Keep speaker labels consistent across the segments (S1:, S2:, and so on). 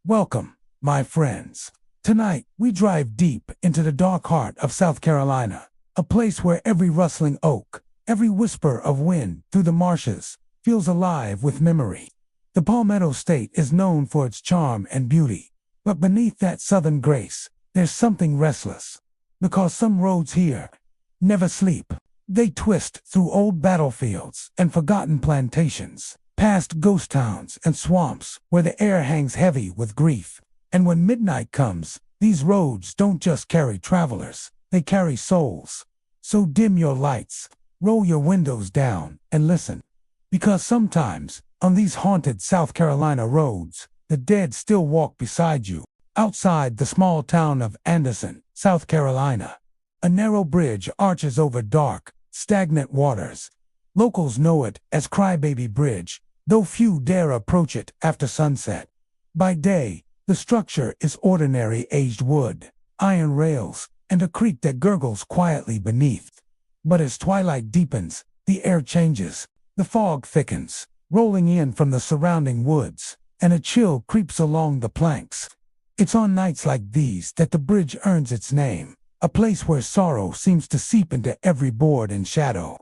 S1: Welcome, my friends. Tonight, we drive deep into the dark heart of South Carolina, a place where every rustling oak, every whisper of wind through the marshes, feels alive with memory. The Palmetto State is known for its charm and beauty, but beneath that southern grace, there's something restless. Because some roads here never sleep. They twist through old battlefields and forgotten plantations, past ghost towns and swamps where the air hangs heavy with grief. And when midnight comes, these roads don't just carry travelers, they carry souls. So dim your lights, roll your windows down, and listen. Because sometimes, on these haunted South Carolina roads, the dead still walk beside you. Outside the small town of Anderson, South Carolina, a narrow bridge arches over dark, stagnant waters. Locals know it as Crybaby Bridge, though few dare approach it after sunset. By day, the structure is ordinary aged wood, iron rails, and a creek that gurgles quietly beneath. But as twilight deepens, the air changes, the fog thickens, rolling in from the surrounding woods, and a chill creeps along the planks. It's on nights like these that the bridge earns its name, a place where sorrow seems to seep into every board and shadow.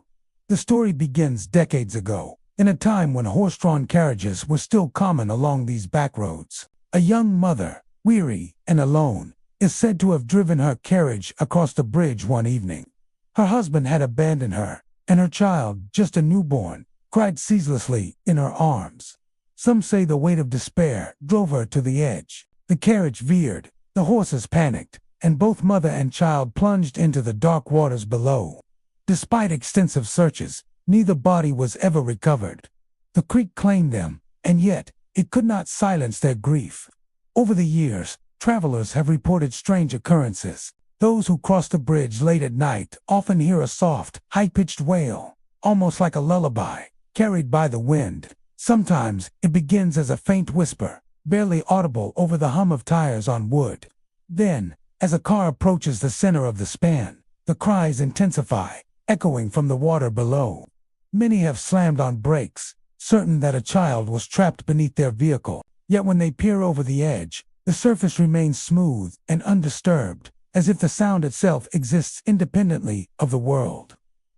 S1: The story begins decades ago, in a time when horse-drawn carriages were still common along these back roads. A young mother, weary and alone, is said to have driven her carriage across the bridge one evening. Her husband had abandoned her, and her child, just a newborn, cried ceaselessly in her arms. Some say the weight of despair drove her to the edge. The carriage veered, the horses panicked, and both mother and child plunged into the dark waters below. Despite extensive searches, neither body was ever recovered. The creek claimed them, and yet it could not silence their grief. Over the years, travelers have reported strange occurrences. Those who cross the bridge late at night often hear a soft, high-pitched wail, almost like a lullaby, carried by the wind. Sometimes it begins as a faint whisper, barely audible over the hum of tires on wood. Then, as a car approaches the center of the span, the cries intensify, echoing from the water below. Many have slammed on brakes, certain that a child was trapped beneath their vehicle. Yet when they peer over the edge, the surface remains smooth and undisturbed, as if the sound itself exists independently of the world.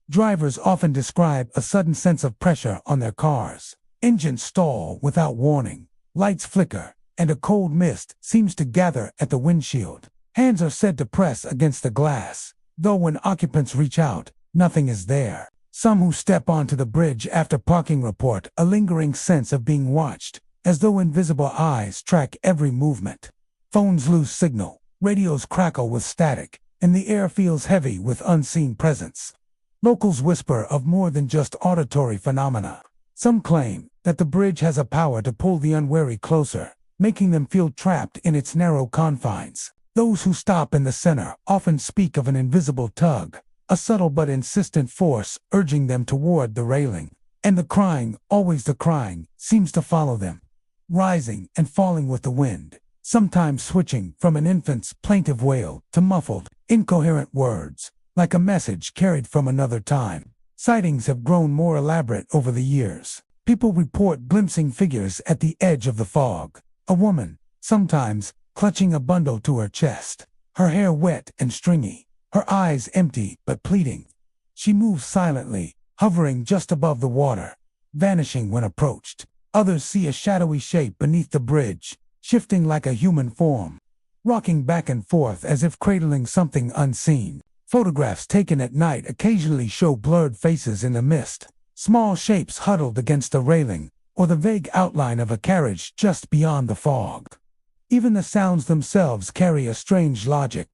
S1: Drivers often describe a sudden sense of pressure on their cars. Engines stall without warning, lights flicker, and a cold mist seems to gather at the windshield. Hands are said to press against the glass, though when occupants reach out, nothing is there. Some who step onto the bridge after parking report a lingering sense of being watched, as though invisible eyes track every movement. Phones lose signal, radios crackle with static, and the air feels heavy with unseen presence. Locals whisper of more than just auditory phenomena. Some claim that the bridge has a power to pull the unwary closer, making them feel trapped in its narrow confines. Those who stop in the center often speak of an invisible tug, a subtle but insistent force urging them toward the railing. And the crying, always the crying, seems to follow them, rising and falling with the wind, sometimes switching from an infant's plaintive wail to muffled, incoherent words, like a message carried from another time. Sightings have grown more elaborate over the years. People report glimpsing figures at the edge of the fog. A woman, sometimes, clutching a bundle to her chest, her hair wet and stringy, her eyes empty but pleading. She moves silently, hovering just above the water, vanishing when approached. Others see a shadowy shape beneath the bridge, shifting like a human form, rocking back and forth as if cradling something unseen. Photographs taken at night occasionally show blurred faces in the mist, small shapes huddled against the railing, or the vague outline of a carriage just beyond the fog. Even the sounds themselves carry a strange logic.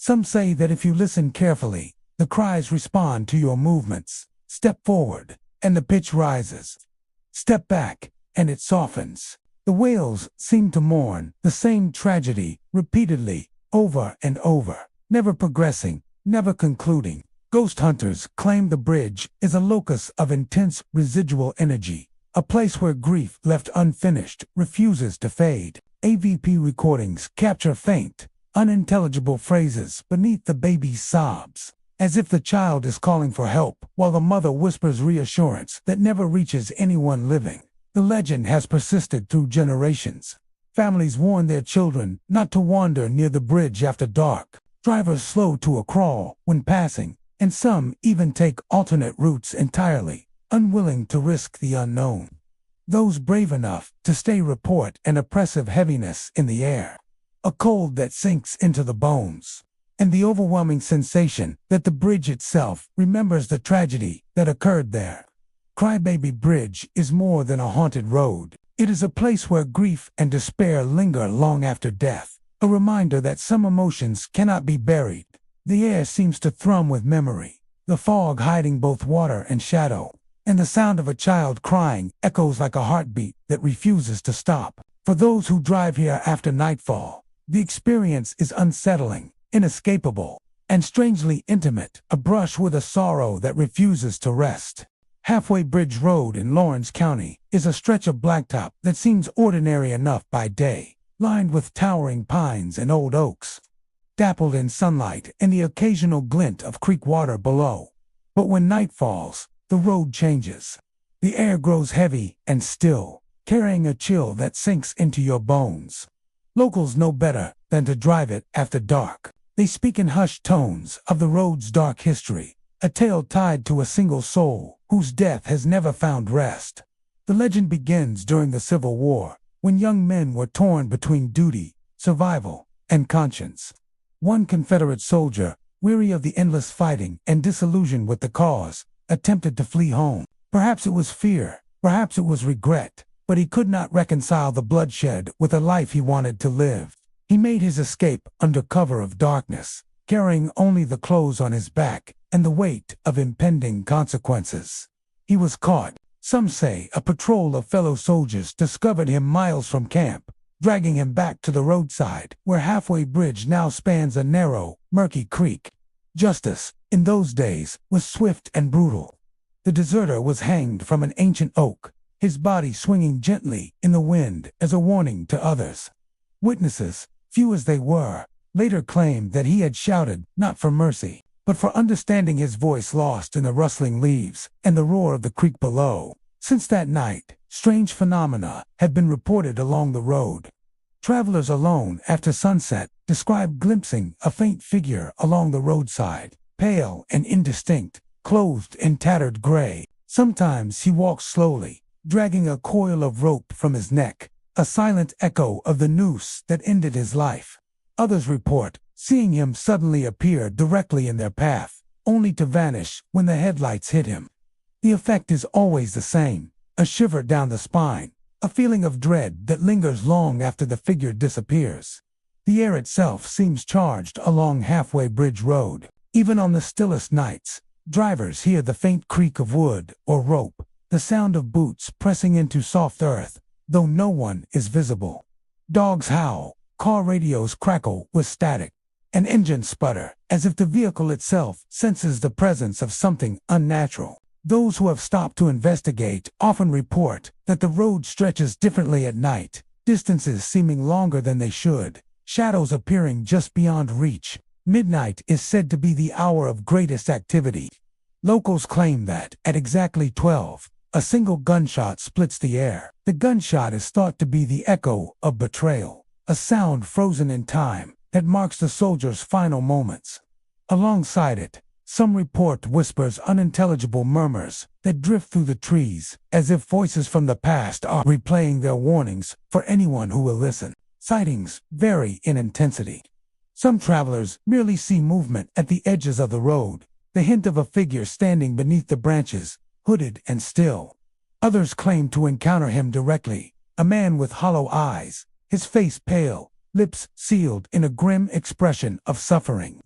S1: Some say that if you listen carefully, the cries respond to your movements. Step forward, and the pitch rises. Step back, and it softens. The wails seem to mourn the same tragedy repeatedly, over and over, never progressing, never concluding. Ghost hunters claim the bridge is a locus of intense residual energy, a place where grief left unfinished refuses to fade. AVP recordings capture faint, unintelligible phrases beneath the baby's sobs, as if the child is calling for help, while the mother whispers reassurance that never reaches anyone living. The legend has persisted through generations. Families warn their children not to wander near the bridge after dark. Drivers slow to a crawl when passing, and some even take alternate routes entirely, unwilling to risk the unknown. Those brave enough to stay report an oppressive heaviness in the air, a cold that sinks into the bones, and the overwhelming sensation that the bridge itself remembers the tragedy that occurred there. Crybaby Bridge is more than a haunted road. It is a place where grief and despair linger long after death, a reminder that some emotions cannot be buried. The air seems to thrum with memory, the fog hiding both water and shadow, and the sound of a child crying echoes like a heartbeat that refuses to stop. For those who drive here after nightfall, the experience is unsettling, inescapable, and strangely intimate, a brush with a sorrow that refuses to rest. Halfway Bridge Road in Lawrence County is a stretch of blacktop that seems ordinary enough by day, lined with towering pines and old oaks, dappled in sunlight and the occasional glint of creek water below. But when night falls, the road changes. The air grows heavy and still, carrying a chill that sinks into your bones. Locals know better than to drive it after dark. They speak in hushed tones of the road's dark history, a tale tied to a single soul whose death has never found rest. The legend begins during the Civil War, when young men were torn between duty, survival, and conscience. One Confederate soldier, weary of the endless fighting and disillusioned with the cause, attempted to flee home. Perhaps it was fear, perhaps it was regret, but he could not reconcile the bloodshed with a life he wanted to live. He made his escape under cover of darkness, carrying only the clothes on his back and the weight of impending consequences. He was caught. Some say a patrol of fellow soldiers discovered him miles from camp, dragging him back to the roadside, where Halfway Bridge now spans a narrow, murky creek. Justice, in those days, was swift and brutal. The deserter was hanged from an ancient oak, his body swinging gently in the wind as a warning to others. Witnesses, few as they were, later claimed that he had shouted not for mercy, but for understanding, his voice lost in the rustling leaves and the roar of the creek below. Since that night, strange phenomena have been reported along the road. Travelers alone after sunset describe glimpsing a faint figure along the roadside, pale and indistinct, clothed in tattered gray. Sometimes he walks slowly, dragging a coil of rope from his neck, a silent echo of the noose that ended his life. Others report seeing him suddenly appear directly in their path, only to vanish when the headlights hit him. The effect is always the same, a shiver down the spine, a feeling of dread that lingers long after the figure disappears. The air itself seems charged along Halfway Bridge Road. Even on the stillest nights, drivers hear the faint creak of wood or rope, the sound of boots pressing into soft earth, though no one is visible. Dogs howl, car radios crackle with static, and engines sputter, as if the vehicle itself senses the presence of something unnatural. Those who have stopped to investigate often report that the road stretches differently at night, distances seeming longer than they should, shadows appearing just beyond reach. Midnight is said to be the hour of greatest activity. Locals claim that, at exactly 12, a single gunshot splits the air. The gunshot is thought to be the echo of betrayal, a sound frozen in time that marks the soldier's final moments. Alongside it, some report whispers unintelligible murmurs that drift through the trees, as if voices from the past are replaying their warnings for anyone who will listen. Sightings vary in intensity. Some travelers merely see movement at the edges of the road, the hint of a figure standing beneath the branches, hooded and still. Others claim to encounter him directly, a man with hollow eyes, his face pale, lips sealed in a grim expression of suffering.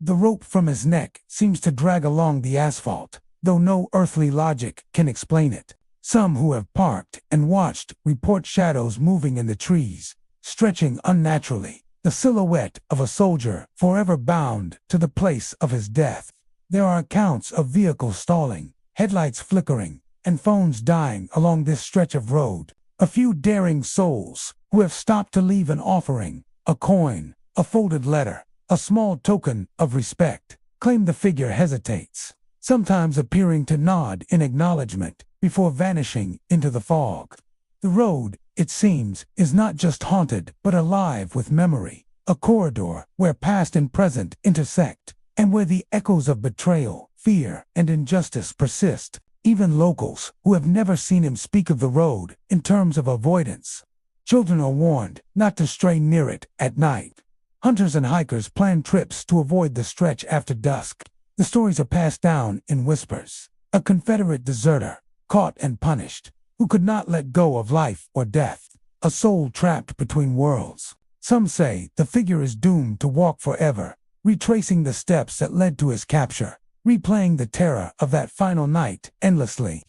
S1: The rope from his neck seems to drag along the asphalt, though no earthly logic can explain it. Some who have parked and watched report shadows moving in the trees, stretching unnaturally, the silhouette of a soldier forever bound to the place of his death. There are accounts of vehicles stalling, headlights flickering, and phones dying along this stretch of road. A few daring souls who have stopped to leave an offering, a coin, a folded letter, a small token of respect, claim the figure hesitates, sometimes appearing to nod in acknowledgement before vanishing into the fog. The road it seems, is not just haunted but alive with memory, a corridor where past and present intersect, and where the echoes of betrayal, fear, and injustice persist. Even locals who have never seen him speak of the road in terms of avoidance. Children are warned not to stray near it at night. Hunters and hikers plan trips to avoid the stretch after dusk. The stories are passed down in whispers. A Confederate deserter, caught and punished, who could not let go of life or death. A soul trapped between worlds. Some say the figure is doomed to walk forever, retracing the steps that led to his capture, replaying the terror of that final night endlessly.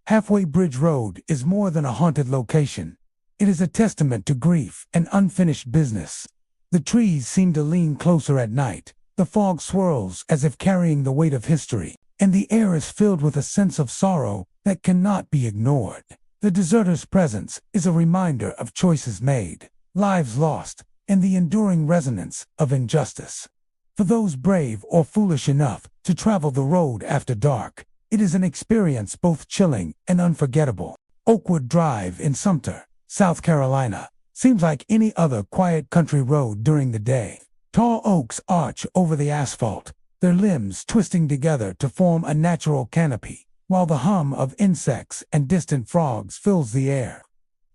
S1: Halfway Bridge Road is more than a haunted location. It is a testament to grief and unfinished business. The trees seem to lean closer at night. The fog swirls as if carrying the weight of history, and the air is filled with a sense of sorrow that cannot be ignored. The deserter's presence is a reminder of choices made, lives lost, and the enduring resonance of injustice. For those brave or foolish enough to travel the road after dark, it is an experience both chilling and unforgettable. Oakwood Drive in Sumter, South Carolina, seems like any other quiet country road during the day. Tall oaks arch over the asphalt, their limbs twisting together to form a natural canopy, while the hum of insects and distant frogs fills the air.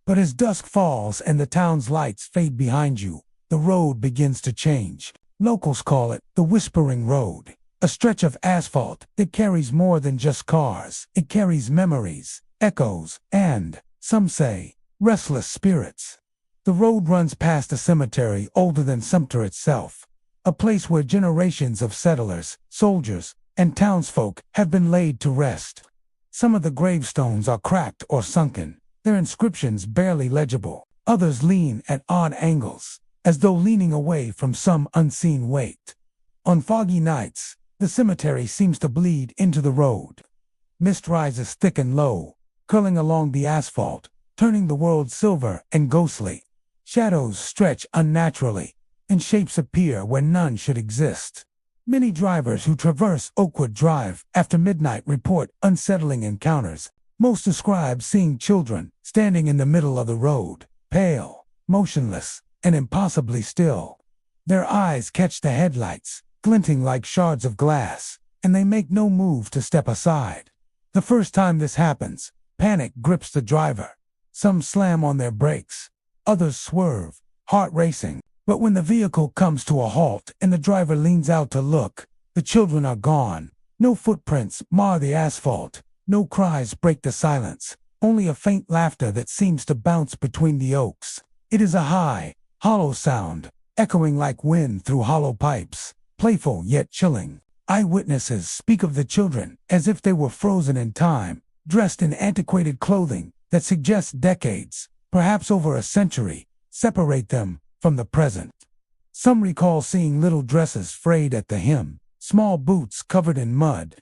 S1: But as dusk falls and the town's lights fade behind you, the road begins to change. Locals call it the Whispering Road, a stretch of asphalt that carries more than just cars. It carries memories, echoes, and, some say, restless spirits. The road runs past a cemetery older than Sumter itself, a place where generations of settlers, soldiers, and townsfolk have been laid to rest. Some of the gravestones are cracked or sunken, their inscriptions barely legible. Others lean at odd angles, as though leaning away from some unseen weight. On foggy nights, the cemetery seems to bleed into the road. Mist rises thick and low, curling along the asphalt, turning the world silver and ghostly. Shadows stretch unnaturally, and shapes appear where none should exist. Many drivers who traverse Oakwood Drive after midnight report unsettling encounters. Most describe seeing children standing in the middle of the road, pale, motionless, and impossibly still. Their eyes catch the headlights, glinting like shards of glass, and they make no move to step aside. The first time this happens, panic grips the driver. Some slam on their brakes. Others swerve, heart racing. But when the vehicle comes to a halt and the driver leans out to look, the children are gone. No footprints mar the asphalt. No cries break the silence. Only a faint laughter that seems to bounce between the oaks. It is a high, hollow sound, echoing like wind through hollow pipes, playful yet chilling. Eyewitnesses speak of the children as if they were frozen in time, dressed in antiquated clothing that suggests decades, perhaps over a century, separate them from the present. Some recall seeing little dresses frayed at the hem, small boots covered in mud,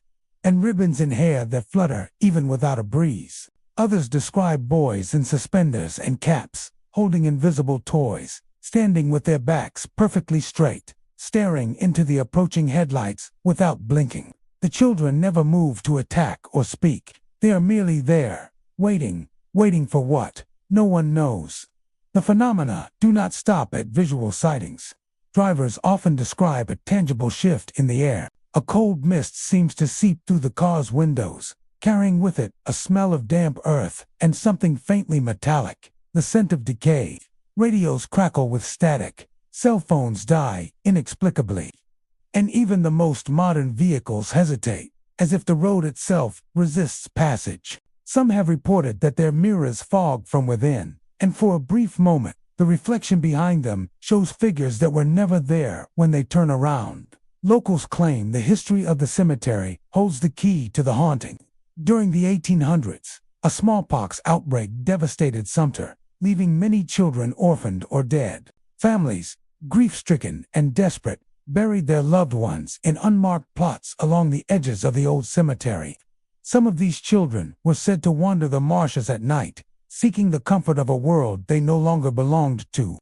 S1: and ribbons in hair that flutter even without a breeze. Others describe boys in suspenders and caps, holding invisible toys, standing with their backs perfectly straight, staring into the approaching headlights without blinking. The children never move to attack or speak. They are merely there, waiting for what? No one knows. The phenomena do not stop at visual sightings. Drivers often describe a tangible shift in the air. A cold mist seems to seep through the car's windows, carrying with it a smell of damp earth and something faintly metallic, the scent of decay. Radios crackle with static. Cell phones die inexplicably. And even the most modern vehicles hesitate, as if the road itself resists passage. Some have reported that their mirrors fog from within, and for a brief moment, the reflection behind them shows figures that were never there when they turn around. Locals claim the history of the cemetery holds the key to the haunting. During the 1800s, a smallpox outbreak devastated Sumter, leaving many children orphaned or dead. Families, grief-stricken and desperate, buried their loved ones in unmarked plots along the edges of the old cemetery. Some of these children were said to wander the marshes at night, seeking the comfort of a world they no longer belonged to.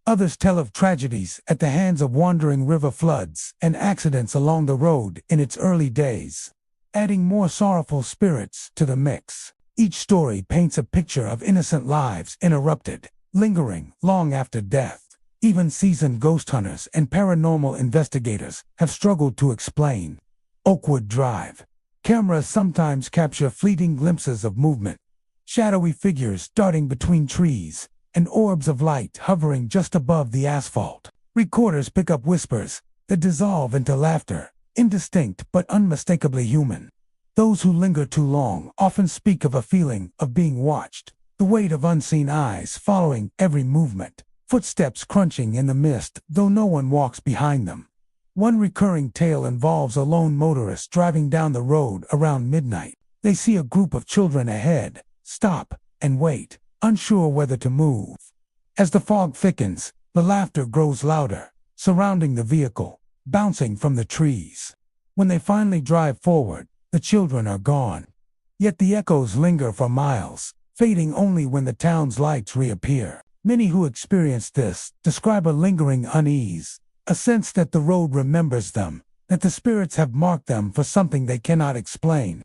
S1: Others tell of tragedies at the hands of wandering river floods and accidents along the road in its early days, adding more sorrowful spirits to the mix. Each story paints a picture of innocent lives interrupted, lingering long after death. Even seasoned ghost hunters and paranormal investigators have struggled to explain. Oakwood Drive. Cameras sometimes capture fleeting glimpses of movement, shadowy figures darting between trees, and orbs of light hovering just above the asphalt. Recorders pick up whispers that dissolve into laughter, indistinct but unmistakably human. Those who linger too long often speak of a feeling of being watched, the weight of unseen eyes following every movement, footsteps crunching in the mist though no one walks behind them. One recurring tale involves a lone motorist driving down the road around midnight. They see a group of children ahead, stop, and wait, unsure whether to move. As the fog thickens, the laughter grows louder, surrounding the vehicle, bouncing from the trees. When they finally drive forward, the children are gone. Yet the echoes linger for miles, fading only when the town's lights reappear. Many who experience this describe a lingering unease, a sense that the road remembers them, that the spirits have marked them for something they cannot explain.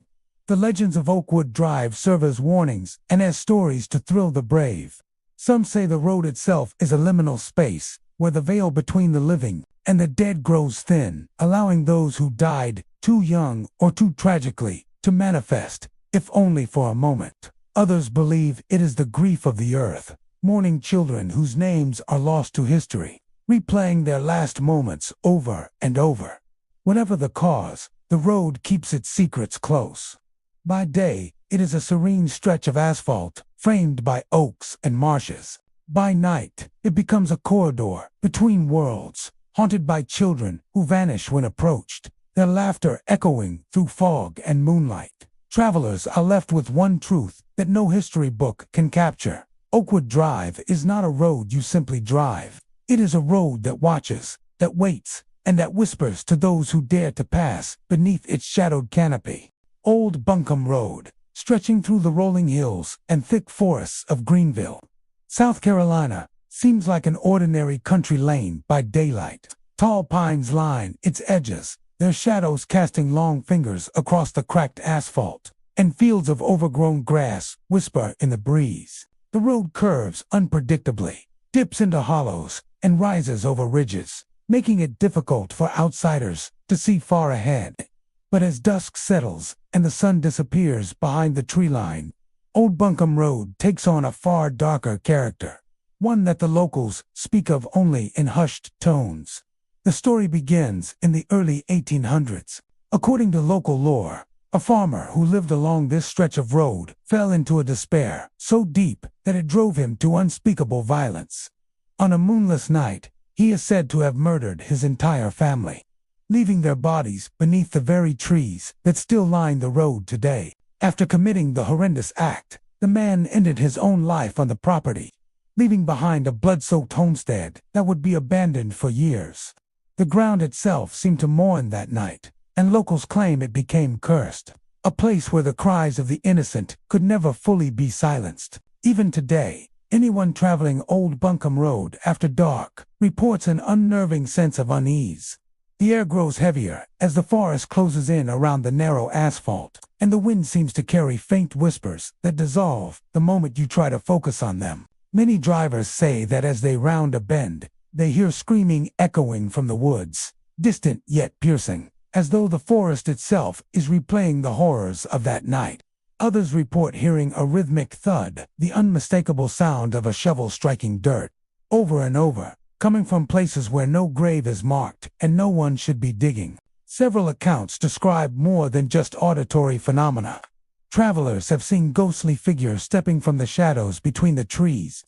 S1: The legends of Oakwood Drive serve as warnings and as stories to thrill the brave. Some say the road itself is a liminal space, where the veil between the living and the dead grows thin, allowing those who died too young or too tragically to manifest, if only for a moment. Others believe it is the grief of the earth, mourning children whose names are lost to history, replaying their last moments over and over. Whatever the cause, the road keeps its secrets close. By day, it is a serene stretch of asphalt, framed by oaks and marshes. By night, it becomes a corridor between worlds, haunted by children who vanish when approached, their laughter echoing through fog and moonlight. Travelers are left with one truth that no history book can capture. Oakwood Drive is not a road you simply drive. It is a road that watches, that waits, and that whispers to those who dare to pass beneath its shadowed canopy. Old Buncombe Road, stretching through the rolling hills and thick forests of Greenville, South Carolina, seems like an ordinary country lane by daylight. Tall pines line its edges, their shadows casting long fingers across the cracked asphalt, and fields of overgrown grass whisper in the breeze. The road curves unpredictably, dips into hollows, and rises over ridges, making it difficult for outsiders to see far ahead. But as dusk settles and the sun disappears behind the tree line, Old Buncombe Road takes on a far darker character, one that the locals speak of only in hushed tones. The story begins in the early 1800s. According to local lore, a farmer who lived along this stretch of road fell into a despair so deep that it drove him to unspeakable violence. On a moonless night, he is said to have murdered his entire family, leaving their bodies beneath the very trees that still line the road today. After committing the horrendous act, the man ended his own life on the property, leaving behind a blood-soaked homestead that would be abandoned for years. The ground itself seemed to mourn that night, and locals claim it became cursed, a place where the cries of the innocent could never fully be silenced. Even today, anyone traveling Old Buncombe Road after dark reports an unnerving sense of unease. The air grows heavier as the forest closes in around the narrow asphalt, and the wind seems to carry faint whispers that dissolve the moment you try to focus on them. Many drivers say that as they round a bend, they hear screaming echoing from the woods, distant yet piercing, as though the forest itself is replaying the horrors of that night. Others report hearing a rhythmic thud, the unmistakable sound of a shovel striking dirt, over and over, coming from places where no grave is marked and no one should be digging. Several accounts describe more than just auditory phenomena. Travelers have seen ghostly figures stepping from the shadows between the trees.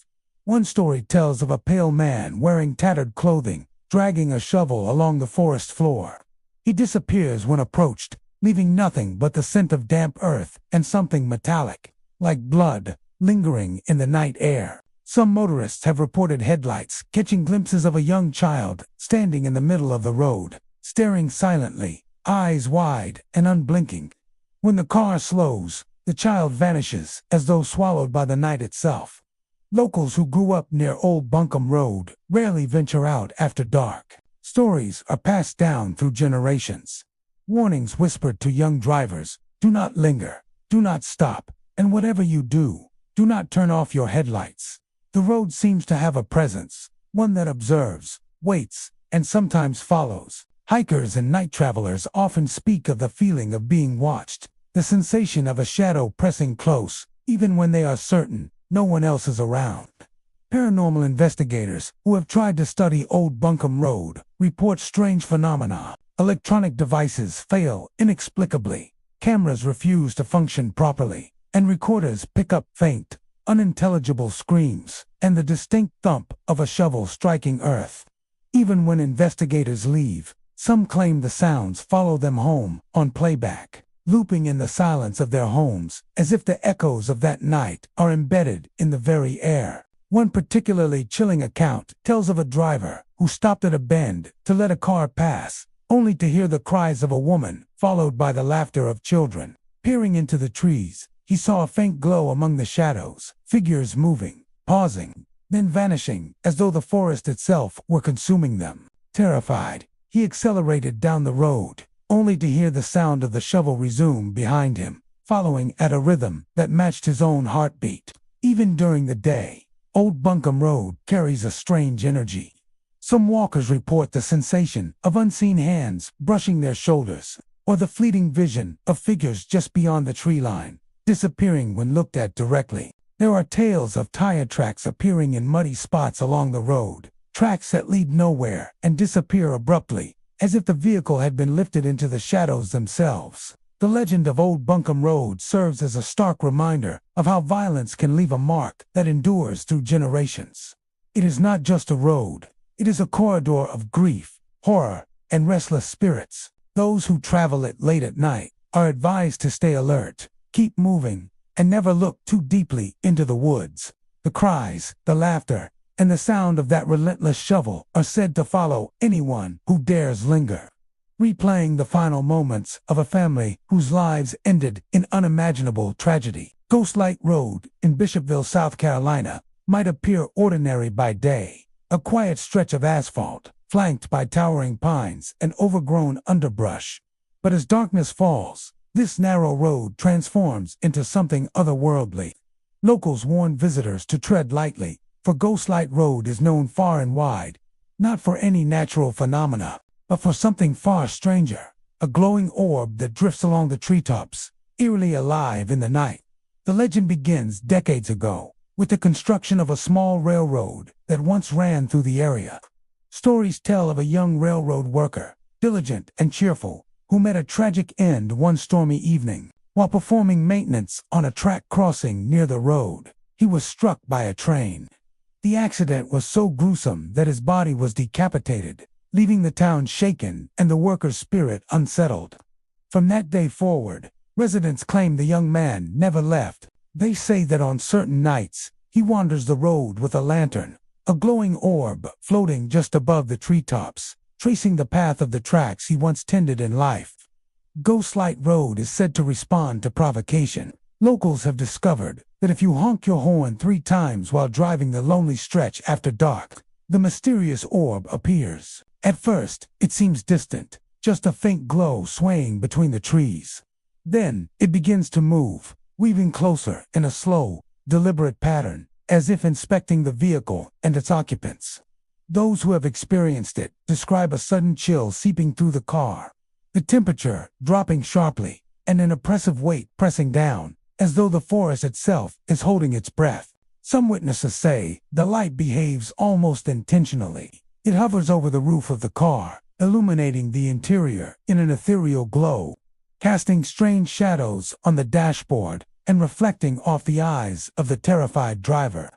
S1: One story tells of a pale man wearing tattered clothing, dragging a shovel along the forest floor. He disappears when approached, leaving nothing but the scent of damp earth and something metallic, like blood, lingering in the night air. Some motorists have reported headlights catching glimpses of a young child standing in the middle of the road, staring silently, eyes wide and unblinking. When the car slows, the child vanishes as though swallowed by the night itself. Locals who grew up near Old Buncombe Road rarely venture out after dark. Stories are passed down through generations. Warnings whispered to young drivers: do not linger, do not stop, And whatever you do, do not turn off your headlights. The road seems to have a presence, one that observes, waits, and sometimes follows. Hikers and night travelers often speak of the feeling of being watched, the sensation of a shadow pressing close, even when they are certain no one else is around. Paranormal investigators who have tried to study Old Buncombe Road report strange phenomena. Electronic devices fail inexplicably, cameras refuse to function properly, and recorders pick up faint, unintelligible screams and the distinct thump of a shovel striking earth. Even when investigators leave, some claim the sounds follow them home on playback, looping in the silence of their homes as if the echoes of that night are embedded in the very air. One particularly chilling account tells of a driver who stopped at a bend to let a car pass, only to hear the cries of a woman followed by the laughter of children. Peering into the trees, he saw a faint glow among the shadows, figures moving, pausing, then vanishing as though the forest itself were consuming them. Terrified, he accelerated down the road, only to hear the sound of the shovel resume behind him, following at a rhythm that matched his own heartbeat. Even during the day, Old Buncombe Road carries a strange energy. Some walkers report the sensation of unseen hands brushing their shoulders, or the fleeting vision of figures just beyond the tree line, disappearing when looked at directly. There are tales of tire tracks appearing in muddy spots along the road, tracks that lead nowhere and disappear abruptly, as if the vehicle had been lifted into the shadows themselves. The legend of Old Buncombe Road serves as a stark reminder of how violence can leave a mark that endures through generations. It is not just a road, it is a corridor of grief, horror, and restless spirits. Those who travel it late at night are advised to stay alert, keep moving, and never look too deeply into the woods. The cries, the laughter, and the sound of that relentless shovel are said to follow anyone who dares linger, replaying the final moments of a family whose lives ended in unimaginable tragedy. Ghostlight Road in Bishopville, South Carolina, might appear ordinary by day, a quiet stretch of asphalt, flanked by towering pines and overgrown underbrush. But as darkness falls, this narrow road transforms into something otherworldly. Locals warn visitors to tread lightly, for Ghostlight Road is known far and wide, not for any natural phenomena, but for something far stranger, a glowing orb that drifts along the treetops, eerily alive in the night. The legend begins decades ago, with the construction of a small railroad that once ran through the area. Stories tell of a young railroad worker, diligent and cheerful, who met a tragic end one stormy evening. While performing maintenance on a track crossing near the road, he was struck by a train. The accident was so gruesome that his body was decapitated, leaving the town shaken and the worker's spirit unsettled. From that day forward, residents claim the young man never left. They say that on certain nights, he wanders the road with a lantern, a glowing orb floating just above the treetops, tracing the path of the tracks he once tended in life. Ghostlight Road is said to respond to provocation. Locals have discovered that if you honk your horn 3 times while driving the lonely stretch after dark, the mysterious orb appears. At first, it seems distant, just a faint glow swaying between the trees. Then, it begins to move, weaving closer in a slow, deliberate pattern, as if inspecting the vehicle and its occupants. Those who have experienced it describe a sudden chill seeping through the car, the temperature dropping sharply, and an oppressive weight pressing down, as though the forest itself is holding its breath. Some witnesses say the light behaves almost intentionally. It hovers over the roof of the car, illuminating the interior in an ethereal glow, casting strange shadows on the dashboard and reflecting off the eyes of the terrified driver.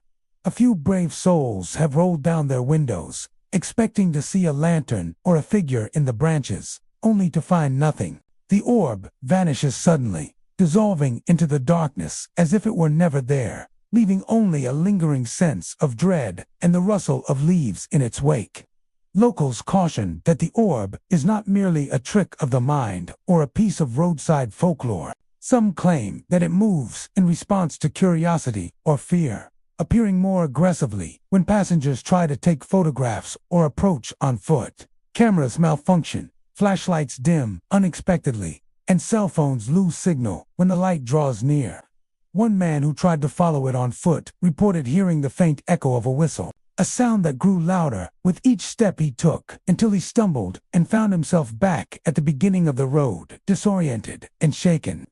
S1: A few brave souls have rolled down their windows, expecting to see a lantern or a figure in the branches, only to find nothing. The orb vanishes suddenly, dissolving into the darkness as if it were never there, leaving only a lingering sense of dread and the rustle of leaves in its wake. Locals caution that the orb is not merely a trick of the mind or a piece of roadside folklore. Some claim that it moves in response to curiosity or fear, appearing more aggressively when passengers try to take photographs or approach on foot. Cameras malfunction, flashlights dim unexpectedly, and cell phones lose signal when the light draws near. One man who tried to follow it on foot reported hearing the faint echo of a whistle, a sound that grew louder with each step he took until he stumbled and found himself back at the beginning of the road, disoriented and shaken.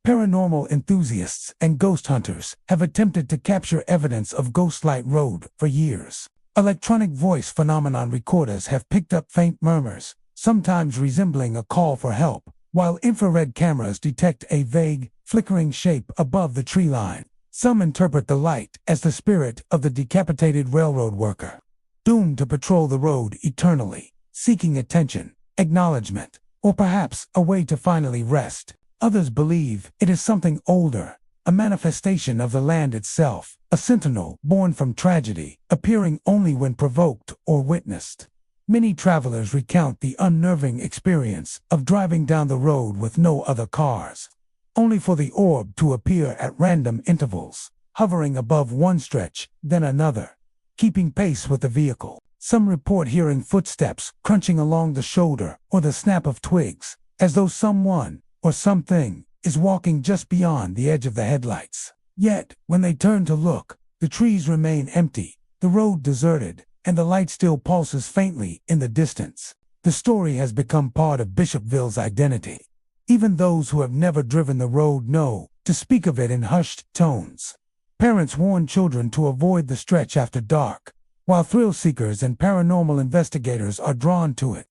S1: Paranormal enthusiasts and ghost hunters have attempted to capture evidence of Ghostlight Road for years. Electronic voice phenomenon recorders have picked up faint murmurs, sometimes resembling a call for help, while infrared cameras detect a vague, flickering shape above the tree line. Some interpret the light as the spirit of the decapitated railroad worker, doomed to patrol the road eternally, seeking attention, acknowledgement, or perhaps a way to finally rest. Others believe it is something older, a manifestation of the land itself, a sentinel born from tragedy, appearing only when provoked or witnessed. Many travelers recount the unnerving experience of driving down the road with no other cars, only for the orb to appear at random intervals, hovering above one stretch, then another, keeping pace with the vehicle. Some report hearing footsteps crunching along the shoulder or the snap of twigs, as though someone or something is walking just beyond the edge of the headlights. Yet, when they turn to look, the trees remain empty, the road deserted, and the light still pulses faintly in the distance. The story has become part of Bishopville's identity. Even those who have never driven the road know to speak of it in hushed tones. Parents warn children to avoid the stretch after dark, while thrill seekers and paranormal investigators are drawn to it,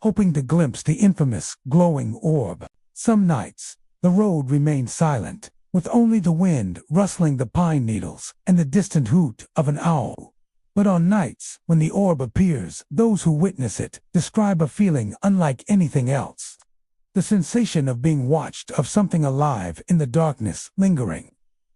S1: hoping to glimpse the infamous glowing orb. Some nights, the road remains silent, with only the wind rustling the pine needles and the distant hoot of an owl. But on nights when the orb appears, those who witness it describe a feeling unlike anything else. The sensation of being watched, of something alive in the darkness, lingering,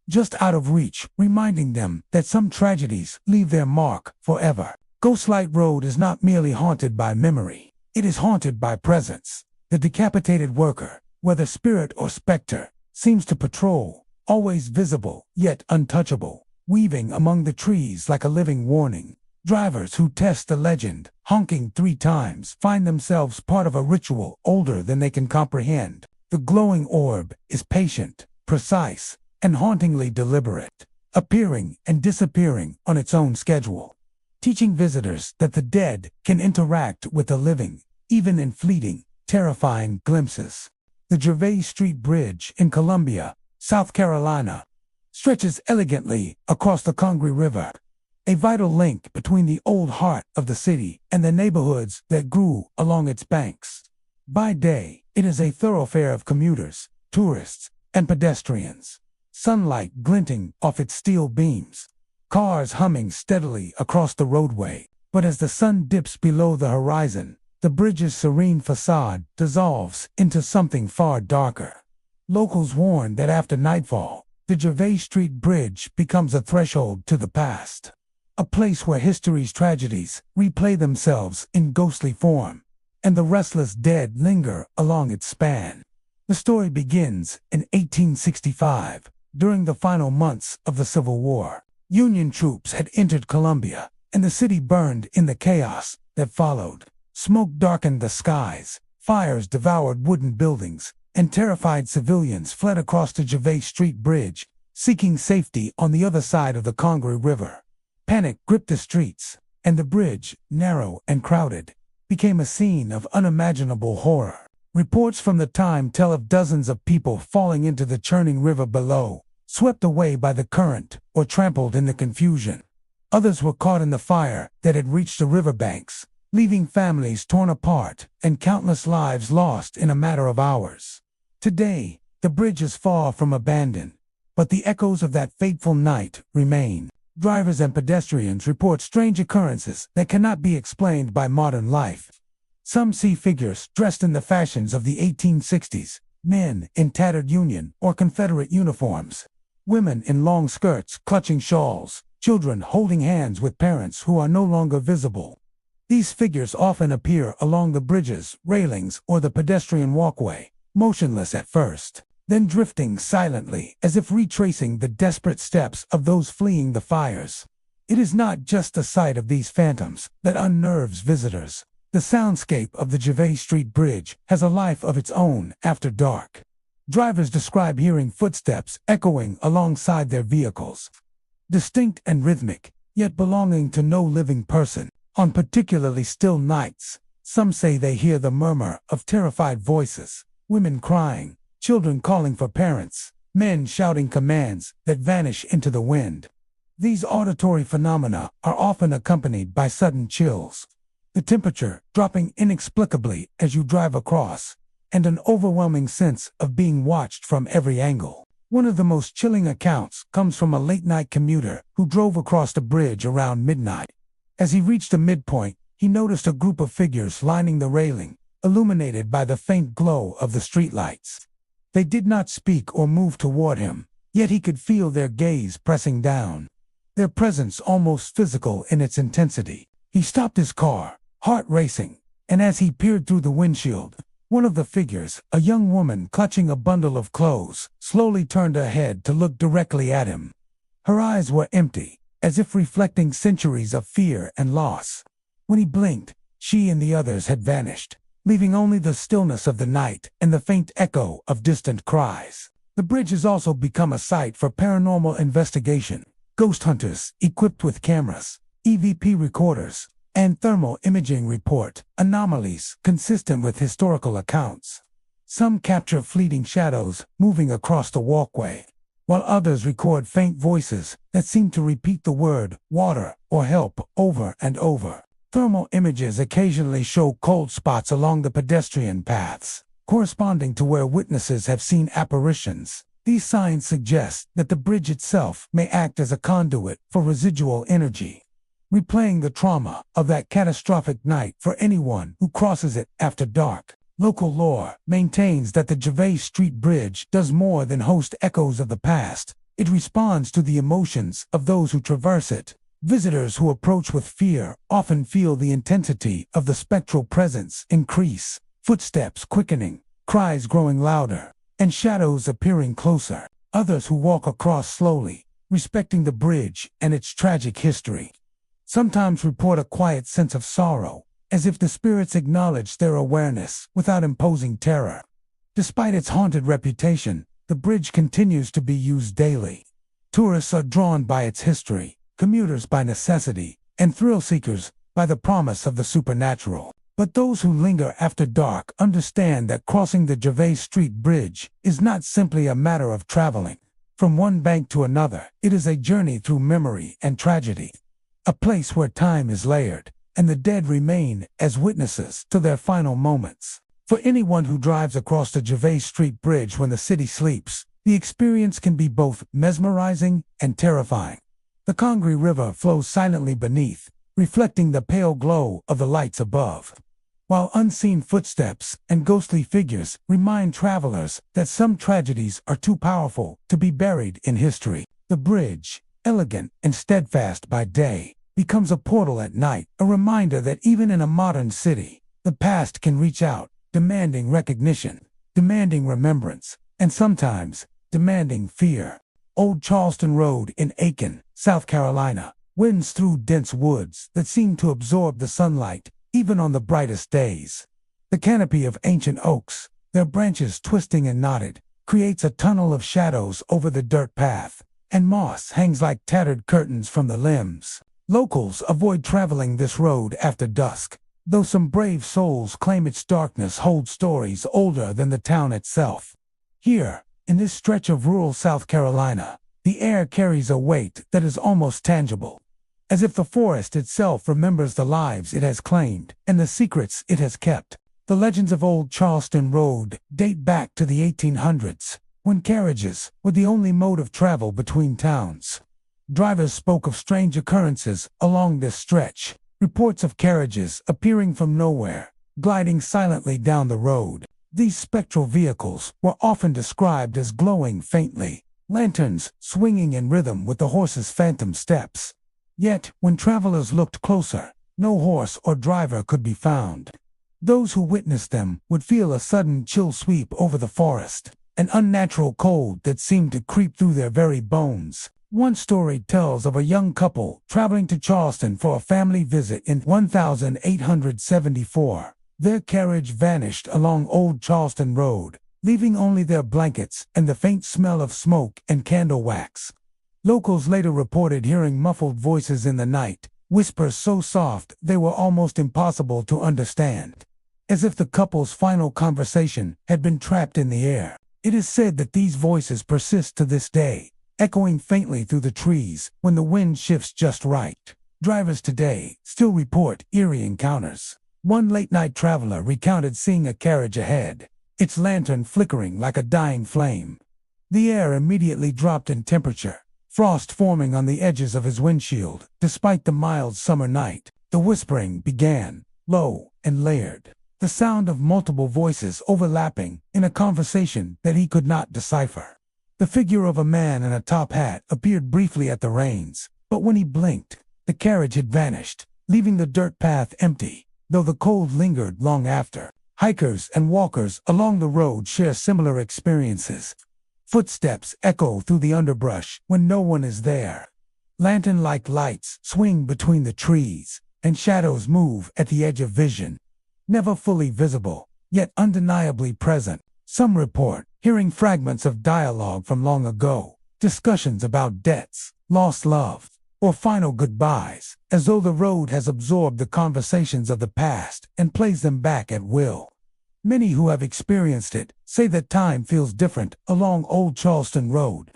S1: just out of reach, reminding them that some tragedies leave their mark forever. Ghostlight Road is not merely haunted by memory, it is haunted by presence. The decapitated worker, whether spirit or specter, seems to patrol, always visible, yet untouchable, weaving among the trees like a living warning. Drivers who test the legend, honking 3 times, find themselves part of a ritual older than they can comprehend. The glowing orb is patient, precise, and hauntingly deliberate, appearing and disappearing on its own schedule, teaching visitors that the dead can interact with the living, even in fleeting, terrifying glimpses. The Gervais Street Bridge in Columbia, South Carolina, stretches elegantly across the Congaree River, a vital link between the old heart of the city and the neighborhoods that grew along its banks. By day, it is a thoroughfare of commuters, tourists, and pedestrians, sunlight glinting off its steel beams, cars humming steadily across the roadway. But as the sun dips below the horizon, the bridge's serene facade dissolves into something far darker. Locals warn that after nightfall, the Gervais Street Bridge becomes a threshold to the past, a place where history's tragedies replay themselves in ghostly form, and the restless dead linger along its span. The story begins in 1865, during the final months of the Civil War. Union troops had entered Columbia, and the city burned in the chaos that followed. Smoke darkened the skies, fires devoured wooden buildings, and terrified civilians fled across the Gervais Street Bridge, seeking safety on the other side of the Congaree River. Panic gripped the streets, and the bridge, narrow and crowded, became a scene of unimaginable horror. Reports from the time tell of dozens of people falling into the churning river below, swept away by the current or trampled in the confusion. Others were caught in the fire that had reached the riverbanks, leaving families torn apart and countless lives lost in a matter of hours. Today, the bridge is far from abandoned, but the echoes of that fateful night remain. Drivers and pedestrians report strange occurrences that cannot be explained by modern life. Some see figures dressed in the fashions of the 1860s, men in tattered Union or Confederate uniforms, women in long skirts clutching shawls, children holding hands with parents who are no longer visible. These figures often appear along the bridges, railings, or the pedestrian walkway, motionless at first, then drifting silently as if retracing the desperate steps of those fleeing the fires. It is not just the sight of these phantoms that unnerves visitors. The soundscape of the Gervais Street Bridge has a life of its own after dark. Drivers describe hearing footsteps echoing alongside their vehicles. Distinct and rhythmic, yet belonging to no living person. On particularly still nights, some say they hear the murmur of terrified voices, women crying, children calling for parents, men shouting commands that vanish into the wind. These auditory phenomena are often accompanied by sudden chills, the temperature dropping inexplicably as you drive across, and an overwhelming sense of being watched from every angle. One of the most chilling accounts comes from a late-night commuter who drove across the bridge around midnight. As he reached the midpoint, he noticed a group of figures lining the railing, illuminated by the faint glow of the streetlights. They did not speak or move toward him, yet he could feel their gaze pressing down, their presence almost physical in its intensity. He stopped his car, heart racing, and as he peered through the windshield, one of the figures, a young woman clutching a bundle of clothes, slowly turned her head to look directly at him. Her eyes were empty, as if reflecting centuries of fear and loss. When he blinked, she and the others had vanished, leaving only the stillness of the night and the faint echo of distant cries. The bridge has also become a site for paranormal investigation. Ghost hunters, equipped with cameras, EVP recorders, and thermal imaging report anomalies consistent with historical accounts. Some capture fleeting shadows moving across the walkway, while others record faint voices that seem to repeat the word water or help over and over. Thermal images occasionally show cold spots along the pedestrian paths, corresponding to where witnesses have seen apparitions. These signs suggest that the bridge itself may act as a conduit for residual energy, replaying the trauma of that catastrophic night for anyone who crosses it after dark. Local lore maintains that the Gervais Street Bridge does more than host echoes of the past. It responds to the emotions of those who traverse it. Visitors who approach with fear often feel the intensity of the spectral presence increase, footsteps quickening, cries growing louder, and shadows appearing closer. Others who walk across slowly, respecting the bridge and its tragic history, sometimes report a quiet sense of sorrow, as if the spirits acknowledge their awareness without imposing terror. Despite its haunted reputation, the bridge continues to be used daily. Tourists are drawn by its history, commuters by necessity, and thrill-seekers by the promise of the supernatural. But those who linger after dark understand that crossing the Gervais Street Bridge is not simply a matter of traveling from one bank to another. It is a journey through memory and tragedy, a place where time is layered, and the dead remain as witnesses to their final moments. For anyone who drives across the Gervais Street Bridge when the city sleeps, the experience can be both mesmerizing and terrifying. The Congaree River flows silently beneath, reflecting the pale glow of the lights above, while unseen footsteps and ghostly figures remind travelers that some tragedies are too powerful to be buried in history. The bridge, elegant and steadfast by day, becomes a portal at night, a reminder that even in a modern city, the past can reach out, demanding recognition, demanding remembrance, and sometimes demanding fear. Old Charleston Road in Aiken, South Carolina, winds through dense woods that seem to absorb the sunlight, even on the brightest days. The canopy of ancient oaks, their branches twisting and knotted, creates a tunnel of shadows over the dirt path, and moss hangs like tattered curtains from the limbs. Locals avoid traveling this road after dusk, though some brave souls claim its darkness holds stories older than the town itself. Here, in this stretch of rural South Carolina, the air carries a weight that is almost tangible, as if the forest itself remembers the lives it has claimed and the secrets it has kept. The legends of Old Charleston Road date back to the 1800s, when carriages were the only mode of travel between towns. Drivers spoke of strange occurrences along this stretch, reports of carriages appearing from nowhere, gliding silently down the road. These spectral vehicles were often described as glowing faintly, lanterns swinging in rhythm with the horse's phantom steps. Yet, when travelers looked closer, no horse or driver could be found. Those who witnessed them would feel a sudden chill sweep over the forest, an unnatural cold that seemed to creep through their very bones. One story tells of a young couple traveling to Charleston for a family visit in 1874. Their carriage vanished along Old Charleston Road, leaving only their blankets and the faint smell of smoke and candle wax. Locals later reported hearing muffled voices in the night, whispers so soft they were almost impossible to understand, as if the couple's final conversation had been trapped in the air. It is said that these voices persist to this day, echoing faintly through the trees when the wind shifts just right. Drivers today still report eerie encounters. One late-night traveler recounted seeing a carriage ahead, its lantern flickering like a dying flame. The air immediately dropped in temperature, frost forming on the edges of his windshield. Despite the mild summer night, the whispering began, low and layered, the sound of multiple voices overlapping in a conversation that he could not decipher. The figure of a man in a top hat appeared briefly at the reins, but when he blinked, the carriage had vanished, leaving the dirt path empty, though the cold lingered long after. Hikers and walkers along the road share similar experiences. Footsteps echo through the underbrush when no one is there. Lantern-like lights swing between the trees, and shadows move at the edge of vision. Never fully visible, yet undeniably present. Some report hearing fragments of dialogue from long ago, discussions about debts, lost love, or final goodbyes, as though the road has absorbed the conversations of the past and plays them back at will. Many who have experienced it say that time feels different along Old Charleston Road.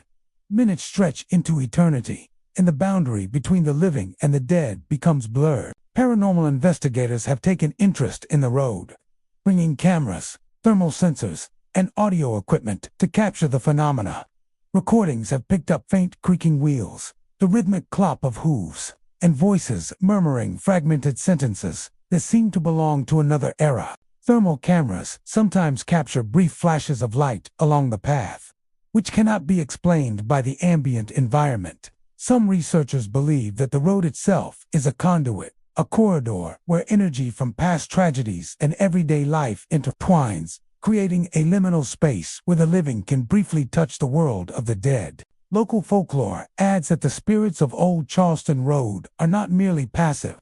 S1: Minutes stretch into eternity, and the boundary between the living and the dead becomes blurred. Paranormal investigators have taken interest in the road, bringing cameras, thermal sensors, and audio equipment to capture the phenomena. Recordings have picked up faint creaking wheels, the rhythmic clop of hooves, and voices murmuring fragmented sentences that seem to belong to another era. Thermal cameras sometimes capture brief flashes of light along the path, which cannot be explained by the ambient environment. Some researchers believe that the road itself is a conduit, a corridor where energy from past tragedies and everyday life intertwines, creating a liminal space where the living can briefly touch the world of the dead. Local folklore adds that the spirits of Old Charleston Road are not merely passive.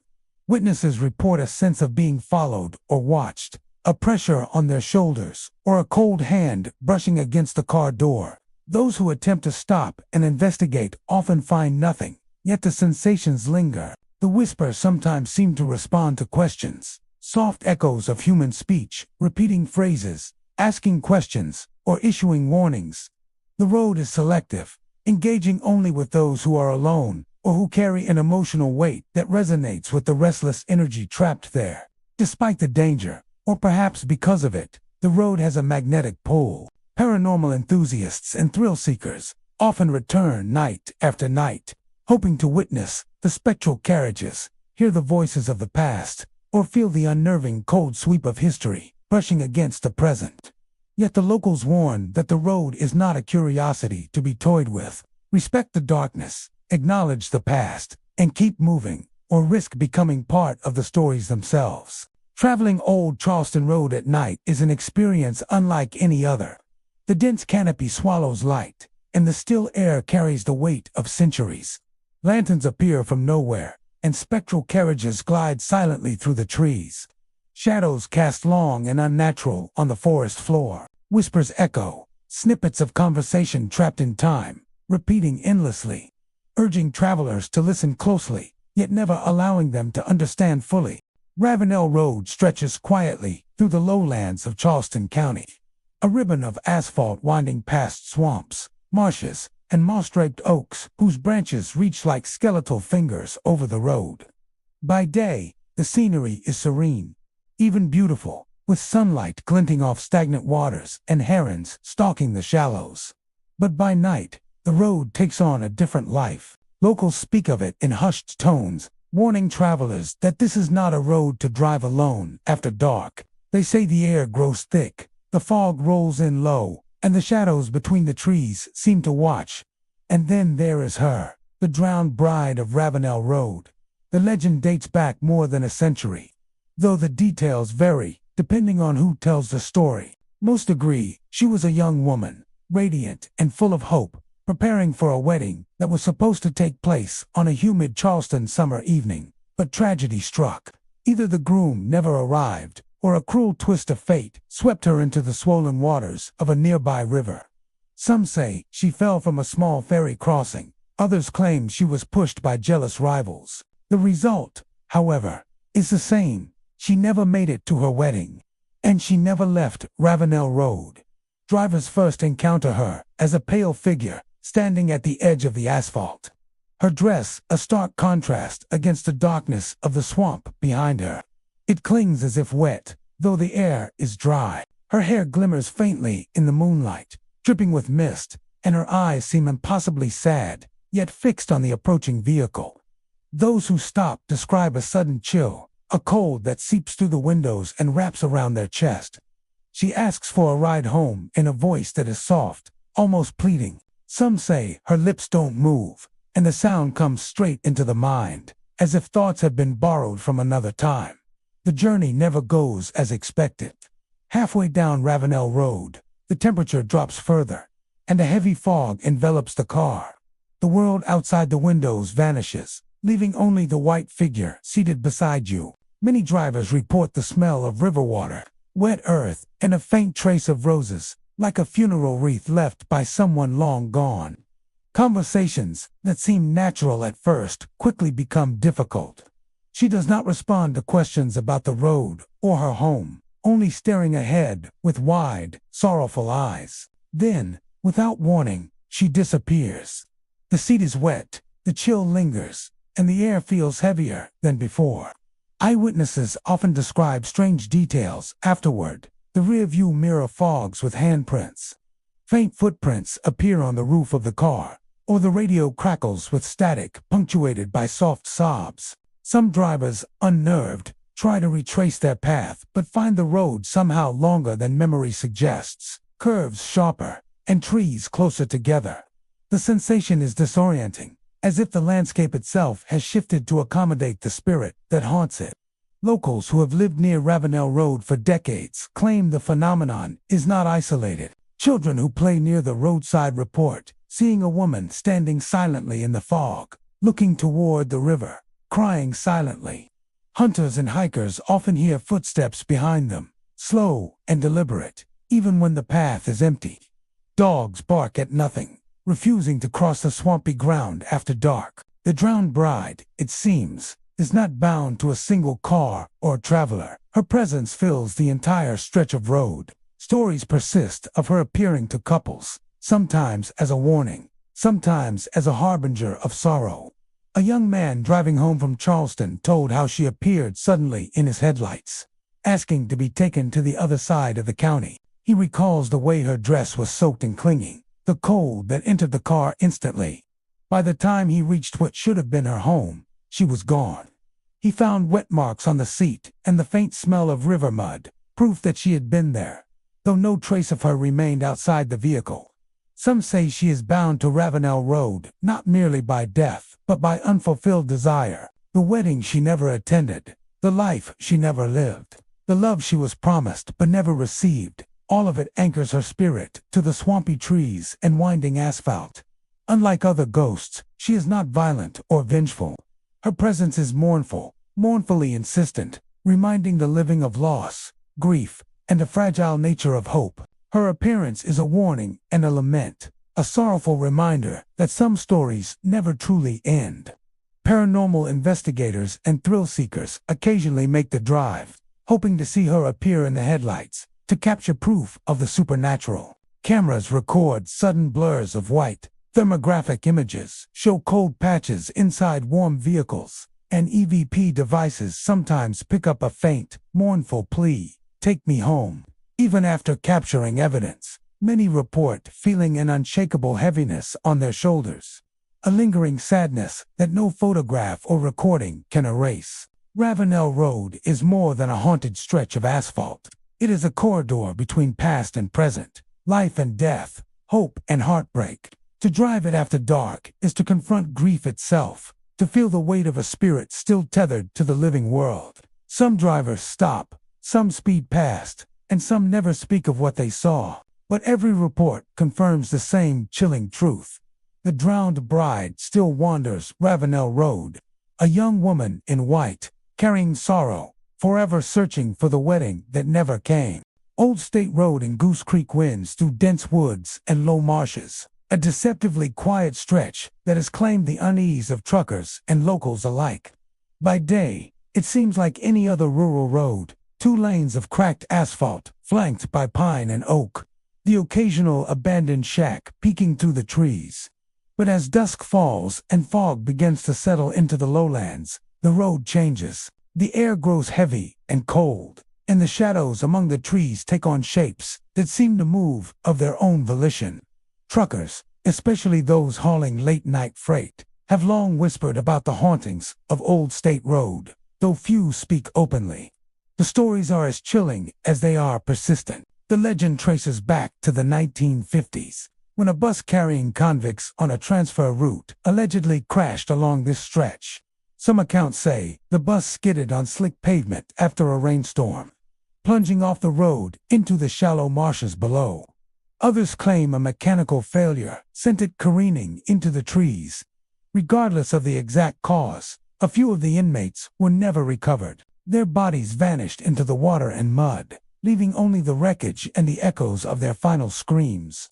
S1: Witnesses report a sense of being followed or watched, a pressure on their shoulders, or a cold hand brushing against the car door. Those who attempt to stop and investigate often find nothing, yet the sensations linger. The whispers sometimes seem to respond to questions, soft echoes of human speech, repeating phrases, asking questions, or issuing warnings. The road is selective, engaging only with those who are alone or who carry an emotional weight that resonates with the restless energy trapped there. Despite the danger, or perhaps because of it, the road has a magnetic pull. Paranormal enthusiasts and thrill seekers often return night after night, hoping to witness the spectral carriages, hear the voices of the past, or feel the unnerving cold sweep of history brushing against the present. Yet the locals warn that the road is not a curiosity to be toyed with. Respect the darkness, acknowledge the past, and keep moving, or risk becoming part of the stories themselves. Traveling Old Charleston Road at night is an experience unlike any other. The dense canopy swallows light, and the still air carries the weight of centuries. Lanterns appear from nowhere, and spectral carriages glide silently through the trees. Shadows cast long and unnatural on the forest floor. Whispers echo, snippets of conversation trapped in time, repeating endlessly, urging travelers to listen closely, yet never allowing them to understand fully. Ravenel Road stretches quietly through the lowlands of Charleston County, a ribbon of asphalt winding past swamps, marshes, and moss-draped oaks whose branches reach like skeletal fingers over the road. By day, the scenery is serene, even beautiful, with sunlight glinting off stagnant waters and herons stalking the shallows. But by night, the road takes on a different life. Locals speak of it in hushed tones, warning travelers that this is not a road to drive alone after dark. They say the air grows thick, the fog rolls in low, and the shadows between the trees seem to watch. And then there is her, the drowned bride of Ravenel Road. The legend dates back more than a century, though the details vary depending on who tells the story. Most agree she was a young woman, radiant and full of hope, preparing for a wedding that was supposed to take place on a humid Charleston summer evening. But tragedy struck. Either the groom never arrived, or a cruel twist of fate swept her into the swollen waters of a nearby river. Some say she fell from a small ferry crossing. Others claim she was pushed by jealous rivals. The result, however, is the same. She never made it to her wedding. And she never left Ravenel Road. Drivers first encounter her as a pale figure standing at the edge of the asphalt. Her dress a stark contrast against the darkness of the swamp behind her. It clings as if wet, though the air is dry. Her hair glimmers faintly in the moonlight, dripping with mist, and her eyes seem impossibly sad, yet fixed on the approaching vehicle. Those who stop describe a sudden chill, a cold that seeps through the windows and wraps around their chest. She asks for a ride home in a voice that is soft, almost pleading. Some say her lips don't move, and the sound comes straight into the mind, as if thoughts have been borrowed from another time. The journey never goes as expected. Halfway down Ravenel Road, the temperature drops further, and a heavy fog envelops the car. The world outside the windows vanishes, leaving only the white figure seated beside you. Many drivers report the smell of river water, wet earth, and a faint trace of roses, like a funeral wreath left by someone long gone. Conversations that seem natural at first quickly become difficult. She does not respond to questions about the road or her home, only staring ahead with wide, sorrowful eyes. Then, without warning, she disappears. The seat is wet, the chill lingers, and the air feels heavier than before. Eyewitnesses often describe strange details afterward. The rearview mirror fogs with handprints. Faint footprints appear on the roof of the car, or the radio crackles with static punctuated by soft sobs. Some drivers, unnerved, try to retrace their path but find the road somehow longer than memory suggests, curves sharper, and trees closer together. The sensation is disorienting, as if the landscape itself has shifted to accommodate the spirit that haunts it. Locals who have lived near Ravenel Road for decades claim the phenomenon is not isolated. Children who play near the roadside report seeing a woman standing silently in the fog, looking toward the river, crying silently. Hunters and hikers often hear footsteps behind them, slow and deliberate, even when the path is empty. Dogs bark at nothing, refusing to cross the swampy ground after dark. The drowned bride, it seems, is not bound to a single car or traveler. Her presence fills the entire stretch of road. Stories persist of her appearing to couples, sometimes as a warning, sometimes as a harbinger of sorrow. A young man driving home from Charleston told how she appeared suddenly in his headlights, asking to be taken to the other side of the county. He recalls the way her dress was soaked and clinging, the cold that entered the car instantly. By the time he reached what should have been her home, she was gone. He found wet marks on the seat and the faint smell of river mud, proof that she had been there, though no trace of her remained outside the vehicle. Some say she is bound to Ravenel Road, not merely by death, but by unfulfilled desire. The wedding she never attended, the life she never lived, the love she was promised but never received, all of it anchors her spirit to the swampy trees and winding asphalt. Unlike other ghosts, she is not violent or vengeful. Her presence is mournful, mournfully insistent, reminding the living of loss, grief, and the fragile nature of hope. Her appearance is a warning and a lament, a sorrowful reminder that some stories never truly end. Paranormal investigators and thrill seekers occasionally make the drive, hoping to see her appear in the headlights, to capture proof of the supernatural. Cameras record sudden blurs of white. Thermographic images show cold patches inside warm vehicles, and EVP devices sometimes pick up a faint, mournful plea, "Take me home." Even after capturing evidence, many report feeling an unshakable heaviness on their shoulders, a lingering sadness that no photograph or recording can erase. Ravenel Road is more than a haunted stretch of asphalt. It is a corridor between past and present, life and death, hope and heartbreak. To drive it after dark is to confront grief itself, to feel the weight of a spirit still tethered to the living world. Some drivers stop, some speed past, and some never speak of what they saw. But every report confirms the same chilling truth. The drowned bride still wanders Ravenel Road, a young woman in white, carrying sorrow, forever searching for the wedding that never came. Old State Road in Goose Creek winds through dense woods and low marshes, a deceptively quiet stretch that has claimed the unease of truckers and locals alike. By day, it seems like any other rural road, 2 lanes of cracked asphalt, flanked by pine and oak, the occasional abandoned shack peeking through the trees. But as dusk falls and fog begins to settle into the lowlands, the road changes. The air grows heavy and cold, and the shadows among the trees take on shapes that seem to move of their own volition. Truckers, especially those hauling late-night freight, have long whispered about the hauntings of Old State Road, though few speak openly. The stories are as chilling as they are persistent. The legend traces back to the 1950s, when a bus carrying convicts on a transfer route allegedly crashed along this stretch. Some accounts say the bus skidded on slick pavement after a rainstorm, plunging off the road into the shallow marshes below. Others claim a mechanical failure sent it careening into the trees. Regardless of the exact cause, a few of the inmates were never recovered. Their bodies vanished into the water and mud, leaving only the wreckage and the echoes of their final screams.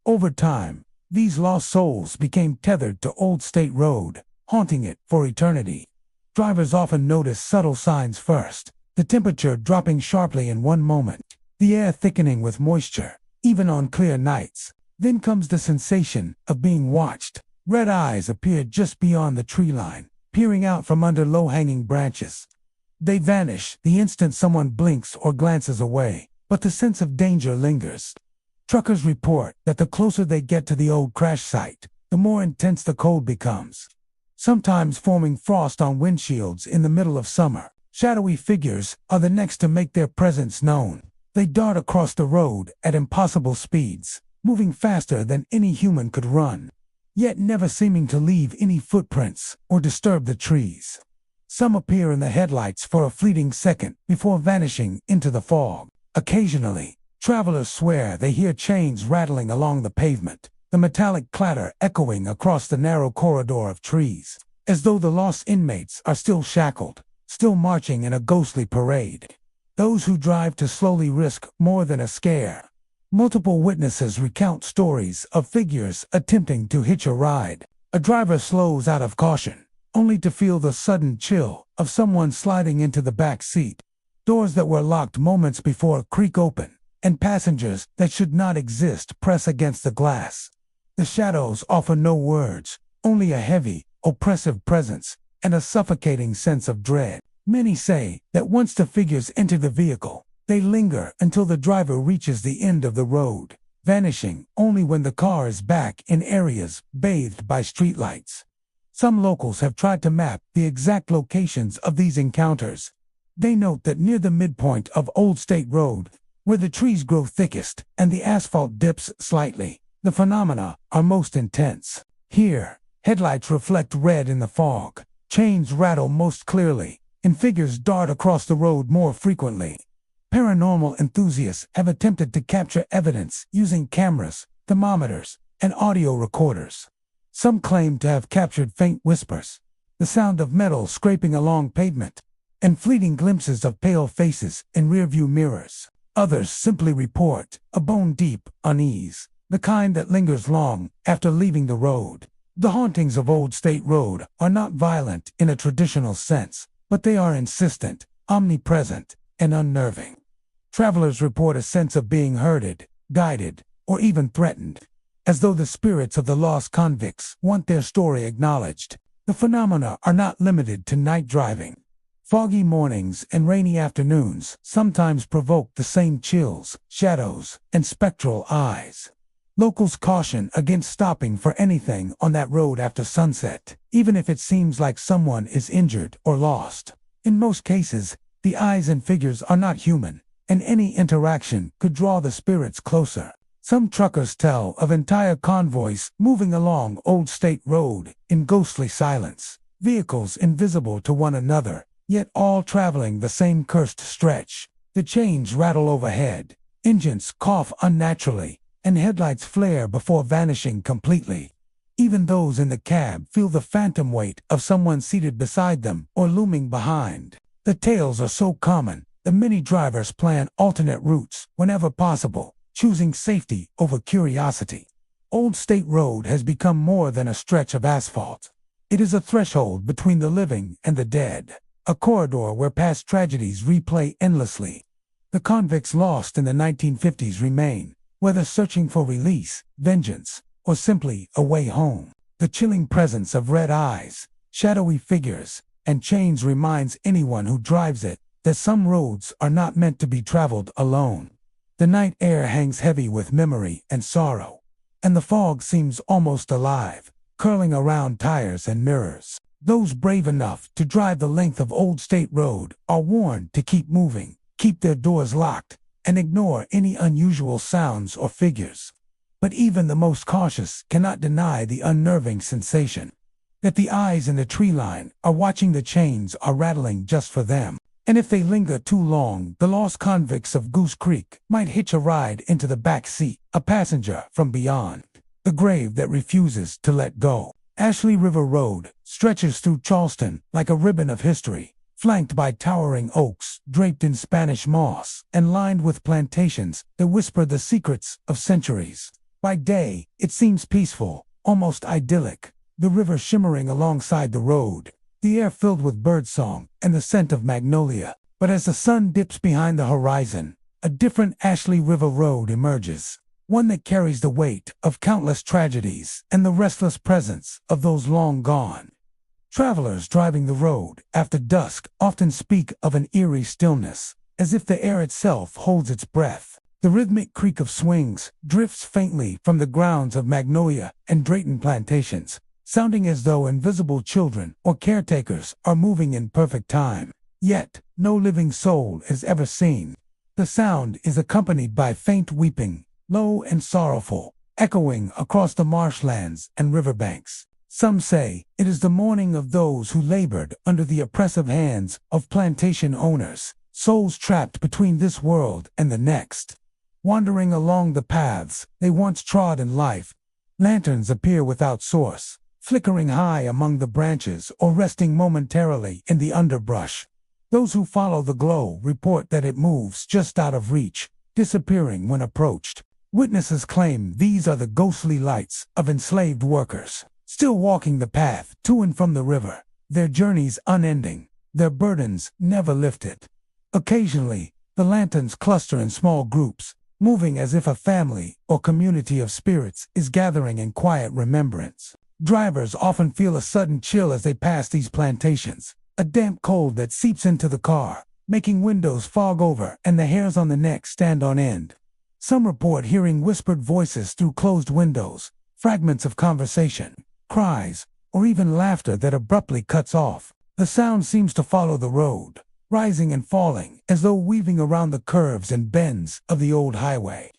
S1: Over time, these lost souls became tethered to Old State Road, haunting it for eternity. Drivers often notice subtle signs first, the temperature dropping sharply in one moment, the air thickening with moisture, even on clear nights. Then comes the sensation of being watched. Red eyes appear just beyond the tree line, peering out from under low-hanging branches. They vanish the instant someone blinks or glances away, but the sense of danger lingers. Truckers report that the closer they get to the old crash site, the more intense the cold becomes, sometimes forming frost on windshields in the middle of summer. Shadowy figures are the next to make their presence known. They dart across the road at impossible speeds, moving faster than any human could run, yet never seeming to leave any footprints or disturb the trees. Some appear in the headlights for a fleeting second before vanishing into the fog. Occasionally, travelers swear they hear chains rattling along the pavement, the metallic clatter echoing across the narrow corridor of trees, as though the lost inmates are still shackled, still marching in a ghostly parade. Those who drive to slowly risk more than a scare. Multiple witnesses recount stories of figures attempting to hitch a ride. A driver slows out of caution, only to feel the sudden chill of someone sliding into the back seat. Doors that were locked moments before creak open, and passengers that should not exist press against the glass. The shadows offer no words, only a heavy, oppressive presence, and a suffocating sense of dread. Many say that once the figures enter the vehicle, they linger until the driver reaches the end of the road, vanishing only when the car is back in areas bathed by streetlights. Some locals have tried to map the exact locations of these encounters. They note that near the midpoint of Old State Road, where the trees grow thickest and the asphalt dips slightly, the phenomena are most intense. Here, headlights reflect red in the fog, chains rattle most clearly, and figures dart across the road more frequently. Paranormal enthusiasts have attempted to capture evidence using cameras, thermometers, and audio recorders. Some claim to have captured faint whispers, the sound of metal scraping along pavement, and fleeting glimpses of pale faces in rearview mirrors. Others simply report a bone-deep unease, the kind that lingers long after leaving the road. The hauntings of Old State Road are not violent in a traditional sense, but they are insistent, omnipresent, and unnerving. Travelers report a sense of being herded, guided, or even threatened, as though the spirits of the lost convicts want their story acknowledged. The phenomena are not limited to night driving. Foggy mornings and rainy afternoons sometimes provoke the same chills, shadows, and spectral eyes. Locals caution against stopping for anything on that road after sunset, even if it seems like someone is injured or lost. In most cases, the eyes and figures are not human, and any interaction could draw the spirits closer. Some truckers tell of entire convoys moving along Old State Road in ghostly silence, vehicles invisible to one another, yet all traveling the same cursed stretch. The chains rattle overhead, engines cough unnaturally, and headlights flare before vanishing completely. Even those in the cab feel the phantom weight of someone seated beside them or looming behind. The tales are so common that many drivers plan alternate routes whenever possible, choosing safety over curiosity. Old State Road has become more than a stretch of asphalt. It is a threshold between the living and the dead, a corridor where past tragedies replay endlessly. The convicts lost in the 1950s remain, whether searching for release, vengeance, or simply a way home. The chilling presence of red eyes, shadowy figures, and chains reminds anyone who drives it that some roads are not meant to be traveled alone. The night air hangs heavy with memory and sorrow, and the fog seems almost alive, curling around tires and mirrors. Those brave enough to drive the length of Old State Road are warned to keep moving, keep their doors locked, and ignore any unusual sounds or figures. But even the most cautious cannot deny the unnerving sensation that the eyes in the tree line are watching the chains are rattling just for them. And if they linger too long, the lost convicts of Goose Creek might hitch a ride into the back seat, a passenger from beyond. The grave that refuses to let go. Ashley River Road stretches through Charleston like a ribbon of history, flanked by towering oaks draped in Spanish moss and lined with plantations that whisper the secrets of centuries. By day, it seems peaceful, almost idyllic, the river shimmering alongside the road, the air filled with birdsong and the scent of magnolia. But as the sun dips behind the horizon, a different Ashley River Road emerges, one that carries the weight of countless tragedies and the restless presence of those long gone. Travelers driving the road after dusk often speak of an eerie stillness, as if the air itself holds its breath. The rhythmic creak of swings drifts faintly from the grounds of Magnolia and Drayton plantations, sounding as though invisible children or caretakers are moving in perfect time. Yet, no living soul is ever seen. The sound is accompanied by faint weeping, low and sorrowful, echoing across the marshlands and riverbanks. Some say it is the mourning of those who labored under the oppressive hands of plantation owners, souls trapped between this world and the next. Wandering along the paths they once trod in life, lanterns appear without source, flickering high among the branches or resting momentarily in the underbrush. Those who follow the glow report that it moves just out of reach, disappearing when approached. Witnesses claim these are the ghostly lights of enslaved workers, still walking the path to and from the river, their journeys unending, their burdens never lifted. Occasionally, the lanterns cluster in small groups, moving as if a family or community of spirits is gathering in quiet remembrance. Drivers often feel a sudden chill as they pass these plantations, a damp cold that seeps into the car, making windows fog over and the hairs on the neck stand on end. Some report hearing whispered voices through closed windows, fragments of conversation, cries, or even laughter that abruptly cuts off. The sound seems to follow the road, rising and falling as though weaving around the curves and bends of the old highway.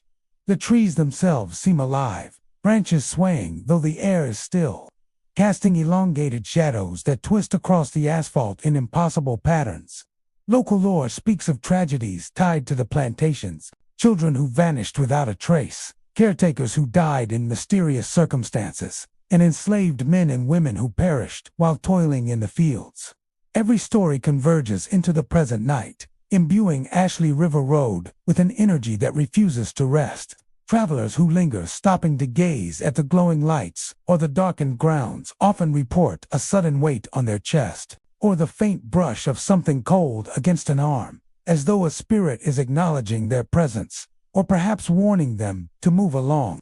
S1: The trees themselves seem alive, branches swaying though the air is still, casting elongated shadows that twist across the asphalt in impossible patterns. Local lore speaks of tragedies tied to the plantations, children who vanished without a trace, caretakers who died in mysterious circumstances, and enslaved men and women who perished while toiling in the fields. Every story converges into the present night, imbuing Ashley River Road with an energy that refuses to rest. Travelers who linger, stopping to gaze at the glowing lights or the darkened grounds, often report a sudden weight on their chest, or the faint brush of something cold against an arm, as though a spirit is acknowledging their presence, or perhaps warning them to move along.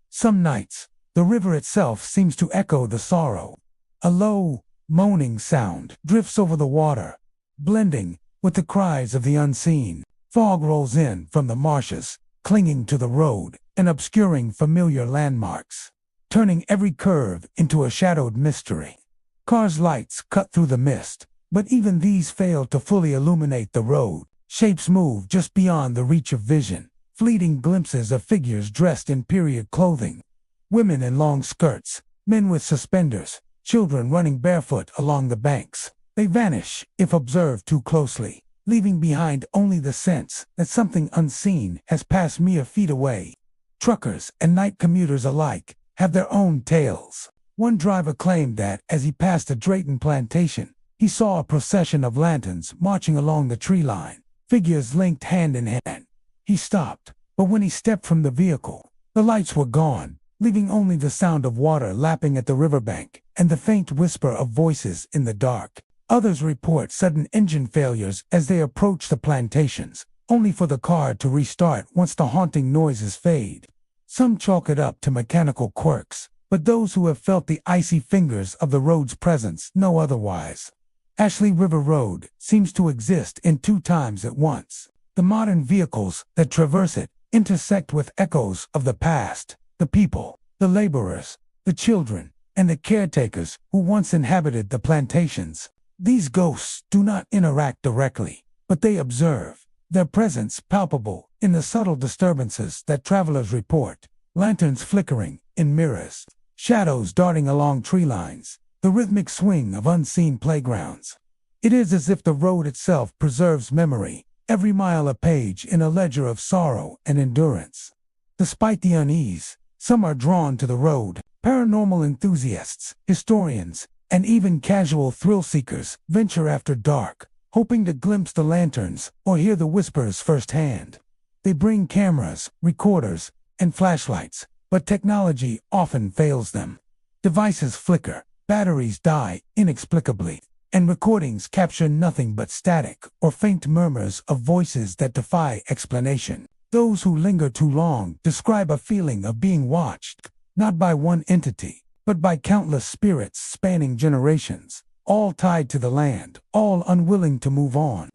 S1: Some nights, the river itself seems to echo the sorrow. A low, moaning sound drifts over the water, blending with the cries of the unseen. Fog rolls in from the marshes, clinging to the road and obscuring familiar landmarks, turning every curve into a shadowed mystery. Cars' lights cut through the mist, but even these fail to fully illuminate the road. Shapes move just beyond the reach of vision, fleeting glimpses of figures dressed in period clothing. Women in long skirts, men with suspenders, children running barefoot along the banks. They vanish if observed too closely, leaving behind only the sense that something unseen has passed mere feet away. Truckers and night commuters alike have their own tales. One driver claimed that, as he passed a Drayton plantation, He saw a procession of lanterns marching along the tree line, figures linked hand in hand. He stopped, but when he stepped from the vehicle, the lights were gone, leaving only the sound of water lapping at the riverbank and the faint whisper of voices in the dark. Others report sudden engine failures as they approach the plantations, only for the car to restart once the haunting noises fade. Some chalk it up to mechanical quirks, but those who have felt the icy fingers of the road's presence know otherwise. Ashley River Road seems to exist in two times at once. The modern vehicles that traverse it intersect with echoes of the past, the people, the laborers, the children, and the caretakers who once inhabited the plantations. These ghosts do not interact directly, but they observe, their presence palpable in the subtle disturbances that travelers report, lanterns flickering in mirrors, shadows darting along tree lines, the rhythmic swing of unseen playgrounds. It is as if the road itself preserves memory, every mile a page in a ledger of sorrow and endurance. Despite the unease, some are drawn to the road. Paranormal enthusiasts, historians, and even casual thrill-seekers venture after dark, hoping to glimpse the lanterns or hear the whispers firsthand. They bring cameras, recorders, and flashlights, but technology often fails them. Devices flicker, batteries die inexplicably, and recordings capture nothing but static or faint murmurs of voices that defy explanation. Those who linger too long describe a feeling of being watched, not by one entity, but by countless spirits spanning generations, all tied to the land, all unwilling to move on.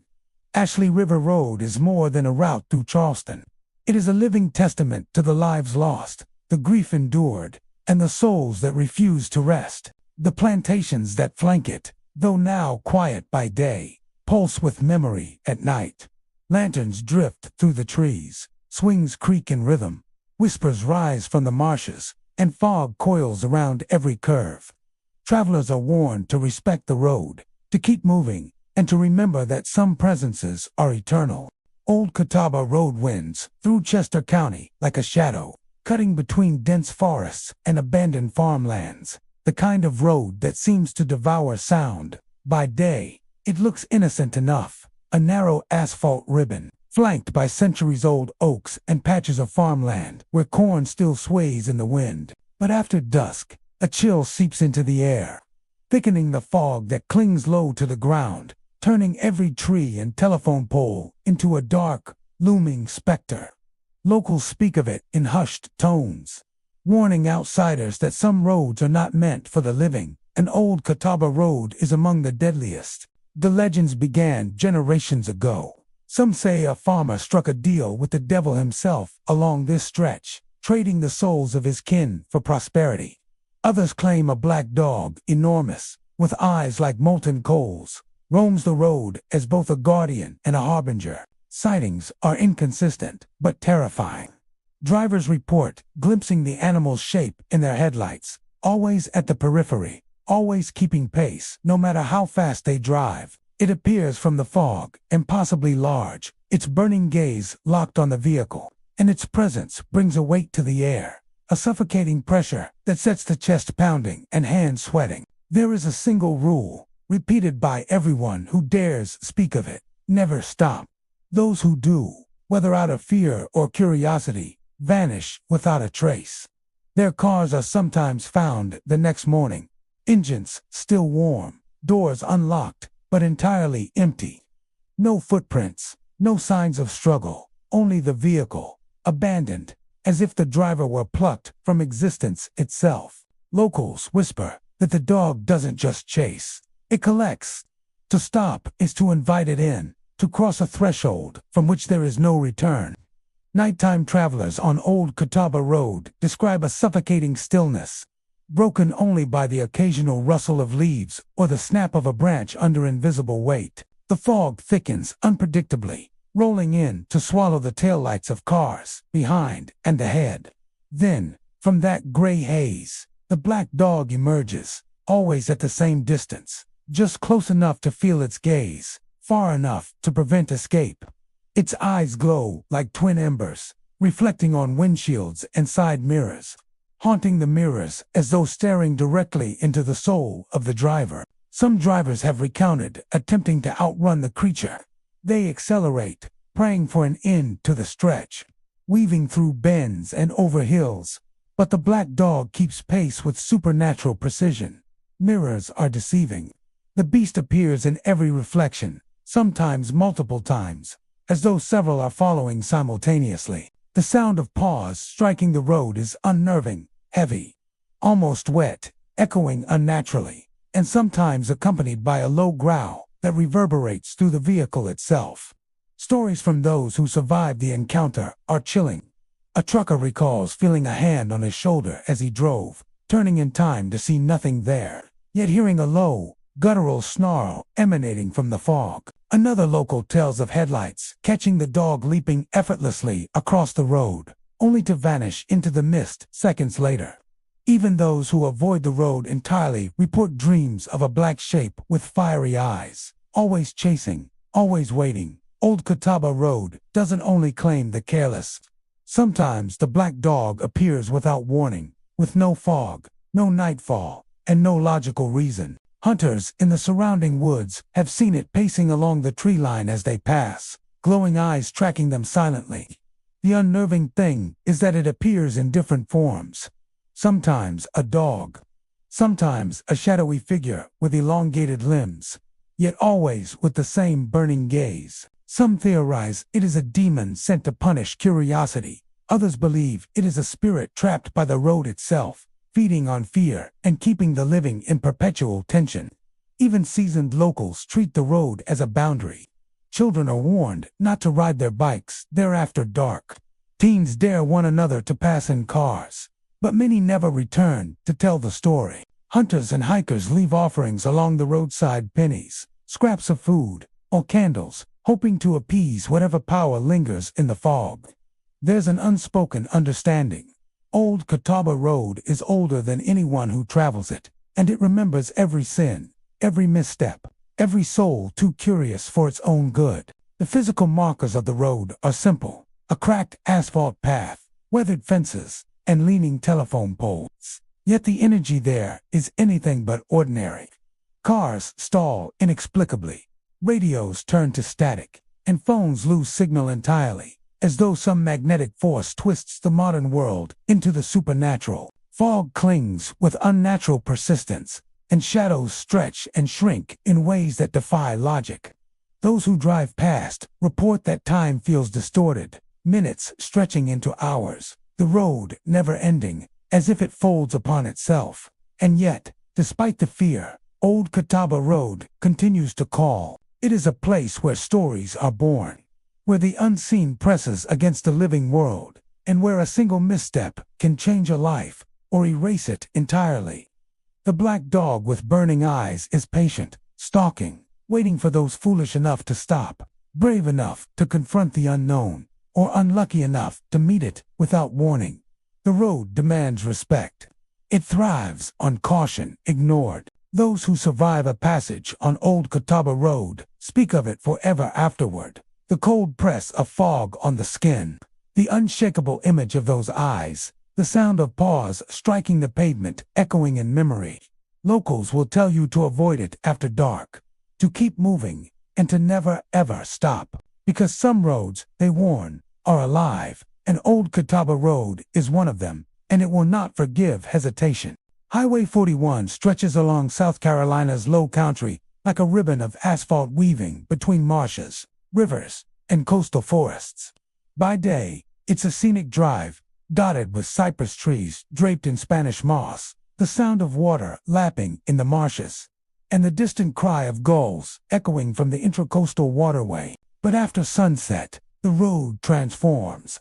S1: Ashley River Road is more than a route through Charleston. It is a living testament to the lives lost, the grief endured, and the souls that refuse to rest. The plantations that flank it, though now quiet by day, pulse with memory at night. Lanterns drift through the trees, swings creak in rhythm, whispers rise from the marshes, and fog coils around every curve. Travelers are warned to respect the road, to keep moving, and to remember that some presences are eternal. Old Catawba Road winds through Chester County like a shadow, cutting between dense forests and abandoned farmlands, the kind of road that seems to devour sound. By day, it looks innocent enough, a narrow asphalt ribbon, flanked by centuries-old oaks and patches of farmland where corn still sways in the wind. But after dusk, a chill seeps into the air, thickening the fog that clings low to the ground, turning every tree and telephone pole into a dark, looming specter. Locals speak of it in hushed tones, warning outsiders that some roads are not meant for the living, and Old Catawba Road is among the deadliest. The legends began generations ago. Some say a farmer struck a deal with the devil himself along this stretch, trading the souls of his kin for prosperity. Others claim a black dog, enormous, with eyes like molten coals, roams the road as both a guardian and a harbinger. Sightings are inconsistent, but terrifying. Drivers report glimpsing the animal's shape in their headlights, always at the periphery, always keeping pace, no matter how fast they drive. It appears from the fog, impossibly large, its burning gaze locked on the vehicle, and its presence brings a weight to the air, a suffocating pressure that sets the chest pounding and hands sweating. There is a single rule, repeated by everyone who dares speak of it: never stop. Those who do, whether out of fear or curiosity, vanish without a trace. Their cars are sometimes found the next morning, engines still warm, doors unlocked, but entirely empty. No footprints, no signs of struggle, only the vehicle, abandoned, as if the driver were plucked from existence itself. Locals whisper that the dog doesn't just chase, it collects. To stop is to invite it in, to cross a threshold from which there is no return. Nighttime travelers on Old Catawba Road describe a suffocating stillness, broken only by the occasional rustle of leaves or the snap of a branch under invisible weight. The fog thickens unpredictably, rolling in to swallow the taillights of cars behind and ahead. Then, from that gray haze, the black dog emerges, always at the same distance, just close enough to feel its gaze, far enough to prevent escape. Its eyes glow like twin embers, reflecting on windshields and side mirrors, haunting the mirrors as though staring directly into the soul of the driver. Some drivers have recounted attempting to outrun the creature. They accelerate, praying for an end to the stretch, weaving through bends and over hills. But the black dog keeps pace with supernatural precision. Mirrors are deceiving. The beast appears in every reflection, sometimes multiple times, as though several are following simultaneously. The sound of paws striking the road is unnerving, heavy, almost wet, echoing unnaturally, and sometimes accompanied by a low growl that reverberates through the vehicle itself. Stories from those who survived the encounter are chilling. A trucker recalls feeling a hand on his shoulder as he drove, turning in time to see nothing there, yet hearing a low, guttural snarl emanating from the fog. Another local tells of headlights catching the dog leaping effortlessly across the road, only to vanish into the mist seconds later. Even those who avoid the road entirely report dreams of a black shape with fiery eyes, always chasing, always waiting. Old Catawba Road doesn't only claim the careless. Sometimes the black dog appears without warning, with no fog, no nightfall, and no logical reason. Hunters in the surrounding woods have seen it pacing along the tree line as they pass, glowing eyes tracking them silently. The unnerving thing is that it appears in different forms. Sometimes a dog, sometimes a shadowy figure with elongated limbs, yet always with the same burning gaze. Some theorize it is a demon sent to punish curiosity. Others believe it is a spirit trapped by the road itself, feeding on fear and keeping the living in perpetual tension. Even seasoned locals treat the road as a boundary. Children are warned not to ride their bikes there after dark. Teens dare one another to pass in cars, but many never return to tell the story. Hunters and hikers leave offerings along the roadside, pennies, scraps of food, or candles, hoping to appease whatever power lingers in the fog. There's an unspoken understanding. Old Catawba Road is older than anyone who travels it, and it remembers every sin, every misstep, every soul too curious for its own good. The physical markers of the road are simple: a cracked asphalt path, weathered fences, and leaning telephone poles. Yet the energy there is anything but ordinary. Cars stall inexplicably, radios turn to static, and phones lose signal entirely, as though some magnetic force twists the modern world into the supernatural. Fog clings with unnatural persistence, and shadows stretch and shrink in ways that defy logic. Those who drive past report that time feels distorted, minutes stretching into hours, the road never ending, as if it folds upon itself. And yet, despite the fear, Old Catawba Road continues to call. It is a place where stories are born, where the unseen presses against the living world, and where a single misstep can change a life or erase it entirely. The black dog with burning eyes is patient, stalking, waiting for those foolish enough to stop, brave enough to confront the unknown, or unlucky enough to meet it without warning. The road demands respect. It thrives on caution ignored. Those who survive a passage on Old Catawba Road speak of it forever afterward. The cold press of fog on the skin, the unshakable image of those eyes, the sound of paws striking the pavement echoing in memory. Locals will tell you to avoid it after dark, to keep moving, and to never ever stop. Because some roads, they warn, are alive, and Old Catawba Road is one of them, and it will not forgive hesitation. Highway 41 stretches along South Carolina's low country like a ribbon of asphalt weaving between marshes, rivers, and coastal forests. By day, it's a scenic drive, dotted with cypress trees draped in Spanish moss, the sound of water lapping in the marshes, and the distant cry of gulls echoing from the intracoastal waterway. But after sunset, the road transforms.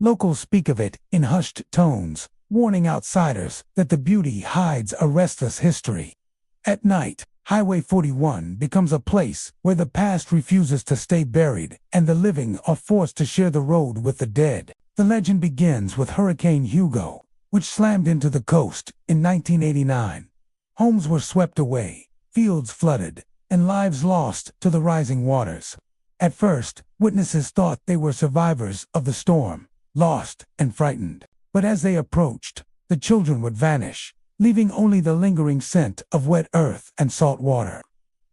S1: Locals speak of it in hushed tones, warning outsiders that the beauty hides a restless history. At night, Highway 41 becomes a place where the past refuses to stay buried and the living are forced to share the road with the dead. The legend begins with Hurricane Hugo, which slammed into the coast in 1989. Homes were swept away, fields flooded, and lives lost to the rising waters. At first, witnesses thought they were survivors of the storm, lost and frightened. But as they approached, the children would vanish, leaving only the lingering scent of wet earth and salt water.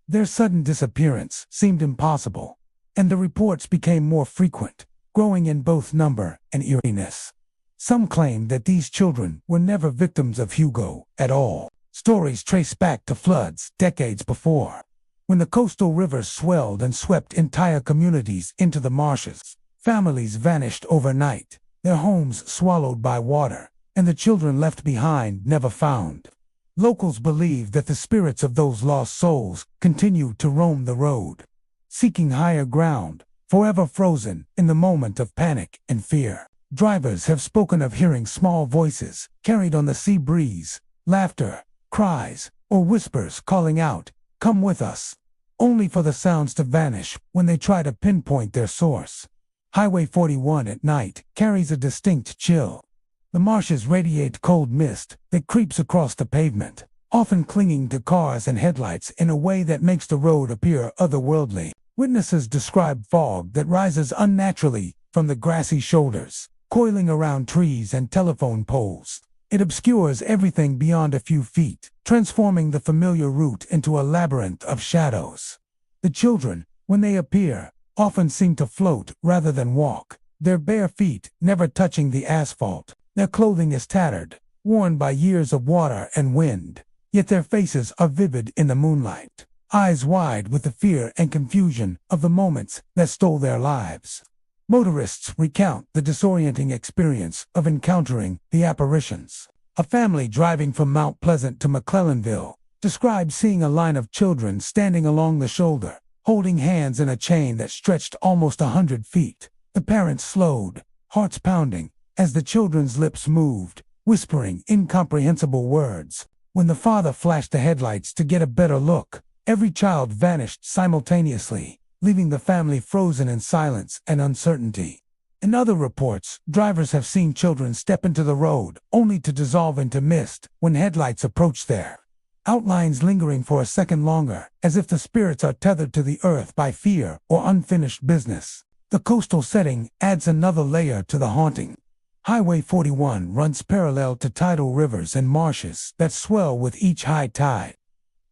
S1: Their sudden disappearance seemed impossible, and the reports became more frequent, growing in both number and eeriness. Some claimed that these children were never victims of Hugo at all. Stories trace back to floods decades before, when the coastal rivers swelled and swept entire communities into the marshes. Families vanished overnight, their homes swallowed by water, and the children left behind never found. Locals believe that the spirits of those lost souls continue to roam the road, seeking higher ground, forever frozen in the moment of panic and fear. Drivers have spoken of hearing small voices carried on the sea breeze, laughter, cries, or whispers calling out, "Come with us," only for the sounds to vanish when they try to pinpoint their source. Highway 41 at night carries a distinct chill. The marshes radiate cold mist that creeps across the pavement, often clinging to cars and headlights in a way that makes the road appear otherworldly. Witnesses describe fog that rises unnaturally from the grassy shoulders, coiling around trees and telephone poles. It obscures everything beyond a few feet, transforming the familiar route into a labyrinth of shadows. The children, when they appear, often seem to float rather than walk, their bare feet never touching the asphalt. Their clothing is tattered, worn by years of water and wind, yet their faces are vivid in the moonlight, eyes wide with the fear and confusion of the moments that stole their lives. Motorists recount the disorienting experience of encountering the apparitions. A family driving from Mount Pleasant to McClellanville described seeing a line of children standing along the shoulder, holding hands in a chain that stretched almost 100 feet. The parents slowed, hearts pounding, as the children's lips moved, whispering incomprehensible words. When the father flashed the headlights to get a better look, every child vanished simultaneously, leaving the family frozen in silence and uncertainty. In other reports, drivers have seen children step into the road only to dissolve into mist when headlights approach their outlines, lingering for a second longer, as if the spirits are tethered to the earth by fear or unfinished business. The coastal setting adds another layer to the haunting. Highway 41 runs parallel to tidal rivers and marshes that swell with each high tide,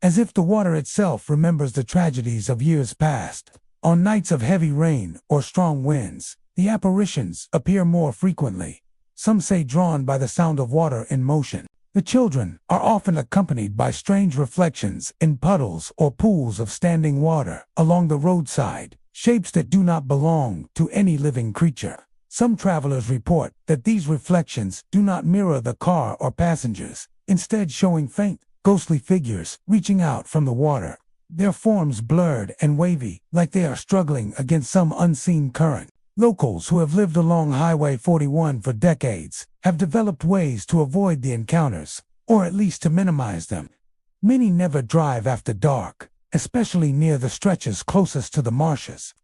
S1: as if the water itself remembers the tragedies of years past. On nights of heavy rain or strong winds, the apparitions appear more frequently, some say drawn by the sound of water in motion. The children are often accompanied by strange reflections in puddles or pools of standing water along the roadside, shapes that do not belong to any living creature. Some travelers report that these reflections do not mirror the car or passengers, instead showing faint, ghostly figures reaching out from the water, their forms blurred and wavy, like they are struggling against some unseen current. Locals who have lived along Highway 41 for decades have developed ways to avoid the encounters, or at least to minimize them. Many never drive after dark, especially near the stretches closest to the marshes.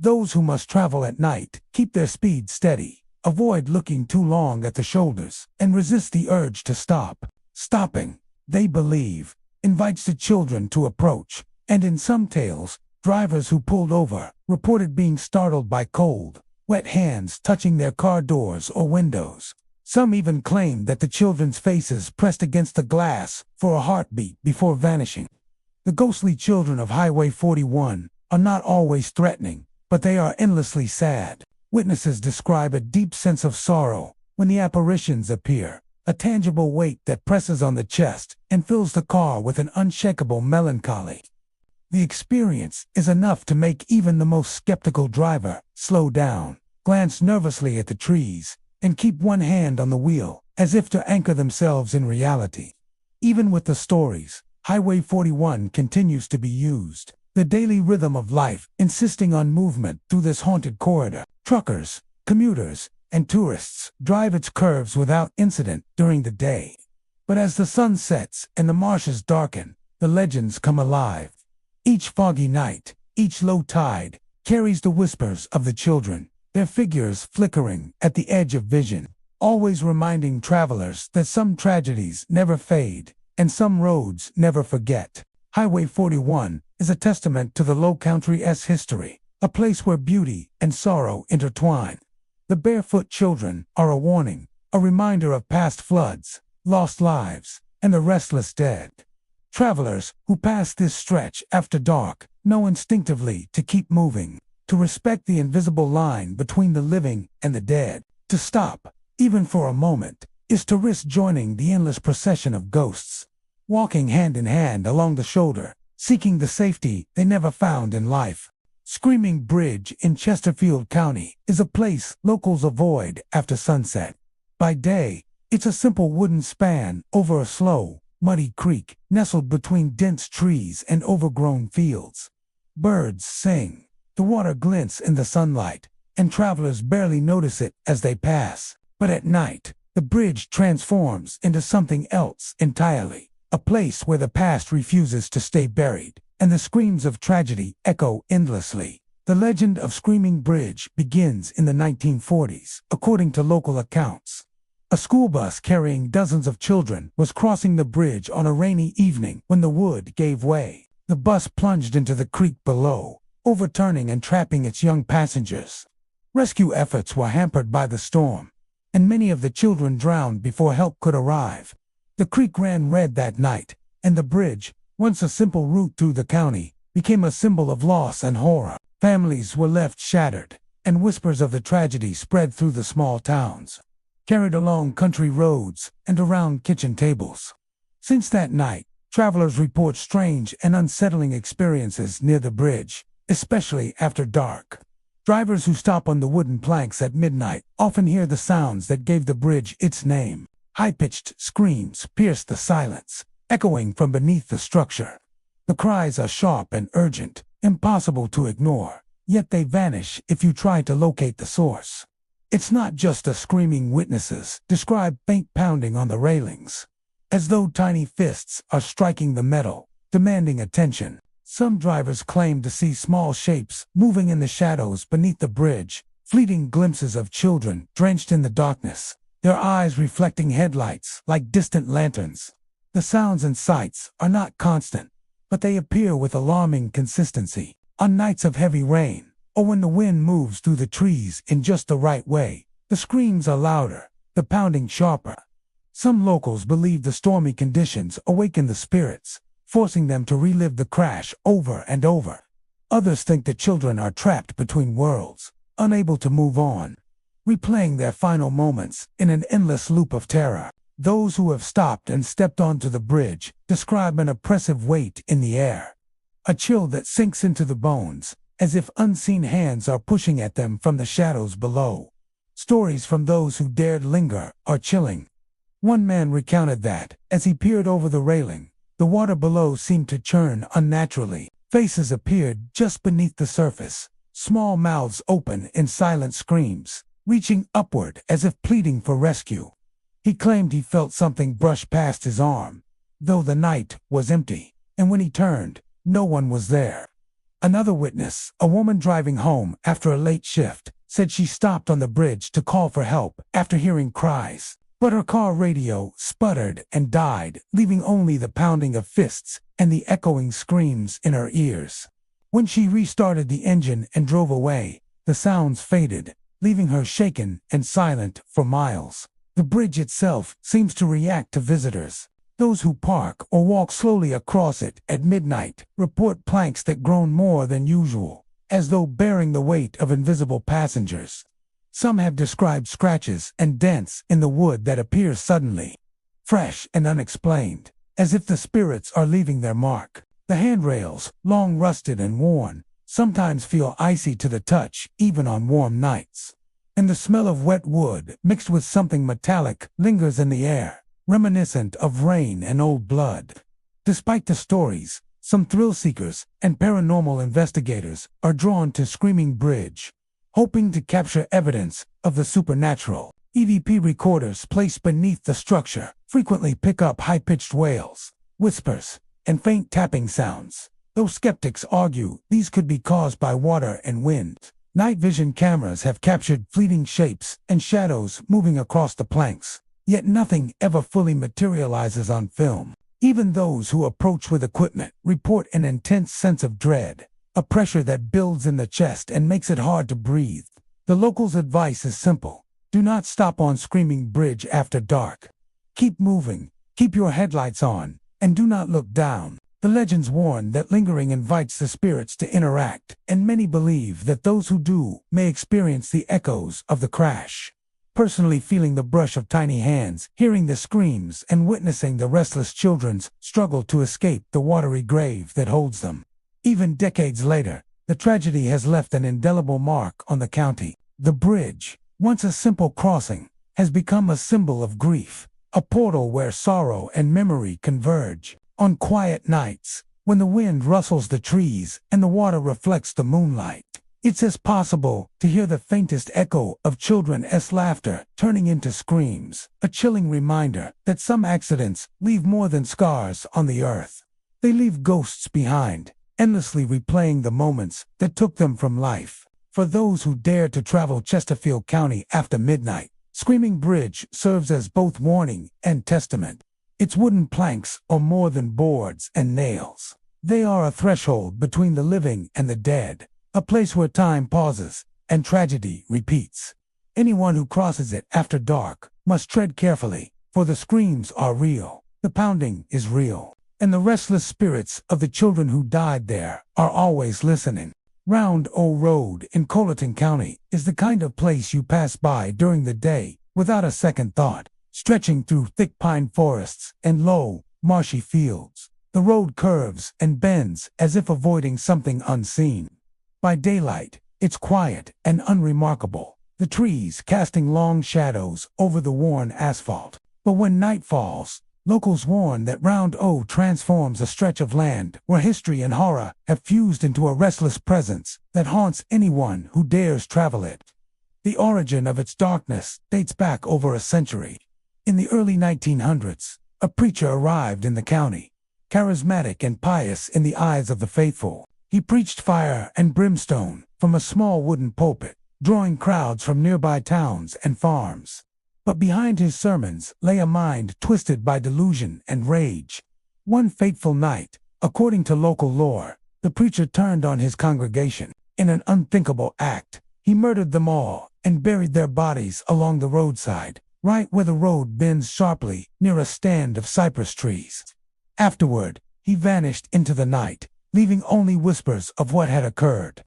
S1: Those who must travel at night keep their speed steady, avoid looking too long at the shoulders, and resist the urge to stop. Stopping, they believe, invites the children to approach, and in some tales, drivers who pulled over reported being startled by cold, wet hands touching their car doors or windows. Some even claimed that the children's faces pressed against the glass for a heartbeat before vanishing. The ghostly children of Highway 41 are not always threatening, but they are endlessly sad. Witnesses describe a deep sense of sorrow when the apparitions appear, a tangible weight that presses on the chest and fills the car with an unshakable melancholy. The experience is enough to make even the most skeptical driver slow down, glance nervously at the trees, and keep one hand on the wheel, as if to anchor themselves in reality. Even with the stories, Highway 41 continues to be used, the daily rhythm of life insisting on movement through this haunted corridor. Truckers, commuters, and tourists drive its curves without incident during the day. But as the sun sets and the marshes darken, the legends come alive. Each foggy night, each low tide, carries the whispers of the children, their figures flickering at the edge of vision, always reminding travelers that some tragedies never fade, and some roads never forget. Highway 41 is a testament to the Low Country's history, a place where beauty and sorrow intertwine. The barefoot children are a warning, a reminder of past floods, lost lives, and the restless dead. Travelers who pass this stretch after dark know instinctively to keep moving, to respect the invisible line between the living and the dead. To stop, even for a moment, is to risk joining the endless procession of ghosts, walking hand in hand along the shoulder, seeking the safety they never found in life. Screaming Bridge in Chesterfield County is a place locals avoid after sunset. By day, it's a simple wooden span over a slow, muddy creek nestled between dense trees and overgrown fields. Birds sing, the water glints in the sunlight, and travelers barely notice it as they pass. But at night, the bridge transforms into something else entirely, a place where the past refuses to stay buried, and the screams of tragedy echo endlessly. The legend of Screaming Bridge begins in the 1940s, according to local accounts. A school bus carrying dozens of children was crossing the bridge on a rainy evening when the wood gave way. The bus plunged into the creek below, overturning and trapping its young passengers. Rescue efforts were hampered by the storm, and many of the children drowned before help could arrive. The creek ran red that night, and the bridge, once a simple route through the county, became a symbol of loss and horror. Families were left shattered, and whispers of the tragedy spread through the small towns, carried along country roads and around kitchen tables. Since that night, travelers report strange and unsettling experiences near the bridge, especially after dark. Drivers who stop on the wooden planks at midnight often hear the sounds that gave the bridge its name. High-pitched screams pierce the silence, echoing from beneath the structure. The cries are sharp and urgent, impossible to ignore, yet they vanish if you try to locate the source. It's not just the screaming witnesses describe faint pounding on the railings, as though tiny fists are striking the metal, demanding attention. Some drivers claim to see small shapes moving in the shadows beneath the bridge, fleeting glimpses of children drenched in the darkness, their eyes reflecting headlights like distant lanterns. The sounds and sights are not constant, but they appear with alarming consistency. On nights of heavy rain, or when the wind moves through the trees in just the right way, the screams are louder, the pounding sharper. Some locals believe the stormy conditions awaken the spirits, forcing them to relive the crash over and over. Others think the children are trapped between worlds, unable to move on, replaying their final moments in an endless loop of terror. Those who have stopped and stepped onto the bridge describe an oppressive weight in the air, a chill that sinks into the bones, as if unseen hands are pushing at them from the shadows below. Stories from those who dared linger are chilling. One man recounted that, as he peered over the railing, the water below seemed to churn unnaturally. Faces appeared just beneath the surface, small mouths open in silent screams, reaching upward as if pleading for rescue. He claimed he felt something brush past his arm, though the night was empty, and when he turned, no one was there. Another witness, a woman driving home after a late shift, said she stopped on the bridge to call for help after hearing cries, but her car radio sputtered and died, leaving only the pounding of fists and the echoing screams in her ears. When she restarted the engine and drove away, the sounds faded, leaving her shaken and silent for miles. The bridge itself seems to react to visitors. Those who park or walk slowly across it at midnight report planks that groan more than usual, as though bearing the weight of invisible passengers. Some have described scratches and dents in the wood that appear suddenly, fresh and unexplained, as if the spirits are leaving their mark. The handrails, long rusted and worn, sometimes feel icy to the touch even on warm nights. And the smell of wet wood mixed with something metallic lingers in the air, reminiscent of rain and old blood. Despite the stories, some thrill-seekers and paranormal investigators are drawn to Screaming Bridge, hoping to capture evidence of the supernatural. EVP recorders placed beneath the structure frequently pick up high-pitched wails, whispers, and faint tapping sounds, though skeptics argue these could be caused by water and wind. Night vision cameras have captured fleeting shapes and shadows moving across the planks, yet nothing ever fully materializes on film. Even those who approach with equipment report an intense sense of dread, a pressure that builds in the chest and makes it hard to breathe. The locals' advice is simple: do not stop on Screaming Bridge after dark. Keep moving, Keep your headlights on, and do not look down. The legends warn that lingering invites the spirits to interact, and many believe that those who do may experience the echoes of the crash. Personally feeling the brush of tiny hands, hearing the screams, and witnessing the restless children's struggle to escape the watery grave that holds them. Even decades later, the tragedy has left an indelible mark on the county. The bridge, once a simple crossing, has become a symbol of grief, a portal where sorrow and memory converge. On quiet nights, when the wind rustles the trees and the water reflects the moonlight, it's as possible to hear the faintest echo of children's laughter turning into screams, a chilling reminder that some accidents leave more than scars on the earth. They leave ghosts behind, endlessly replaying the moments that took them from life. For those who dare to travel Chesterfield County after midnight, Screaming Bridge serves as both warning and testament. Its wooden planks are more than boards and nails. They are a threshold between the living and the dead, a place where time pauses and tragedy repeats. Anyone who crosses it after dark must tread carefully, for the screams are real, the pounding is real, and the restless spirits of the children who died there are always listening. Round O Road in Colleton County is the kind of place you pass by during the day without a second thought. Stretching through thick pine forests and low, marshy fields, the road curves and bends as if avoiding something unseen. By daylight, it's quiet and unremarkable, the trees casting long shadows over the worn asphalt. But when night falls, locals warn that Round O transforms a stretch of land where history and horror have fused into a restless presence that haunts anyone who dares travel it. The origin of its darkness dates back over a century. In the early 1900s, a preacher arrived in the county, charismatic and pious in the eyes of the faithful. He preached fire and brimstone from a small wooden pulpit, drawing crowds from nearby towns and farms. But behind his sermons lay a mind twisted by delusion and rage. One fateful night, according to local lore, the preacher turned on his congregation. In an unthinkable act, he murdered them all and buried their bodies along the roadside, right where the road bends sharply near a stand of cypress trees. Afterward, he vanished into the night, leaving only whispers of what had occurred.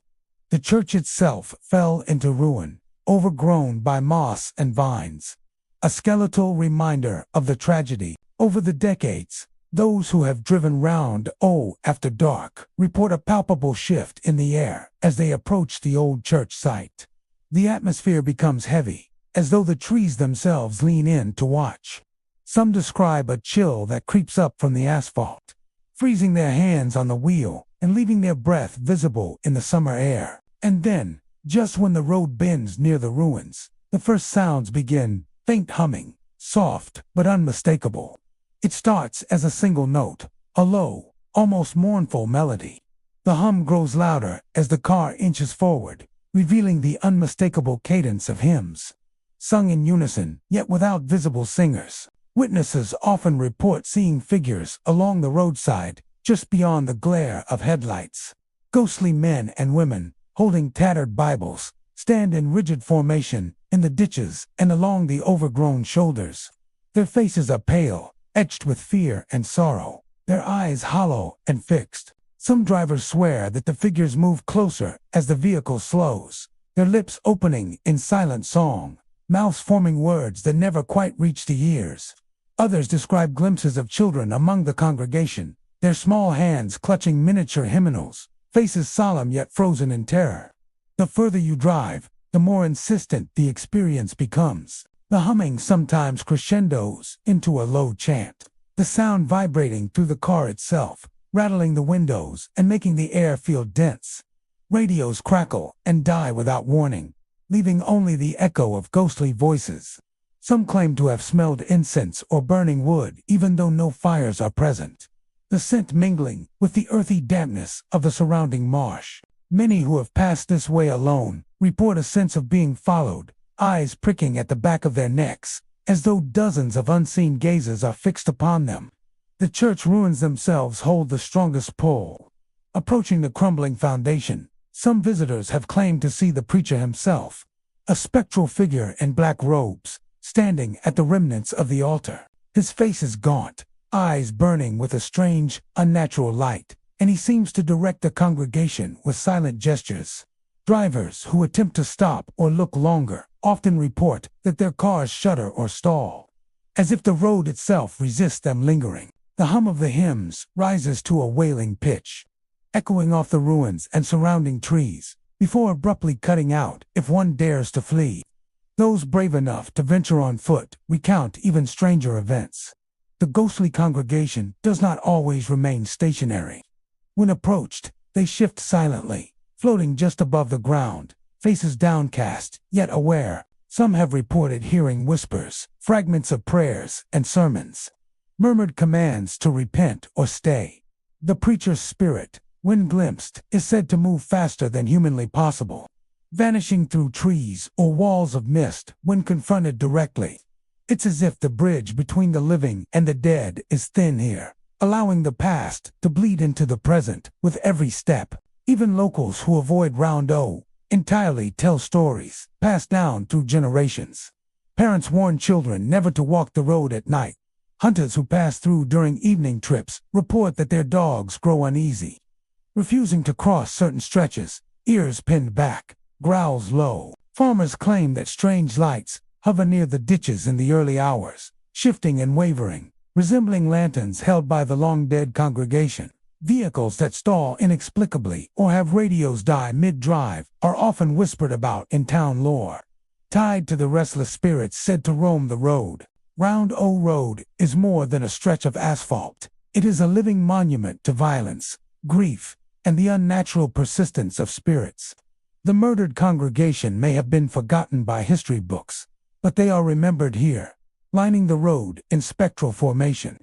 S1: The church itself fell into ruin, overgrown by moss and vines. A skeletal reminder of the tragedy. Over the decades, those who have driven Round O after dark report a palpable shift in the air as they approach the old church site. The atmosphere becomes heavy, as though the trees themselves lean in to watch. Some describe a chill that creeps up from the asphalt, freezing their hands on the wheel and leaving their breath visible in the summer air. And then, just when the road bends near the ruins, the first sounds begin, faint humming, soft but unmistakable. It starts as a single note, a low, almost mournful melody. The hum grows louder as the car inches forward, revealing the unmistakable cadence of hymns, sung in unison, yet without visible singers. Witnesses often report seeing figures along the roadside, just beyond the glare of headlights. Ghostly men and women, holding tattered Bibles, stand in rigid formation in the ditches and along the overgrown shoulders. Their faces are pale, etched with fear and sorrow, their eyes hollow and fixed. Some drivers swear that the figures move closer as the vehicle slows, their lips opening in silent song, mouths forming words that never quite reach the ears. Others describe glimpses of children among the congregation, their small hands clutching miniature hymnals, faces solemn yet frozen in terror. The further you drive, the more insistent the experience becomes. The humming sometimes crescendos into a low chant, the sound vibrating through the car itself, rattling the windows and making the air feel dense. Radios crackle and die without warning, leaving only the echo of ghostly voices. Some claim to have smelled incense or burning wood even though no fires are present, the scent mingling with the earthy dampness of the surrounding marsh. Many who have passed this way alone report a sense of being followed, eyes pricking at the back of their necks, as though dozens of unseen gazes are fixed upon them. The church ruins themselves hold the strongest pull. Approaching the crumbling foundation, some visitors have claimed to see the preacher himself, a spectral figure in black robes, standing at the remnants of the altar. His face is gaunt, eyes burning with a strange, unnatural light, and he seems to direct the congregation with silent gestures. Drivers who attempt to stop or look longer often report that their cars shudder or stall, as if the road itself resists them lingering. The hum of the hymns rises to a wailing pitch, echoing off the ruins and surrounding trees, before abruptly cutting out if one dares to flee. Those brave enough to venture on foot recount even stranger events. The ghostly congregation does not always remain stationary. When approached, they shift silently, floating just above the ground, faces downcast, yet aware. Some have reported hearing whispers, fragments of prayers and sermons, murmured commands to repent or stay. The preacher's spirit, when glimpsed, is said to move faster than humanly possible, vanishing through trees or walls of mist when confronted directly. It's as if the bridge between the living and the dead is thin here, allowing the past to bleed into the present with every step. Even locals who avoid Round O entirely tell stories passed down through generations. Parents warn children never to walk the road at night. Hunters who pass through during evening trips report that their dogs grow uneasy, refusing to cross certain stretches, ears pinned back, growls low. Farmers claim that strange lights hover near the ditches in the early hours, shifting and wavering, resembling lanterns held by the long-dead congregation. Vehicles that stall inexplicably or have radios die mid-drive are often whispered about in town lore, tied to the restless spirits said to roam the road. Round O Road is more than a stretch of asphalt. It is a living monument to violence, grief, and the unnatural persistence of spirits. The murdered congregation may have been forgotten by history books, but they are remembered here, lining the road in spectral formation,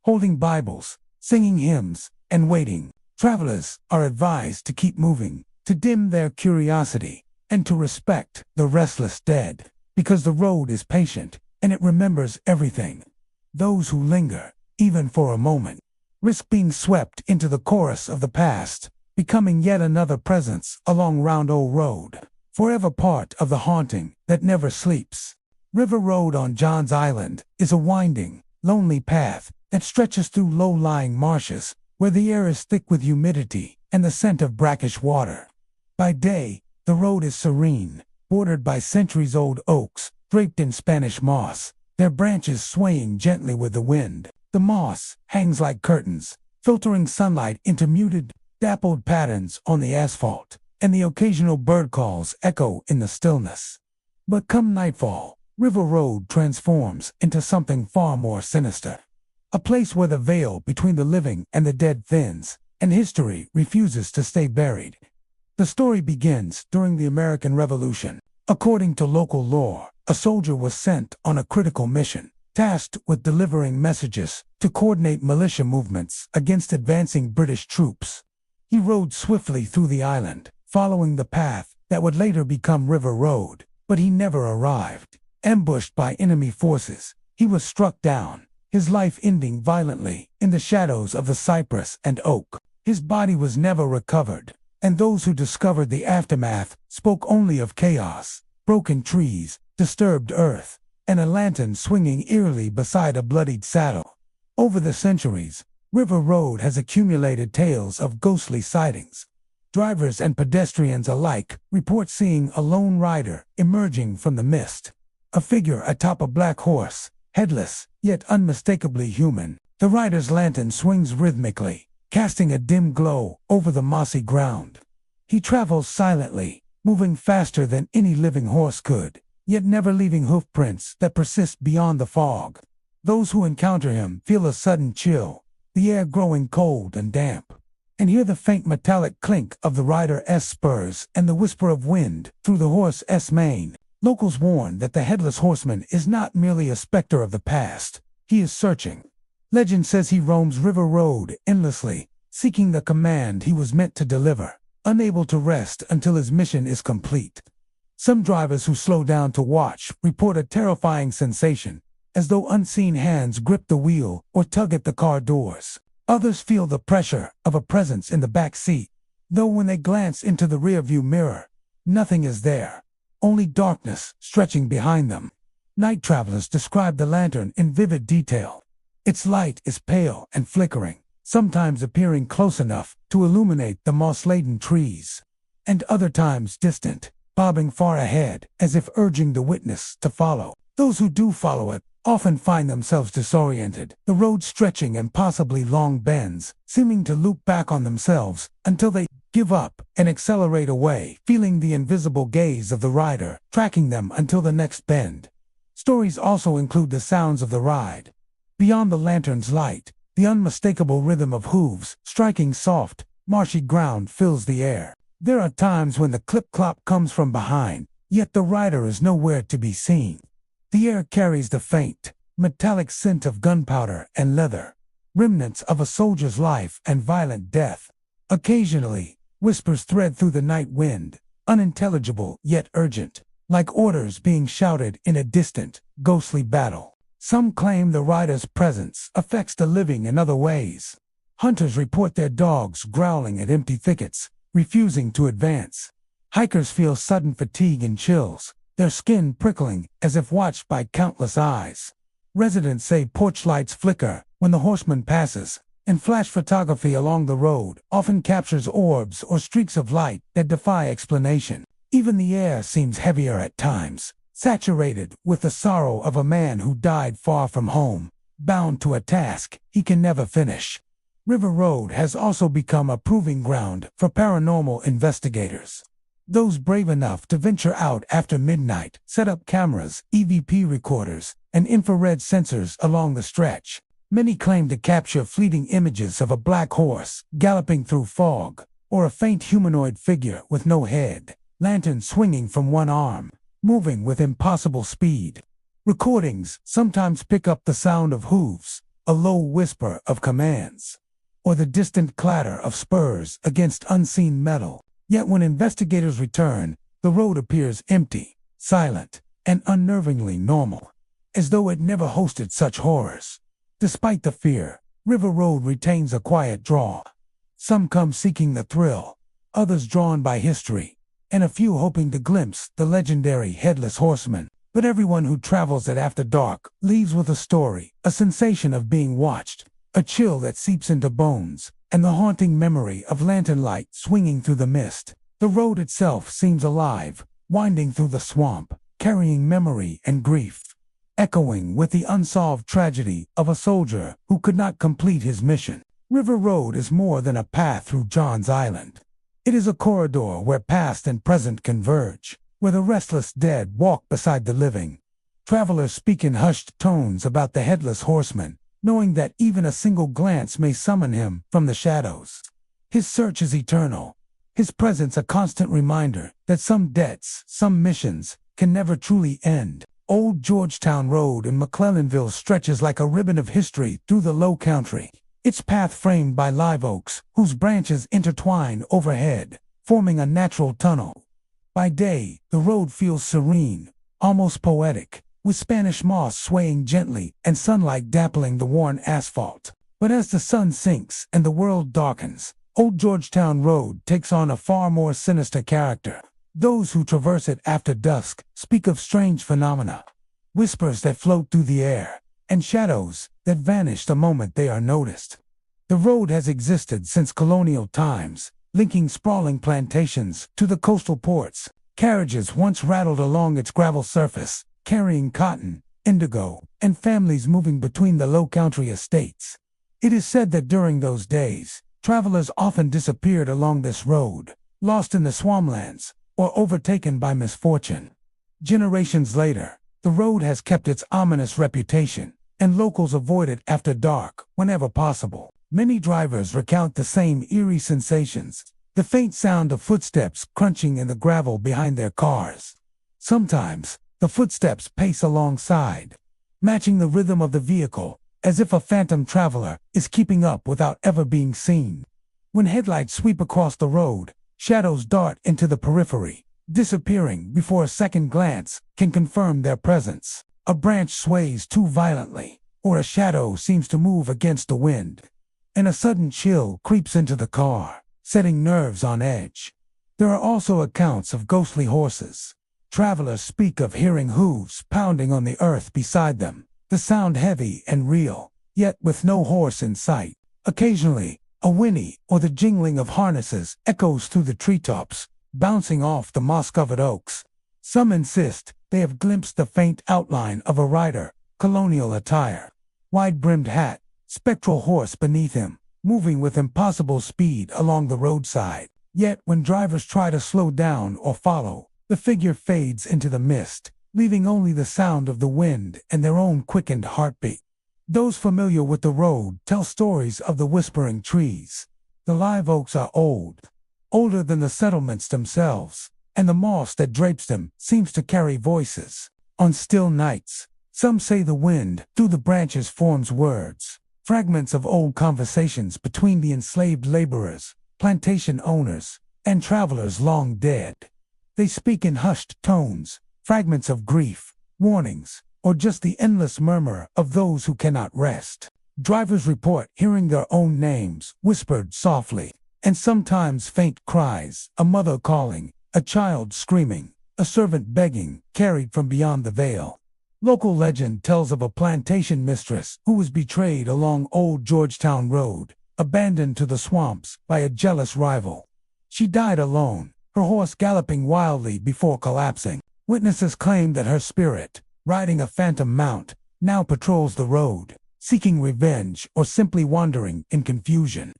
S1: holding Bibles, singing hymns, and waiting. Travelers are advised to keep moving, to dim their curiosity, and to respect the restless dead, because the road is patient, and it remembers everything. Those who linger, even for a moment, risk being swept into the chorus of the past, becoming yet another presence along Round O Road, forever part of the haunting that never sleeps. River Road on John's Island is a winding, lonely path that stretches through low-lying marshes, where the air is thick with humidity and the scent of brackish water. By day, the road is serene, bordered by centuries-old oaks, draped in Spanish moss, their branches swaying gently with the wind. The moss hangs like curtains, filtering sunlight into muted, dappled patterns on the asphalt, and the occasional bird calls echo in the stillness. But come nightfall, River Road transforms into something far more sinister. A place where the veil between the living and the dead thins, and history refuses to stay buried. The story begins during the American Revolution. According to local lore, a soldier was sent on a critical mission, tasked with delivering messages to coordinate militia movements against advancing British troops. He rode swiftly through the island, following the path that would later become River Road, but he never arrived. Ambushed by enemy forces, he was struck down, his life ending violently in the shadows of the cypress and oak. His body was never recovered, and those who discovered the aftermath spoke only of chaos, broken trees, disturbed earth, and a lantern swinging eerily beside a bloodied saddle. Over the centuries, River Road has accumulated tales of ghostly sightings. Drivers and pedestrians alike report seeing a lone rider emerging from the mist, a figure atop a black horse, headless, yet unmistakably human. The rider's lantern swings rhythmically, casting a dim glow over the mossy ground. He travels silently, moving faster than any living horse could, yet never leaving hoofprints that persist beyond the fog. Those who encounter him feel a sudden chill, the air growing cold and damp, and hear the faint metallic clink of the rider's spurs and the whisper of wind through the horse's mane. Locals warn that the headless horseman is not merely a specter of the past, he is searching. Legend says he roams River Road endlessly, seeking the command he was meant to deliver, unable to rest until his mission is complete. Some drivers who slow down to watch report a terrifying sensation, as though unseen hands grip the wheel or tug at the car doors. Others feel the pressure of a presence in the back seat, though when they glance into the rearview mirror, nothing is there. Only darkness stretching behind them. Night travelers describe the lantern in vivid detail. Its light is pale and flickering, sometimes appearing close enough to illuminate the moss-laden trees, and other times distant, bobbing far ahead as if urging the witness to follow. Those who do follow it often find themselves disoriented, the road stretching in possibly long bends, seeming to loop back on themselves until they give up and accelerate away, feeling the invisible gaze of the rider, tracking them until the next bend. Stories also include the sounds of the ride. Beyond the lantern's light, the unmistakable rhythm of hooves striking soft, marshy ground fills the air. There are times when the clip-clop comes from behind, yet the rider is nowhere to be seen. The air carries the faint, metallic scent of gunpowder and leather, remnants of a soldier's life and violent death. Occasionally, whispers thread through the night wind, unintelligible yet urgent, like orders being shouted in a distant, ghostly battle. Some claim the rider's presence affects the living in other ways. Hunters report their dogs growling at empty thickets, refusing to advance. Hikers feel sudden fatigue and chills, their skin prickling as if watched by countless eyes. Residents say porch lights flicker when the horseman passes, and flash photography along the road often captures orbs or streaks of light that defy explanation. Even the air seems heavier at times, saturated with the sorrow of a man who died far from home, bound to a task he can never finish. River Road has also become a proving ground for paranormal investigators. Those brave enough to venture out after midnight set up cameras, EVP recorders, and infrared sensors along the stretch. Many claim to capture fleeting images of a black horse galloping through fog, or a faint humanoid figure with no head, lantern swinging from one arm, moving with impossible speed. Recordings sometimes pick up the sound of hooves, a low whisper of commands, or the distant clatter of spurs against unseen metal. Yet when investigators return, the road appears empty, silent, and unnervingly normal, as though it never hosted such horrors. Despite the fear, River Road retains a quiet draw. Some come seeking the thrill, others drawn by history, and a few hoping to glimpse the legendary Headless Horseman. But everyone who travels it after dark leaves with a story, a sensation of being watched, a chill that seeps into bones, and the haunting memory of lantern light swinging through the mist. The road itself seems alive, winding through the swamp, carrying memory and grief, echoing with the unsolved tragedy of a soldier who could not complete his mission. River Road is more than a path through John's Island. It is a corridor where past and present converge, where the restless dead walk beside the living. Travelers speak in hushed tones about the Headless Horseman, knowing that even a single glance may summon him from the shadows. His search is eternal, his presence a constant reminder that some debts, some missions, can never truly end. Old Georgetown Road in McClellanville stretches like a ribbon of history through the low country, its path framed by live oaks whose branches intertwine overhead, forming a natural tunnel. By day, the road feels serene, almost poetic, with Spanish moss swaying gently and sunlight dappling the worn asphalt. But as the sun sinks and the world darkens, Old Georgetown Road takes on a far more sinister character. Those who traverse it after dusk speak of strange phenomena, whispers that float through the air, and shadows that vanish the moment they are noticed. The road has existed since colonial times, linking sprawling plantations to the coastal ports. Carriages once rattled along its gravel surface, carrying cotton, indigo, and families moving between the low-country estates. It is said that during those days, travelers often disappeared along this road, lost in the swamplands, or overtaken by misfortune. Generations later, the road has kept its ominous reputation, and locals avoid it after dark whenever possible. Many drivers recount the same eerie sensations, the faint sound of footsteps crunching in the gravel behind their cars. Sometimes, the footsteps pace alongside, matching the rhythm of the vehicle, as if a phantom traveler is keeping up without ever being seen. When headlights sweep across the road, shadows dart into the periphery, disappearing before a second glance can confirm their presence. A branch sways too violently, or a shadow seems to move against the wind, and a sudden chill creeps into the car, setting nerves on edge. There are also accounts of ghostly horses, Travelers speak of hearing hooves pounding on the earth beside them, the sound heavy and real, yet with no horse in sight. Occasionally, a whinny or the jingling of harnesses echoes through the treetops, bouncing off the moss-covered oaks. Some insist they have glimpsed the faint outline of a rider, colonial attire, wide-brimmed hat, spectral horse beneath him, moving with impossible speed along the roadside. Yet when drivers try to slow down or follow, the figure fades into the mist, leaving only the sound of the wind and their own quickened heartbeat. Those familiar with the road tell stories of the whispering trees. The live oaks are old, older than the settlements themselves, and the moss that drapes them seems to carry voices. On still nights, some say the wind through the branches forms words, fragments of old conversations between the enslaved laborers, plantation owners, and travelers long dead. They speak in hushed tones, fragments of grief, warnings, or just the endless murmur of those who cannot rest. Drivers report hearing their own names whispered softly, and sometimes faint cries, a mother calling, a child screaming, a servant begging, carried from beyond the veil. Local legend tells of a plantation mistress who was betrayed along Old Georgetown Road, abandoned to the swamps by a jealous rival. She died alone, her horse galloping wildly before collapsing. Witnesses claim that her spirit, riding a phantom mount, now patrols the road, seeking revenge or simply wandering in confusion.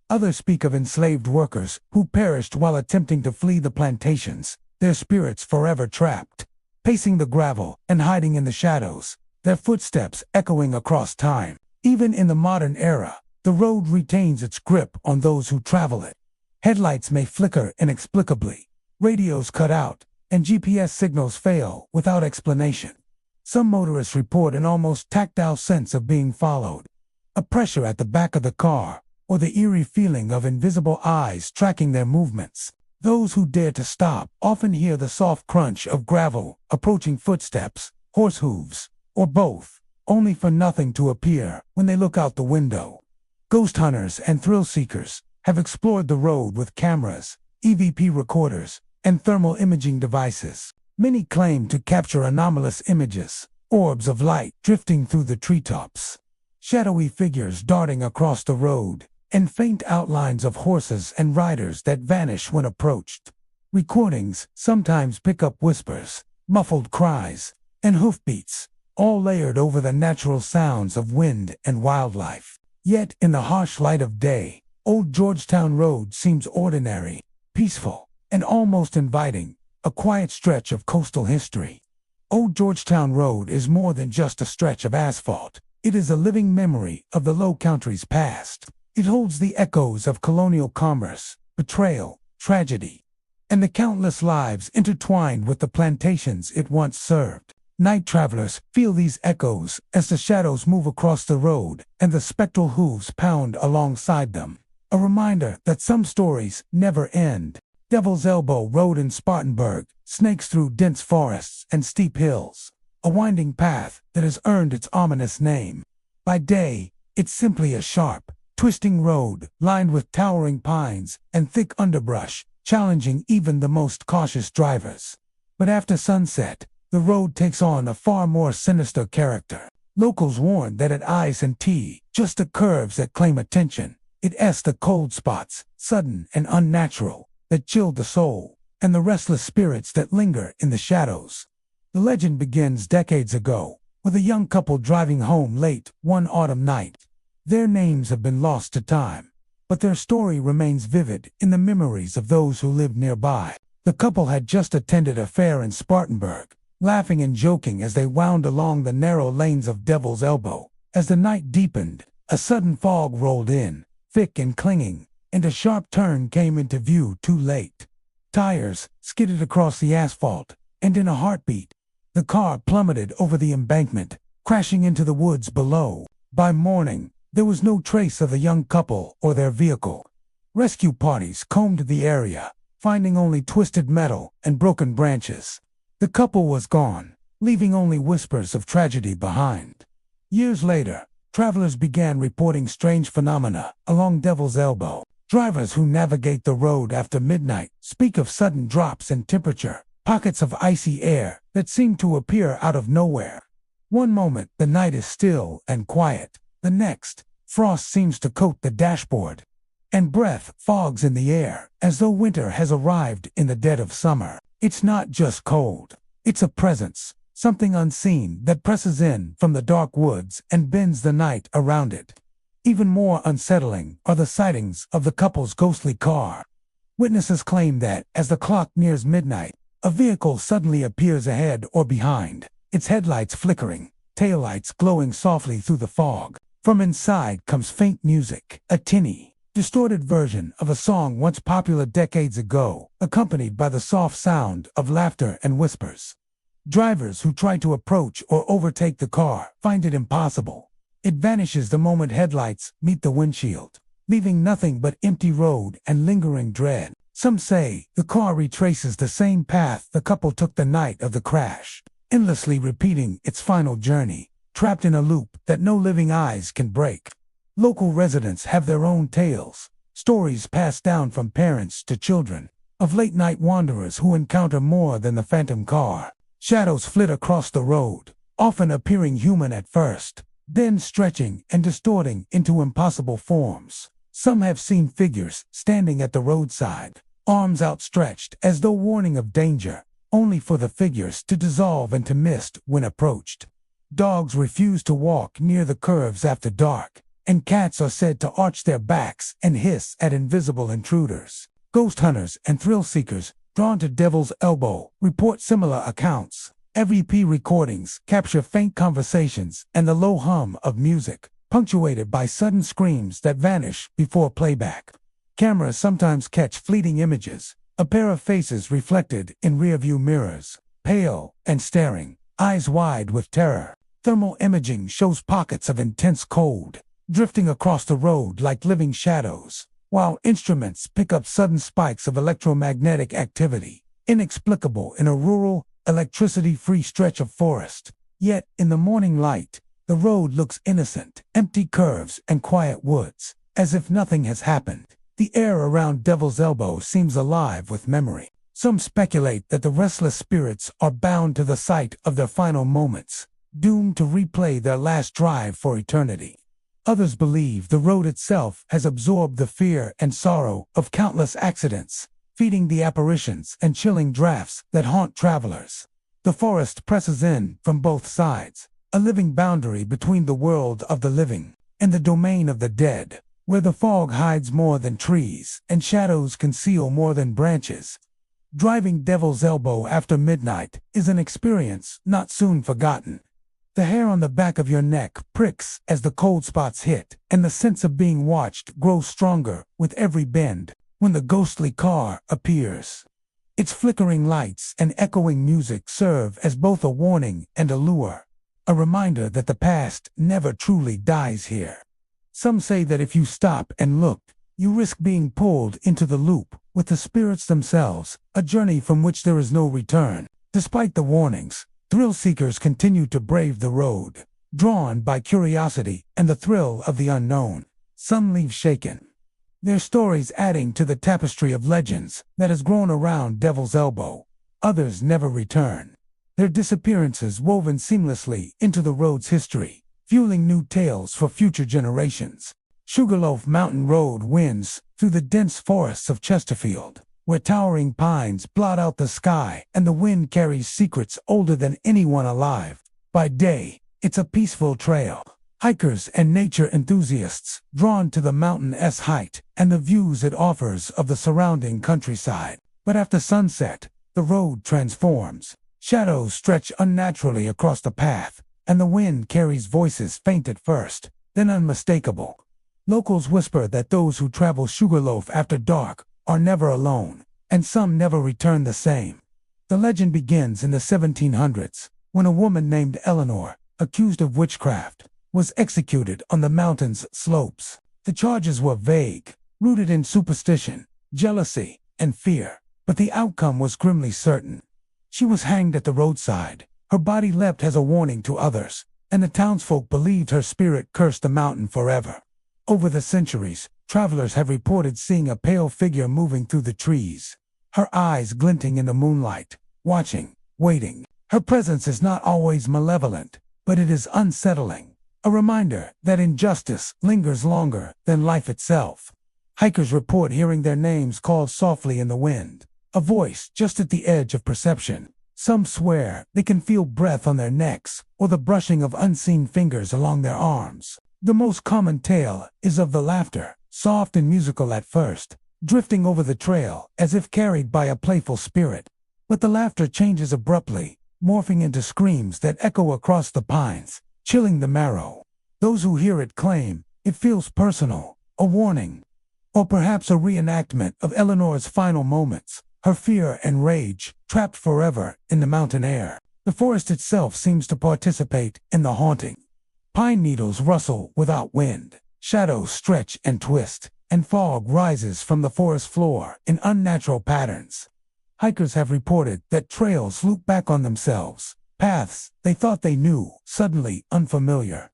S1: Others speak of enslaved workers who perished while attempting to flee the plantations, their spirits forever trapped, pacing the gravel and hiding in the shadows, their footsteps echoing across time. Even in the modern era, the road retains its grip on those who travel it. Headlights may flicker inexplicably, radios cut out, and GPS signals fail without explanation. Some motorists report an almost tactile sense of being followed, a pressure at the back of the car, or the eerie feeling of invisible eyes tracking their movements. Those who dare to stop often hear the soft crunch of gravel, approaching footsteps, horse hooves, or both, only for nothing to appear when they look out the window. Ghost hunters and thrill seekers have explored the road with cameras, EVP recorders, and thermal imaging devices. Many claim to capture anomalous images, orbs of light drifting through the treetops, shadowy figures darting across the road, and faint outlines of horses and riders that vanish when approached. Recordings sometimes pick up whispers, muffled cries, and hoofbeats, all layered over the natural sounds of wind and wildlife. Yet in the harsh light of day, Old Georgetown Road seems ordinary, peaceful, and almost inviting, a quiet stretch of coastal history. Old Georgetown Road is more than just a stretch of asphalt. It is a living memory of the Low Country's past. It holds the echoes of colonial commerce, betrayal, tragedy, and the countless lives intertwined with the plantations it once served. Night travelers feel these echoes as the shadows move across the road and the spectral hooves pound alongside them. A reminder that some stories never end. Devil's Elbow Road in Spartanburg snakes through dense forests and steep hills, a winding path that has earned its ominous name. By day, it's simply a sharp, twisting road lined with towering pines and thick underbrush, challenging even the most cautious drivers. But after sunset, the road takes on a far more sinister character. Locals warn that at I-10, just the curves that claim attention, it's the cold spots, sudden and unnatural, that chill the soul, and the restless spirits that linger in the shadows. The legend begins decades ago, with a young couple driving home late one autumn night. Their names have been lost to time, but their story remains vivid in the memories of those who lived nearby. The couple had just attended a fair in Spartanburg, laughing and joking as they wound along the narrow lanes of Devil's Elbow. As the night deepened, a sudden fog rolled in, thick and clinging, and a sharp turn came into view too late. Tires skidded across the asphalt, and in a heartbeat, the car plummeted over the embankment, crashing into the woods below. By morning, there was no trace of the young couple or their vehicle. Rescue parties combed the area, finding only twisted metal and broken branches. The couple was gone, leaving only whispers of tragedy behind. Years later, travelers began reporting strange phenomena along Devil's Elbow. Drivers who navigate the road after midnight speak of sudden drops in temperature, pockets of icy air that seem to appear out of nowhere. One moment, the night is still and quiet. The next, frost seems to coat the dashboard, and breath fogs in the air, as though winter has arrived in the dead of summer. It's not just cold. It's a presence, something unseen that presses in from the dark woods and bends the night around it. Even more unsettling are the sightings of the couple's ghostly car. Witnesses claim that, as the clock nears midnight, a vehicle suddenly appears ahead or behind, its headlights flickering, taillights glowing softly through the fog. From inside comes faint music, a tinny, distorted version of a song once popular decades ago, accompanied by the soft sound of laughter and whispers. Drivers who try to approach or overtake the car find it impossible. It vanishes the moment headlights meet the windshield, leaving nothing but empty road and lingering dread. Some say the car retraces the same path the couple took the night of the crash, endlessly repeating its final journey, trapped in a loop that no living eyes can break. Local residents have their own tales, stories passed down from parents to children, of late-night wanderers who encounter more than the phantom car. Shadows flit across the road, often appearing human at first, then stretching and distorting into impossible forms. Some have seen figures standing at the roadside, arms outstretched as though warning of danger, only for the figures to dissolve into mist when approached. Dogs refuse to walk near the curves after dark, and cats are said to arch their backs and hiss at invisible intruders. Ghost hunters and thrill seekers, drawn to Devil's Elbow, report similar accounts. EVP recordings capture faint conversations and the low hum of music, punctuated by sudden screams that vanish before playback. Cameras sometimes catch fleeting images, a pair of faces reflected in rearview mirrors, pale and staring, eyes wide with terror. Thermal imaging shows pockets of intense cold, drifting across the road like living shadows, while instruments pick up sudden spikes of electromagnetic activity, inexplicable in a rural, electricity-free stretch of forest. Yet, in the morning light, the road looks innocent, empty curves and quiet woods, as if nothing has happened. The air around Devil's Elbow seems alive with memory. Some speculate that the restless spirits are bound to the site of their final moments, doomed to replay their last drive for eternity. Others believe the road itself has absorbed the fear and sorrow of countless accidents, feeding the apparitions and chilling drafts that haunt travelers. The forest presses in from both sides, a living boundary between the world of the living and the domain of the dead, where the fog hides more than trees and shadows conceal more than branches. Driving Devil's Elbow after midnight is an experience not soon forgotten. The hair on the back of your neck pricks as the cold spots hit, and the sense of being watched grows stronger with every bend when the ghostly car appears. Its flickering lights and echoing music serve as both a warning and a lure, a reminder that the past never truly dies here. Some say that if you stop and look, you risk being pulled into the loop with the spirits themselves, a journey from which there is no return. Despite the warnings, thrill seekers continue to brave the road, drawn by curiosity and the thrill of the unknown. Some leave shaken, their stories adding to the tapestry of legends that has grown around Devil's Elbow. Others never return, their disappearances woven seamlessly into the road's history, fueling new tales for future generations. Sugarloaf Mountain Road winds through the dense forests of Chesterfield, where towering pines blot out the sky and the wind carries secrets older than anyone alive. By day, it's a peaceful trail. Hikers and nature enthusiasts drawn to the mountain's height and the views it offers of the surrounding countryside. But after sunset, the road transforms. Shadows stretch unnaturally across the path, and the wind carries voices faint at first, then unmistakable. Locals whisper that those who travel Sugarloaf after dark are never alone, and some never return the same. The legend begins in the 1700s, when a woman named Eleanor, accused of witchcraft, was executed on the mountain's slopes. The charges were vague, rooted in superstition, jealousy, and fear, but the outcome was grimly certain. She was hanged at the roadside, her body left as a warning to others, and the townsfolk believed her spirit cursed the mountain forever. Over the centuries, travelers have reported seeing a pale figure moving through the trees, her eyes glinting in the moonlight, watching, waiting. Her presence is not always malevolent, but it is unsettling. A reminder that injustice lingers longer than life itself. Hikers report hearing their names called softly in the wind, a voice just at the edge of perception. Some swear they can feel breath on their necks or the brushing of unseen fingers along their arms. The most common tale is of the laughter, soft and musical at first, drifting over the trail as if carried by a playful spirit. But the laughter changes abruptly, morphing into screams that echo across the pines, chilling the marrow. Those who hear it claim it feels personal, a warning, or perhaps a reenactment of Eleanor's final moments, her fear and rage, trapped forever in the mountain air. The forest itself seems to participate in the haunting. Pine needles rustle without wind, shadows stretch and twist, and fog rises from the forest floor in unnatural patterns. Hikers have reported that trails loop back on themselves, paths they thought they knew, suddenly unfamiliar.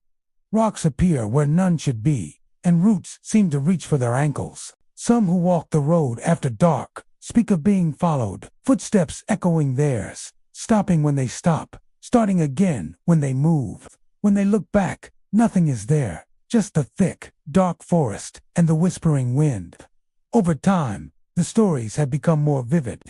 S1: Rocks appear where none should be, and roots seem to reach for their ankles. Some who walk the road after dark speak of being followed, footsteps echoing theirs, stopping when they stop, starting again when they move. When they look back, nothing is there, just the thick, dark forest and the whispering wind. Over time, the stories have become more vivid.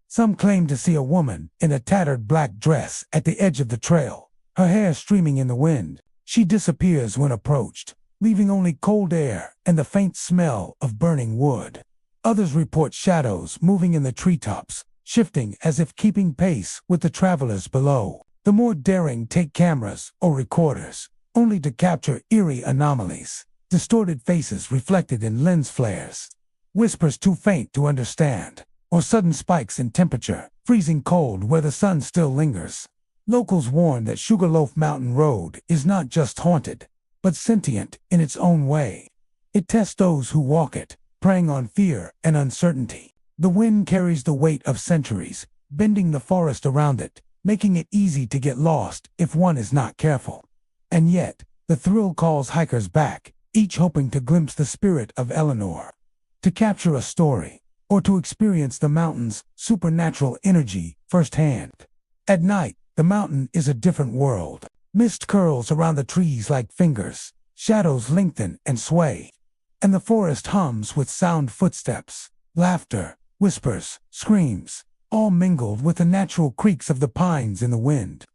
S1: Some claim to see a woman in a tattered black dress at the edge of the trail, her hair streaming in the wind. She disappears when approached, leaving only cold air and the faint smell of burning wood. Others report shadows moving in the treetops, shifting as if keeping pace with the travelers below. The more daring take cameras or recorders, only to capture eerie anomalies, distorted faces reflected in lens flares, whispers too faint to understand, or sudden spikes in temperature, freezing cold where the sun still lingers. Locals warn that Sugarloaf Mountain Road is not just haunted, but sentient in its own way. It tests those who walk it, preying on fear and uncertainty. The wind carries the weight of centuries, bending the forest around it, making it easy to get lost if one is not careful. And yet, the thrill calls hikers back, each hoping to glimpse the spirit of Eleanor, to capture a story, or to experience the mountain's supernatural energy firsthand. At night, the mountain is a different world. Mist curls around the trees like fingers, shadows lengthen and sway, and the forest hums with sound footsteps, laughter, whispers, screams, all mingled with the natural creaks of the pines in the wind.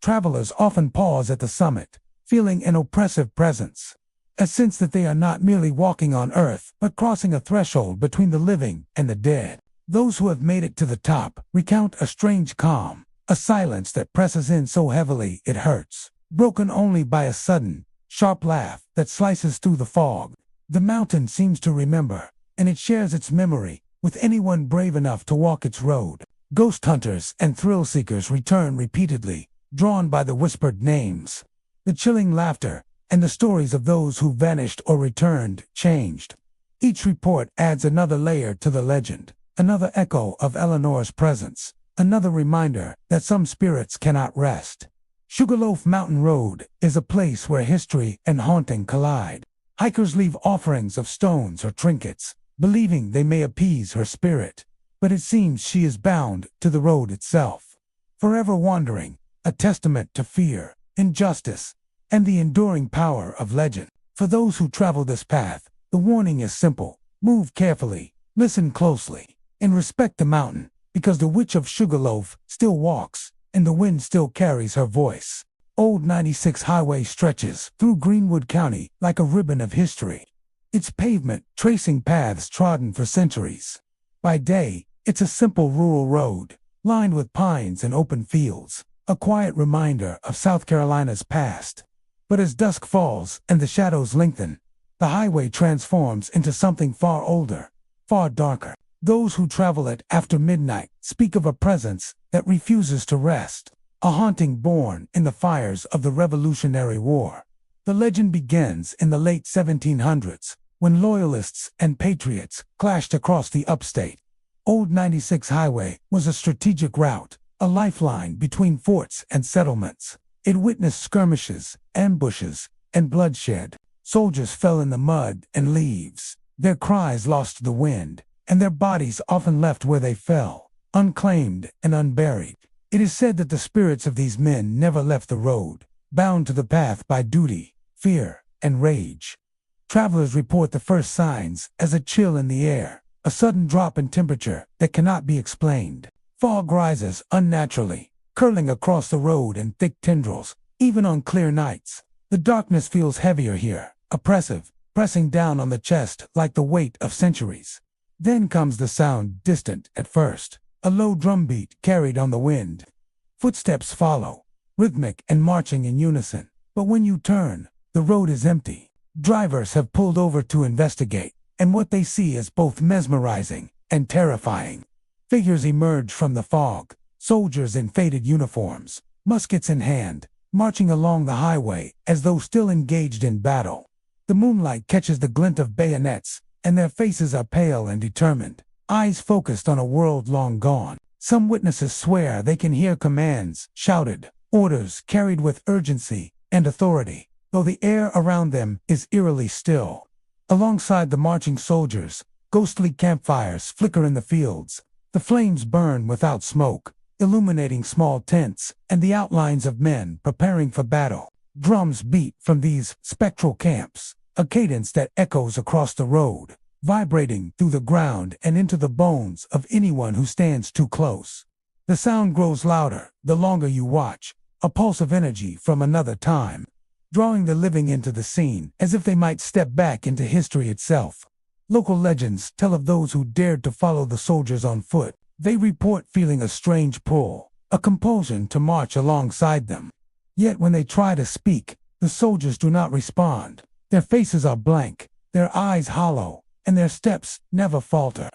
S1: Travelers often pause at the summit, feeling an oppressive presence, a sense that they are not merely walking on earth, but crossing a threshold between the living and the dead. Those who have made it to the top recount a strange calm, a silence that presses in so heavily it hurts, broken only by a sudden, sharp laugh that slices through the fog. The mountain seems to remember, and it shares its memory with anyone brave enough to walk its road. Ghost hunters and thrill seekers return repeatedly, drawn by the whispered names, the chilling laughter, and the stories of those who vanished or returned, changed. Each report adds another layer to the legend, another echo of Eleanor's presence, another reminder that some spirits cannot rest. Sugarloaf Mountain Road is a place where history and haunting collide. Hikers leave offerings of stones or trinkets, believing they may appease her spirit, but it seems she is bound to the road itself, forever wandering, a testament to fear, injustice, and the enduring power of legend. For those who travel this path, the warning is simple: move carefully, listen closely, and respect the mountain, because the Witch of Sugarloaf still walks, and the wind still carries her voice. Old 96 Highway stretches through Greenwood County like a ribbon of history, its pavement tracing paths trodden for centuries. By day, it's a simple rural road, lined with pines and open fields, a quiet reminder of South Carolina's past. But as dusk falls and the shadows lengthen, the highway transforms into something far older, far darker. Those who travel it after midnight speak of a presence that refuses to rest, a haunting born in the fires of the Revolutionary War. The legend begins in the late 1700s, when loyalists and patriots clashed across the upstate. Old 96 Highway was a strategic route, a lifeline between forts and settlements. It witnessed skirmishes, ambushes, and bloodshed. Soldiers fell in the mud and leaves, their cries lost to the wind, and their bodies often left where they fell, unclaimed and unburied. It is said that the spirits of these men never left the road, bound to the path by duty, fear, and rage. Travelers report the first signs as a chill in the air, a sudden drop in temperature that cannot be explained. Fog rises unnaturally, curling across the road in thick tendrils, even on clear nights. The darkness feels heavier here, oppressive, pressing down on the chest like the weight of centuries. Then comes the sound, distant at first, a low drumbeat carried on the wind. Footsteps follow, rhythmic and marching in unison. But when you turn, the road is empty. Drivers have pulled over to investigate, and what they see is both mesmerizing and terrifying. Figures emerge from the fog, soldiers in faded uniforms, muskets in hand, marching along the highway as though still engaged in battle. The moonlight catches the glint of bayonets, and their faces are pale and determined, eyes focused on a world long gone. Some witnesses swear they can hear commands shouted, orders carried with urgency and authority, though the air around them is eerily still. Alongside the marching soldiers, ghostly campfires flicker in the fields. The flames burn without smoke, illuminating small tents and the outlines of men preparing for battle. Drums beat from these spectral camps, a cadence that echoes across the road, vibrating through the ground and into the bones of anyone who stands too close. The sound grows louder the longer you watch, a pulse of energy from another time, drawing the living into the scene as if they might step back into history itself. Local legends tell of those who dared to follow the soldiers on foot. They report feeling a strange pull, a compulsion to march alongside them. Yet when they try to speak, the soldiers do not respond. Their faces are blank, their eyes hollow, and their steps never falter.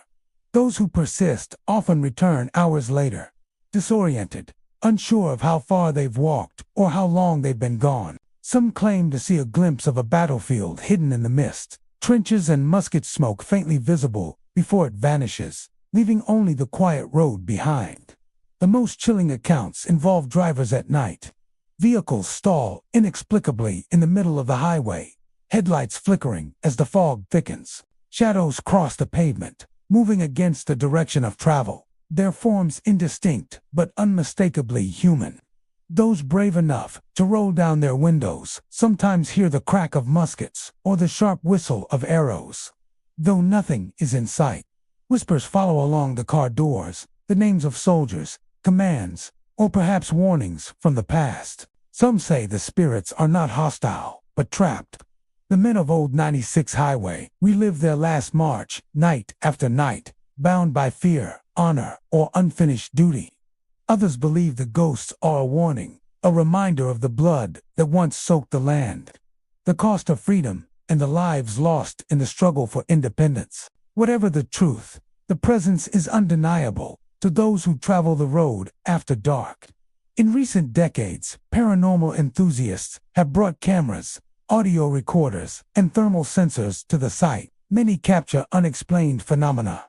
S1: Those who persist often return hours later, disoriented, unsure of how far they've walked or how long they've been gone. Some claim to see a glimpse of a battlefield hidden in the mist, trenches and musket smoke faintly visible before it vanishes, leaving only the quiet road behind. The most chilling accounts involve drivers at night. Vehicles stall inexplicably in the middle of the highway, headlights flickering as the fog thickens. Shadows cross the pavement, moving against the direction of travel, their forms indistinct but unmistakably human. Those brave enough to roll down their windows sometimes hear the crack of muskets or the sharp whistle of arrows. Though nothing is in sight, whispers follow along the car doors, the names of soldiers, commands, or perhaps warnings from the past. Some say the spirits are not hostile, but trapped. The men of Old 96 Highway relive their last march, night after night, bound by fear, honor, or unfinished duty. Others believe the ghosts are a warning, a reminder of the blood that once soaked the land, the cost of freedom, and the lives lost in the struggle for independence. Whatever the truth, the presence is undeniable to those who travel the road after dark. In recent decades, paranormal enthusiasts have brought cameras, audio recorders, and thermal sensors to the site. Many capture unexplained phenomena.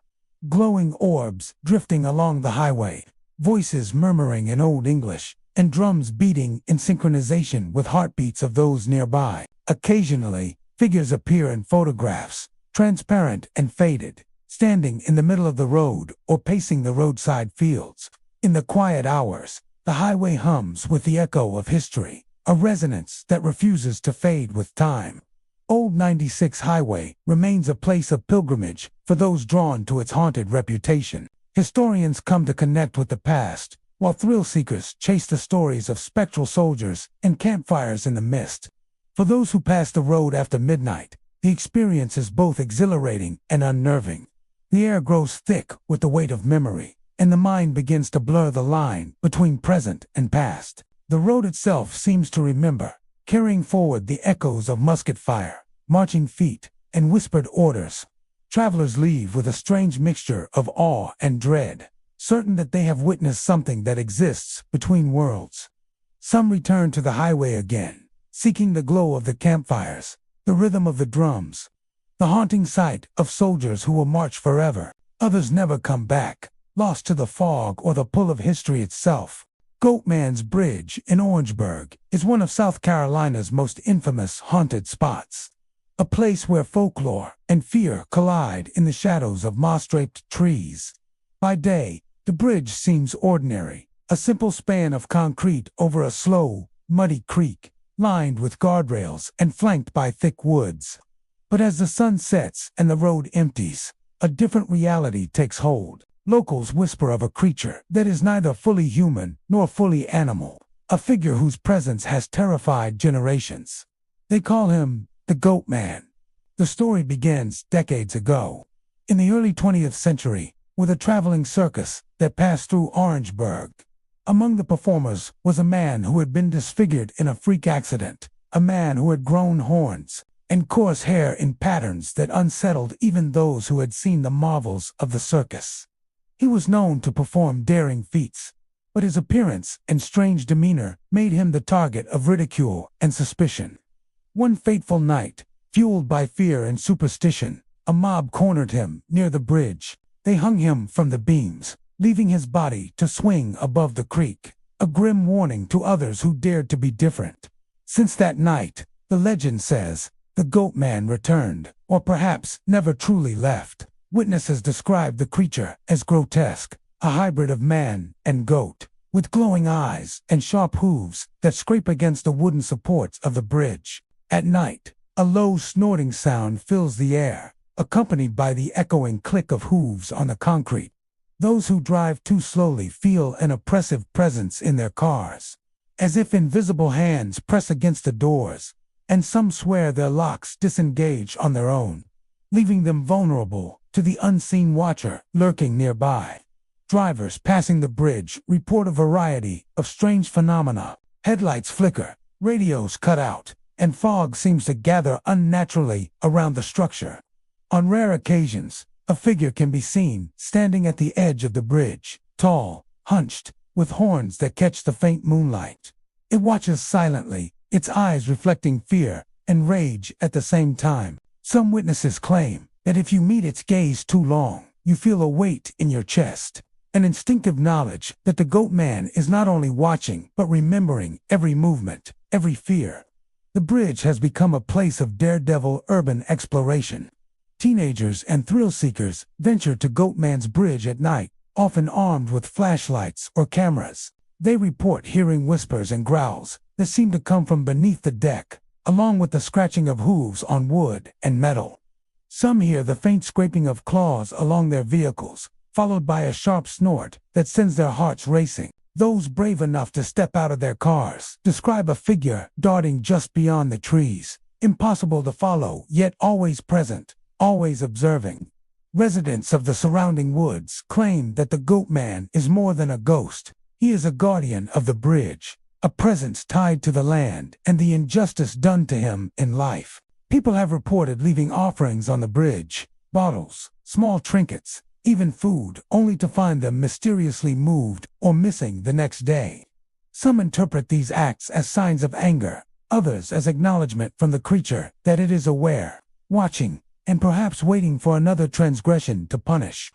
S1: Glowing orbs drifting along the highway, voices murmuring in Old English, and drums beating in synchronization with heartbeats of those nearby. Occasionally, figures appear in photographs, transparent and faded, standing in the middle of the road or pacing the roadside fields. In the quiet hours, the highway hums with the echo of history, a resonance that refuses to fade with time. Old 96 Highway remains a place of pilgrimage for those drawn to its haunted reputation. Historians come to connect with the past, while thrill-seekers chase the stories of spectral soldiers and campfires in the mist. For those who pass the road after midnight, the experience is both exhilarating and unnerving. The air grows thick with the weight of memory, and the mind begins to blur the line between present and past. The road itself seems to remember, carrying forward the echoes of musket fire, marching feet, and whispered orders. Travelers leave with a strange mixture of awe and dread, certain that they have witnessed something that exists between worlds. Some return to the highway again, seeking the glow of the campfires, the rhythm of the drums, the haunting sight of soldiers who will march forever. Others never come back, lost to the fog or the pull of history itself. Goatman's Bridge in Orangeburg is one of South Carolina's most infamous haunted spots. A place where folklore and fear collide in the shadows of moss-draped trees. By day, The bridge seems ordinary, a simple span of concrete over a slow, muddy creek, lined with guardrails and flanked by thick woods. But as the sun sets and the road empties, a different reality takes hold. Locals whisper of a creature that is neither fully human nor fully animal, a figure whose presence has terrified generations. They call him the Goat Man. The story begins decades ago, in the early 20th century, with a traveling circus that passed through Orangeburg. Among the performers was a man who had been disfigured in a freak accident, a man who had grown horns and coarse hair in patterns that unsettled even those who had seen the marvels of the circus. He was known to perform daring feats, but his appearance and strange demeanor made him the target of ridicule and suspicion. One fateful night, fueled by fear and superstition, a mob cornered him near the bridge. They hung him from the beams, leaving his body to swing above the creek, a grim warning to others who dared to be different. Since that night, the legend says, the Goat Man returned, or perhaps never truly left. Witnesses describe the creature as grotesque, a hybrid of man and goat, with glowing eyes and sharp hooves that scrape against the wooden supports of the bridge. At night, a low snorting sound fills the air, accompanied by the echoing click of hooves on the concrete. Those who drive too slowly feel an oppressive presence in their cars, as if invisible hands press against the doors, and some swear their locks disengage on their own, leaving them vulnerable to the unseen watcher lurking nearby. Drivers passing the bridge report a variety of strange phenomena. Headlights flicker, radios cut out, and fog seems to gather unnaturally around the structure. On rare occasions, a figure can be seen standing at the edge of the bridge, tall, hunched, with horns that catch the faint moonlight. It watches silently, its eyes reflecting fear and rage at the same time. Some witnesses claim that if you meet its gaze too long, you feel a weight in your chest, an instinctive knowledge that the Goat Man is not only watching but remembering every movement, every fear. The bridge has become a place of daredevil urban exploration. Teenagers and thrill-seekers venture to Goat Man's bridge at night, often armed with flashlights or cameras. They report hearing whispers and growls that seem to come from beneath the deck, along with the scratching of hooves on wood and metal. Some hear the faint scraping of claws along their vehicles, followed by a sharp snort that sends their hearts racing. Those brave enough to step out of their cars describe a figure darting just beyond the trees, impossible to follow, yet always present, always observing. Residents of the surrounding woods claim that the Goat Man is more than a ghost. He is a guardian of the bridge, a presence tied to the land and the injustice done to him in life. People have reported leaving offerings on the bridge, bottles, small trinkets, even food, only to find them mysteriously moved or missing the next day. Some interpret these acts as signs of anger, others as acknowledgement from the creature that it is aware, watching, and perhaps waiting for another transgression to punish.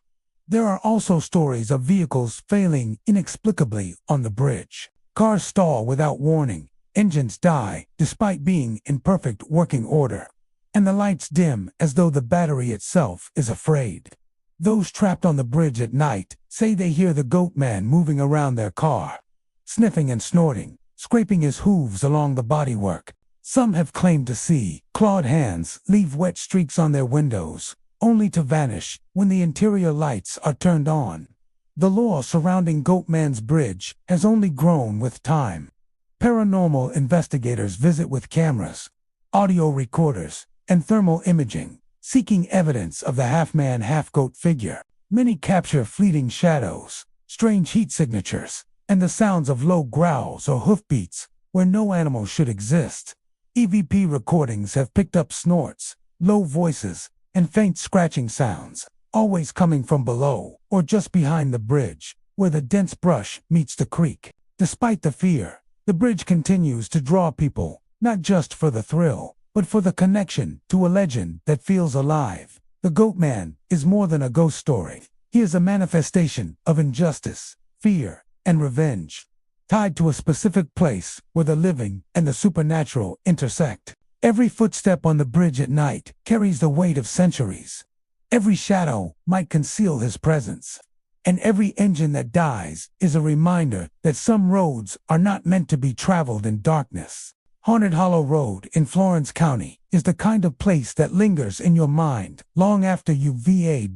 S1: There are also stories of vehicles failing inexplicably on the bridge. Cars stall without warning, engines die despite being in perfect working order, and the lights dim as though the battery itself is afraid. Those trapped on the bridge at night say they hear the Goat Man moving around their car, sniffing and snorting, scraping his hooves along the bodywork. Some have claimed to see clawed hands leave wet streaks on their windows, only to vanish when the interior lights are turned on. The lore surrounding Goat Man's bridge has only grown with time. Paranormal investigators visit with cameras, audio recorders, and thermal imaging, seeking evidence of the half-man, half-goat figure. Many capture fleeting shadows, strange heat signatures, and the sounds of low growls or hoofbeats where no animal should exist. EVP recordings have picked up snorts, low voices, and faint scratching sounds, always coming from below or just behind the bridge, where the dense brush meets the creek. Despite the fear, the bridge continues to draw people, not just for the thrill, but for the connection to a legend that feels alive. The Goat Man is more than a ghost story. He is a manifestation of injustice, fear, and revenge, tied to a specific place where the living and the supernatural intersect. Every footstep on the bridge at night carries the weight of centuries. Every shadow might conceal his presence. and every engine that dies is a reminder that some roads are not meant to be traveled in darkness. Haunted Hollow Road in Florence County is the kind of place that lingers in your mind long after you've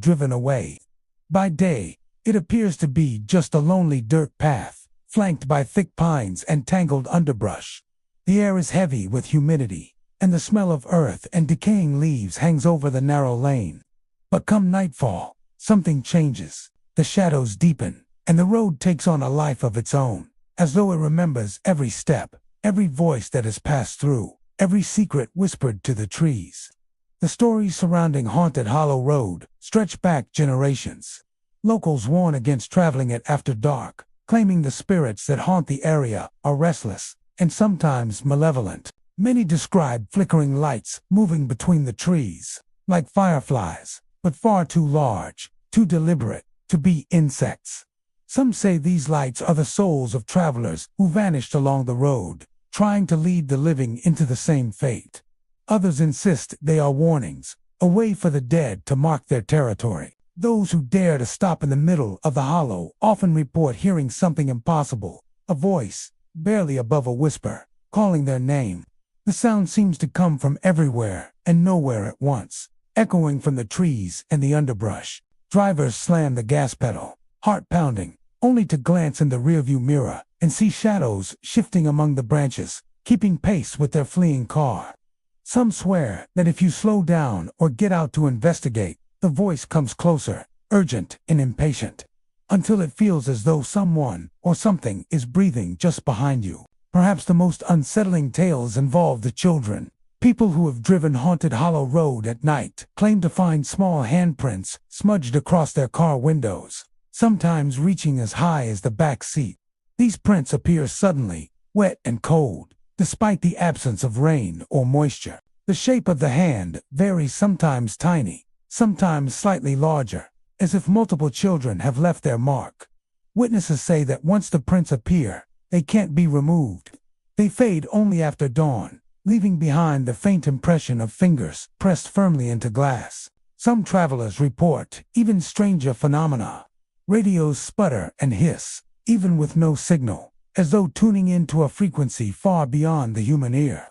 S1: driven away. By day, it appears to be just a lonely dirt path, flanked by thick pines and tangled underbrush. The air is heavy with humidity, and the smell of earth and decaying leaves hangs over the narrow lane. But come nightfall, something changes. The shadows deepen, and the road takes on a life of its own, as though it remembers every step, every voice that has passed through, every secret whispered to the trees. The stories surrounding Haunted Hollow Road stretch back generations. Locals warn against traveling it after dark, claiming the spirits that haunt the area are restless and sometimes malevolent. Many describe flickering lights moving between the trees, like fireflies, but far too large, too deliberate to be insects. Some say these lights are the souls of travelers who vanished along the road, trying to lead the living into the same fate. Others insist they are warnings, a way for the dead to mark their territory. Those who dare to stop in the middle of the hollow often report hearing something impossible, a voice, barely above a whisper, calling their name. The sound seems to come from everywhere and nowhere at once, echoing from the trees and the underbrush. Drivers slam the gas pedal, heart pounding, only to glance in the rearview mirror and see shadows shifting among the branches, keeping pace with their fleeing car. Some swear that if you slow down or get out to investigate, the voice comes closer, urgent and impatient, until it feels as though someone or something is breathing just behind you. Perhaps the most unsettling tales involve the children. People who have driven Haunted Hollow Road at night claim to find small handprints smudged across their car windows, sometimes reaching as high as the back seat. These prints appear suddenly, wet and cold, despite the absence of rain or moisture. The shape of the hand varies, sometimes tiny, sometimes slightly larger, as if multiple children have left their mark. Witnesses say that once the prints appear, they can't be removed. They fade only after dawn, leaving behind the faint impression of fingers pressed firmly into glass. Some travelers report even stranger phenomena. Radios sputter and hiss, even with no signal, as though tuning into a frequency far beyond the human ear.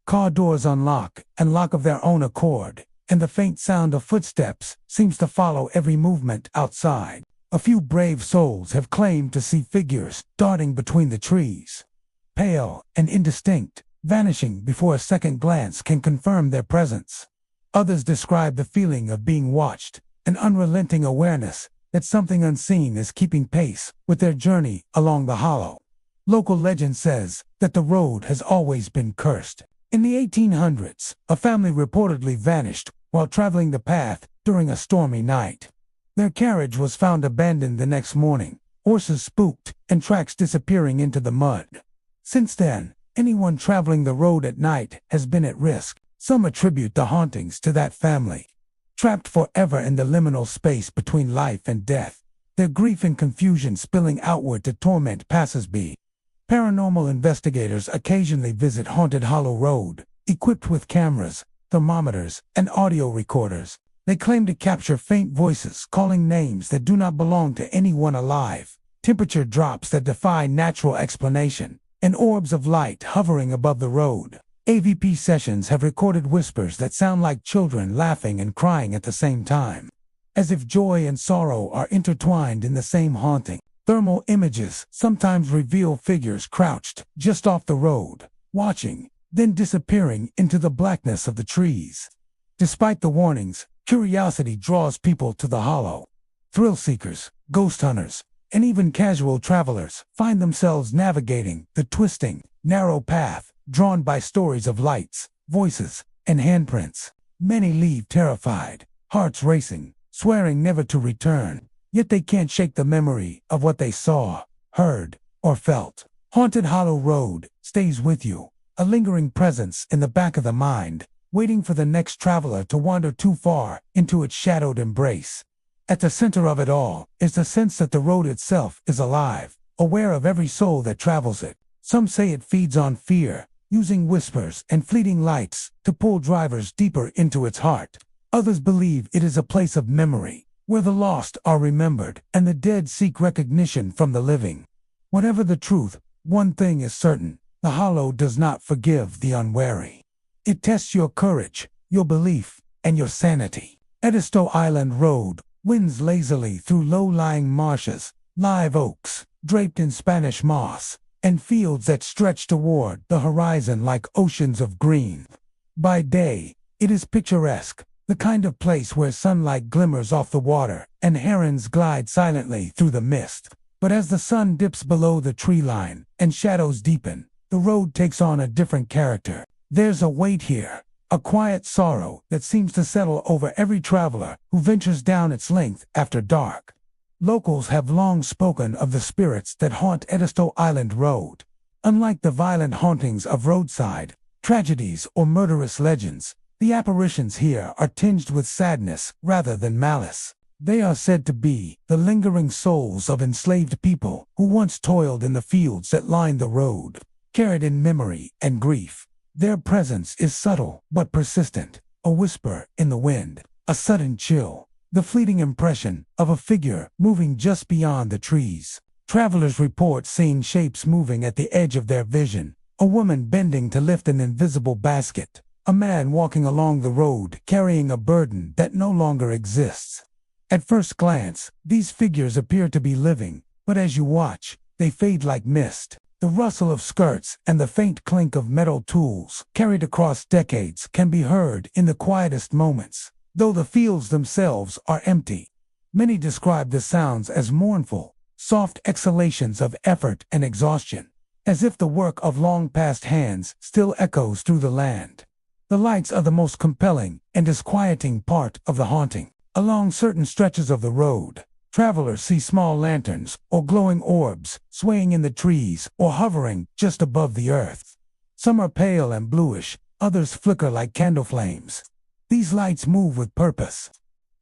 S1: Car doors unlock and lock of their own accord, and the faint sound of footsteps seems to follow every movement outside. A few brave souls have claimed to see figures darting between the trees, pale and indistinct, vanishing before a second glance can confirm their presence. Others describe the feeling of being watched, an unrelenting awareness that something unseen is keeping pace with their journey along the hollow. Local legend says that the road has always been cursed. In the 1800s, a family reportedly vanished while traveling the path during a stormy night. Their carriage was found abandoned the next morning, horses spooked and tracks disappearing into the mud. Since then, anyone traveling the road at night has been at risk. Some attribute the hauntings to that family, trapped forever in the liminal space between life and death, their grief and confusion spilling outward to torment passers-by. Paranormal investigators occasionally visit Haunted Hollow Road, equipped with cameras, thermometers, and audio recorders. They claim to capture faint voices calling names that do not belong to anyone alive, temperature drops that defy natural explanation, and orbs of light hovering above the road. AVP sessions have recorded whispers that sound like children laughing and crying at the same time, as if joy and sorrow are intertwined in the same haunting. Thermal images sometimes reveal figures crouched just off the road, watching, then disappearing into the blackness of the trees. Despite the warnings, curiosity draws people to the hollow. Thrill seekers, ghost hunters, and even casual travelers find themselves navigating the twisting, narrow path drawn by stories of lights, voices, and handprints. Many leave terrified, hearts racing, swearing never to return, yet they can't shake the memory of what they saw, heard, or felt. Haunted Hollow Road stays with you, a lingering presence in the back of the mind, waiting for the next traveler to wander too far into its shadowed embrace. At the center of it all is the sense that the road itself is alive, aware of every soul that travels it. Some say it feeds on fear, using whispers and fleeting lights to pull drivers deeper into its heart. Others believe it is a place of memory, where the lost are remembered and the dead seek recognition from the living. Whatever the truth, one thing is certain: the hollow does not forgive the unwary. It tests your courage, your belief, and your sanity. Edisto Island Road winds lazily through low-lying marshes, live oaks draped in Spanish moss, and fields that stretch toward the horizon like oceans of green. By day, it is picturesque, the kind of place where sunlight glimmers off the water and herons glide silently through the mist. But as the sun dips below the tree line and shadows deepen, the road takes on a different character. There's a weight here, a quiet sorrow that seems to settle over every traveler who ventures down its length after dark. Locals have long spoken of the spirits that haunt Edisto Island Road. Unlike the violent hauntings of roadside tragedies or murderous legends, the apparitions here are tinged with sadness rather than malice. They are said to be the lingering souls of enslaved people who once toiled in the fields that lined the road, carried in memory and grief. Their presence is subtle but persistent, a whisper in the wind, a sudden chill, the fleeting impression of a figure moving just beyond the trees. Travelers report seeing shapes moving at the edge of their vision, a woman bending to lift an invisible basket, a man walking along the road carrying a burden that no longer exists. At first glance, these figures appear to be living, but as you watch, they fade like mist. The rustle of skirts and the faint clink of metal tools carried across decades can be heard in the quietest moments, though the fields themselves are empty. Many describe the sounds as mournful, soft exhalations of effort and exhaustion, as if the work of long-past hands still echoes through the land. The lights are the most compelling and disquieting part of the haunting. Along certain stretches of the road, travelers see small lanterns or glowing orbs swaying in the trees or hovering just above the earth. Some are pale and bluish, others flicker like candle flames. These lights move with purpose,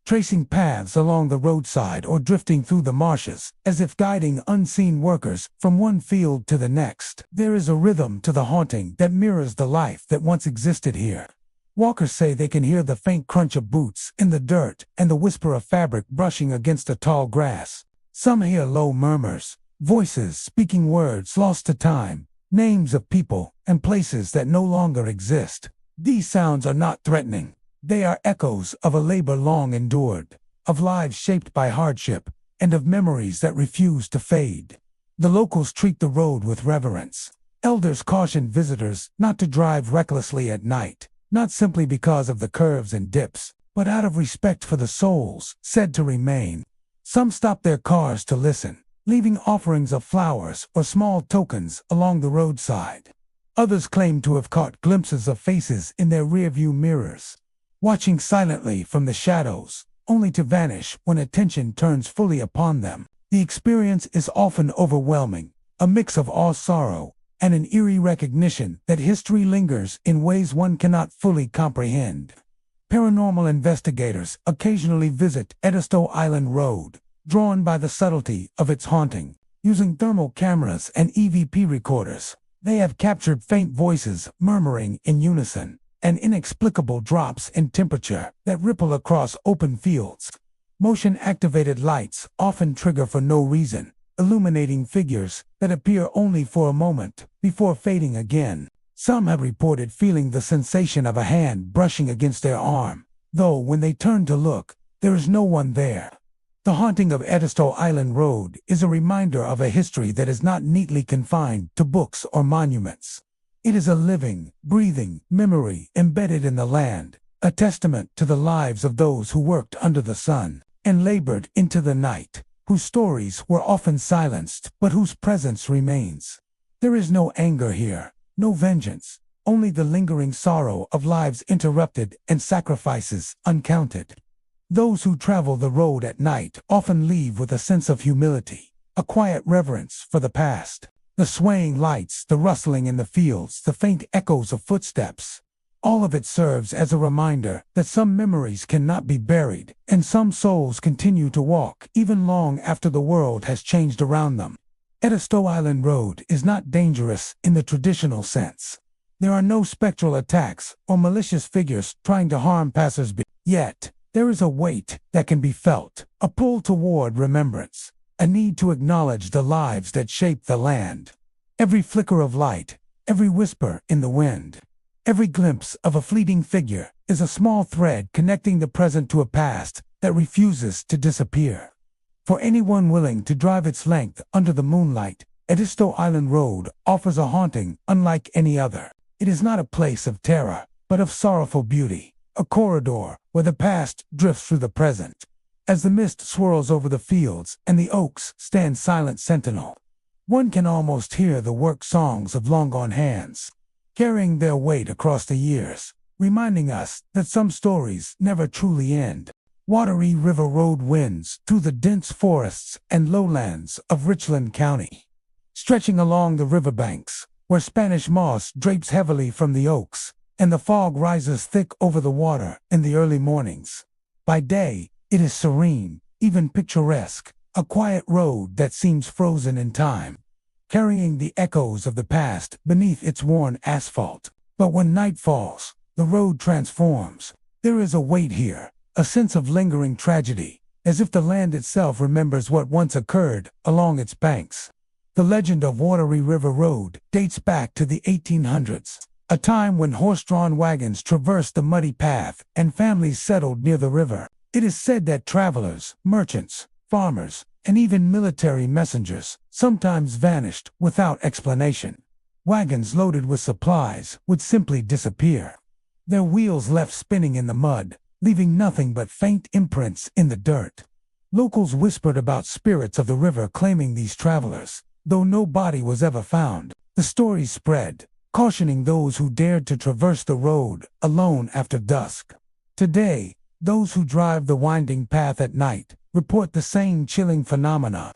S1: tracing paths along the roadside or drifting through the marshes, as if guiding unseen workers from one field to the next. There is a rhythm to the haunting that mirrors the life that once existed here. Walkers say they can hear the faint crunch of boots in the dirt and the whisper of fabric brushing against the tall grass. Some hear low murmurs, voices speaking words lost to time, names of people and places that no longer exist. These sounds are not threatening. They are echoes of a labor long endured, of lives shaped by hardship, and of memories that refuse to fade. The locals treat the road with reverence. Elders caution visitors not to drive recklessly at night, not simply because of the curves and dips, but out of respect for the souls said to remain. Some stop their cars to listen, leaving offerings of flowers or small tokens along the roadside. Others claim to have caught glimpses of faces in their rearview mirrors, watching silently from the shadows, only to vanish when attention turns fully upon them. The experience is often overwhelming, a mix of awe-sorrow and an eerie recognition that history lingers in ways one cannot fully comprehend. Paranormal investigators occasionally visit Edisto Island Road, drawn by the subtlety of its haunting. Using thermal cameras and EVP recorders, they have captured faint voices murmuring in unison, and inexplicable drops in temperature that ripple across open fields. Motion-activated lights often trigger for no reason, illuminating figures that appear only for a moment before fading again. Some have reported feeling the sensation of a hand brushing against their arm, though when they turn to look, there is no one there. The haunting of Edisto Island Road is a reminder of a history that is not neatly confined to books or monuments. It is a living, breathing memory embedded in the land, a testament to the lives of those who worked under the sun and labored into the night, whose stories were often silenced but whose presence remains. There is no anger here, no vengeance, only the lingering sorrow of lives interrupted and sacrifices uncounted. Those who travel the road at night often leave with a sense of humility, a quiet reverence for the past. The swaying lights, the rustling in the fields, the faint echoes of footsteps. All of it serves as a reminder that some memories cannot be buried, and some souls continue to walk even long after the world has changed around them. Edisto Island Road is not dangerous in the traditional sense. There are no spectral attacks or malicious figures trying to harm passers-by. Yet, There is a weight that can be felt, a pull toward remembrance, a need to acknowledge the lives that shape the land. Every flicker of light, every whisper in the wind, every glimpse of a fleeting figure is a small thread connecting the present to a past that refuses to disappear. For anyone willing to drive its length under the moonlight, Edisto Island Road offers a haunting unlike any other. It is not a place of terror, but of sorrowful beauty, a corridor where the past drifts through the present. As the mist swirls over the fields and the oaks stand silent sentinel, one can almost hear the work songs of long-gone hands, carrying their weight across the years, reminding us that some stories never truly end. Watery River Road winds through the dense forests and lowlands of Richland County, stretching along the riverbanks, where Spanish moss drapes heavily from the oaks, and the fog rises thick over the water in the early mornings. By day, it is serene, even picturesque, a quiet road that seems frozen in time, carrying the echoes of the past beneath its worn asphalt. But when night falls, the road transforms. There is a weight here, a sense of lingering tragedy, as if the land itself remembers what once occurred along its banks. The legend of Watery River Road dates back to the 1800s, a time when horse-drawn wagons traversed the muddy path and families settled near the river. It is said that travelers, merchants, farmers, and even military messengers sometimes vanished without explanation. Wagons loaded with supplies would simply disappear, their wheels left spinning in the mud, leaving nothing but faint imprints in the dirt. Locals whispered about spirits of the river claiming these travelers, though no body was ever found. The stories spread, cautioning those who dared to traverse the road alone after dusk. Today, those who drive the winding path at night report the same chilling phenomena.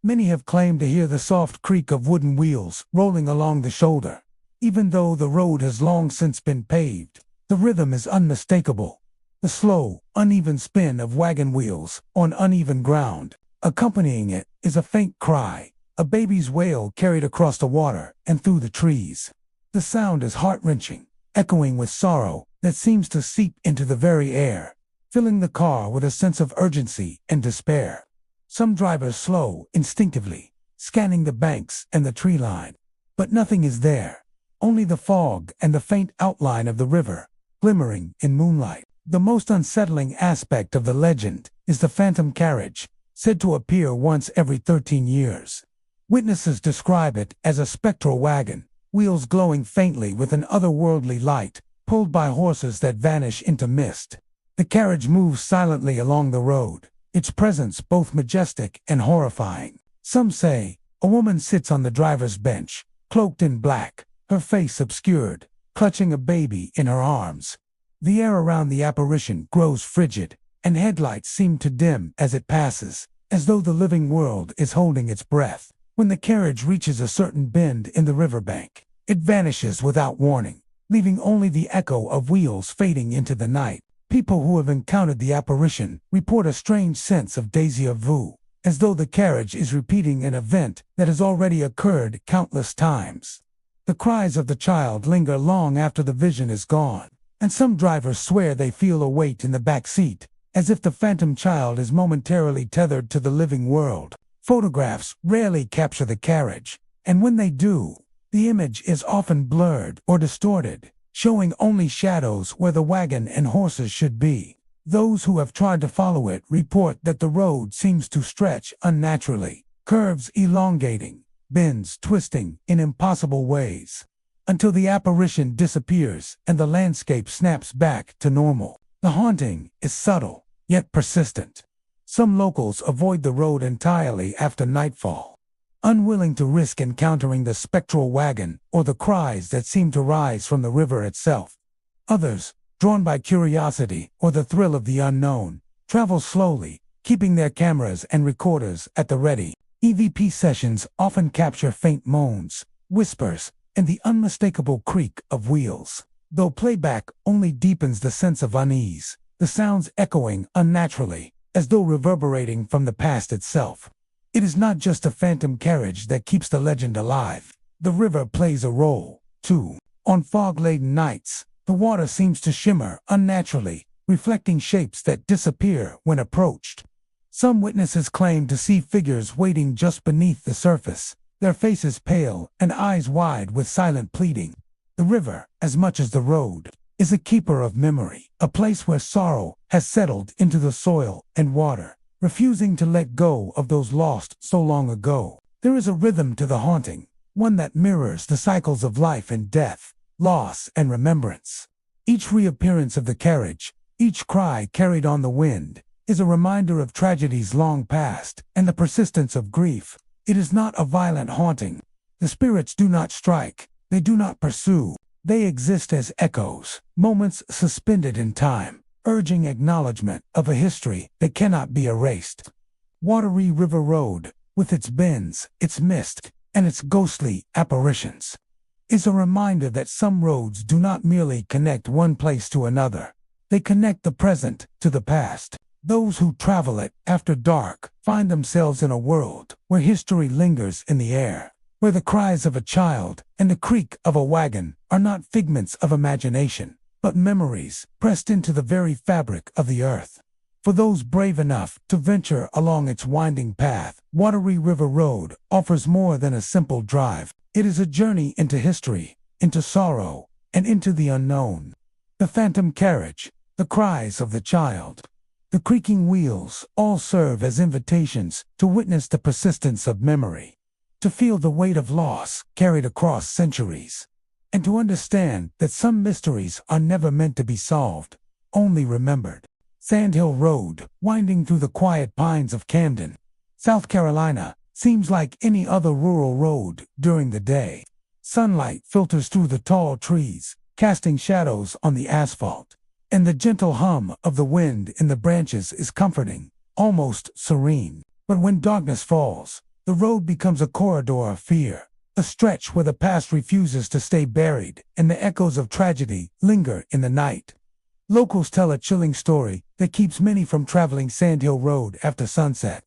S1: Many have claimed to hear the soft creak of wooden wheels rolling along the shoulder. Even though the road has long since been paved, the rhythm is unmistakable. The slow, uneven spin of wagon wheels on uneven ground. Accompanying it is a faint cry, a baby's wail carried across the water and through the trees. The sound is heart-wrenching, echoing with sorrow that seems to seep into the very air, filling the car with a sense of urgency and despair. Some drivers slow instinctively, scanning the banks and the tree line. But nothing is there, only the fog and the faint outline of the river, glimmering in moonlight. The most unsettling aspect of the legend is the phantom carriage, said to appear once every 13 years. Witnesses describe it as a spectral wagon, wheels glowing faintly with an otherworldly light, pulled by horses that vanish into mist. The carriage moves silently along the road, its presence both majestic and horrifying. Some say a woman sits on the driver's bench, cloaked in black, her face obscured, clutching a baby in her arms. The air around the apparition grows frigid, and headlights seem to dim as it passes, as though the living world is holding its breath. When the carriage reaches a certain bend in the riverbank, it vanishes without warning, leaving only the echo of wheels fading into the night. People who have encountered the apparition report a strange sense of déjà vu, as though the carriage is repeating an event that has already occurred countless times. The cries of the child linger long after the vision is gone, and some drivers swear they feel a weight in the back seat, as if the phantom child is momentarily tethered to the living world. Photographs rarely capture the carriage, and when they do, the image is often blurred or distorted, showing only shadows where the wagon and horses should be. Those who have tried to follow it report that the road seems to stretch unnaturally, curves elongating, bends twisting in impossible ways, until the apparition disappears and the landscape snaps back to normal. The haunting is subtle, yet persistent. Some locals avoid the road entirely after nightfall, unwilling to risk encountering the spectral wagon or the cries that seem to rise from the river itself. Others, drawn by curiosity or the thrill of the unknown, travel slowly, keeping their cameras and recorders at the ready. EVP sessions often capture faint moans, whispers, and the unmistakable creak of wheels. Though playback only deepens the sense of unease, the sounds echoing unnaturally, as though reverberating from the past itself. It is not just a phantom carriage that keeps the legend alive. The river plays a role, too. On fog-laden nights, the water seems to shimmer unnaturally, reflecting shapes that disappear when approached. Some witnesses claim to see figures waiting just beneath the surface, their faces pale and eyes wide with silent pleading. The river, as much as the road, is a keeper of memory, a place where sorrow has settled into the soil and water, refusing to let go of those lost so long ago. There is a rhythm to the haunting, one that mirrors the cycles of life and death, loss and remembrance. Each reappearance of the carriage, each cry carried on the wind, is a reminder of tragedies long past and the persistence of grief. It is not a violent haunting. The spirits do not strike, they do not pursue. They exist as echoes, moments suspended in time, urging acknowledgement of a history that cannot be erased. Watery River Road, with its bends, its mist, and its ghostly apparitions, is a reminder that some roads do not merely connect one place to another. They connect the present to the past. Those who travel it after dark find themselves in a world where history lingers in the air, where the cries of a child and the creak of a wagon are not figments of imagination, but memories pressed into the very fabric of the earth. For those brave enough to venture along its winding path, Watery River Road offers more than a simple drive. It is a journey into history, into sorrow, and into the unknown. The phantom carriage, the cries of the child, the creaking wheels all serve as invitations to witness the persistence of memory, to feel the weight of loss carried across centuries, and to understand that some mysteries are never meant to be solved, only remembered. Sandhill Road, winding through the quiet pines of Camden, South Carolina, seems like any other rural road during the day. Sunlight filters through the tall trees, casting shadows on the asphalt, and the gentle hum of the wind in the branches is comforting, almost serene. But when darkness falls, the road becomes a corridor of fear, a stretch where the past refuses to stay buried, and the echoes of tragedy linger in the night. Locals tell a chilling story that keeps many from traveling Sandhill Road after sunset.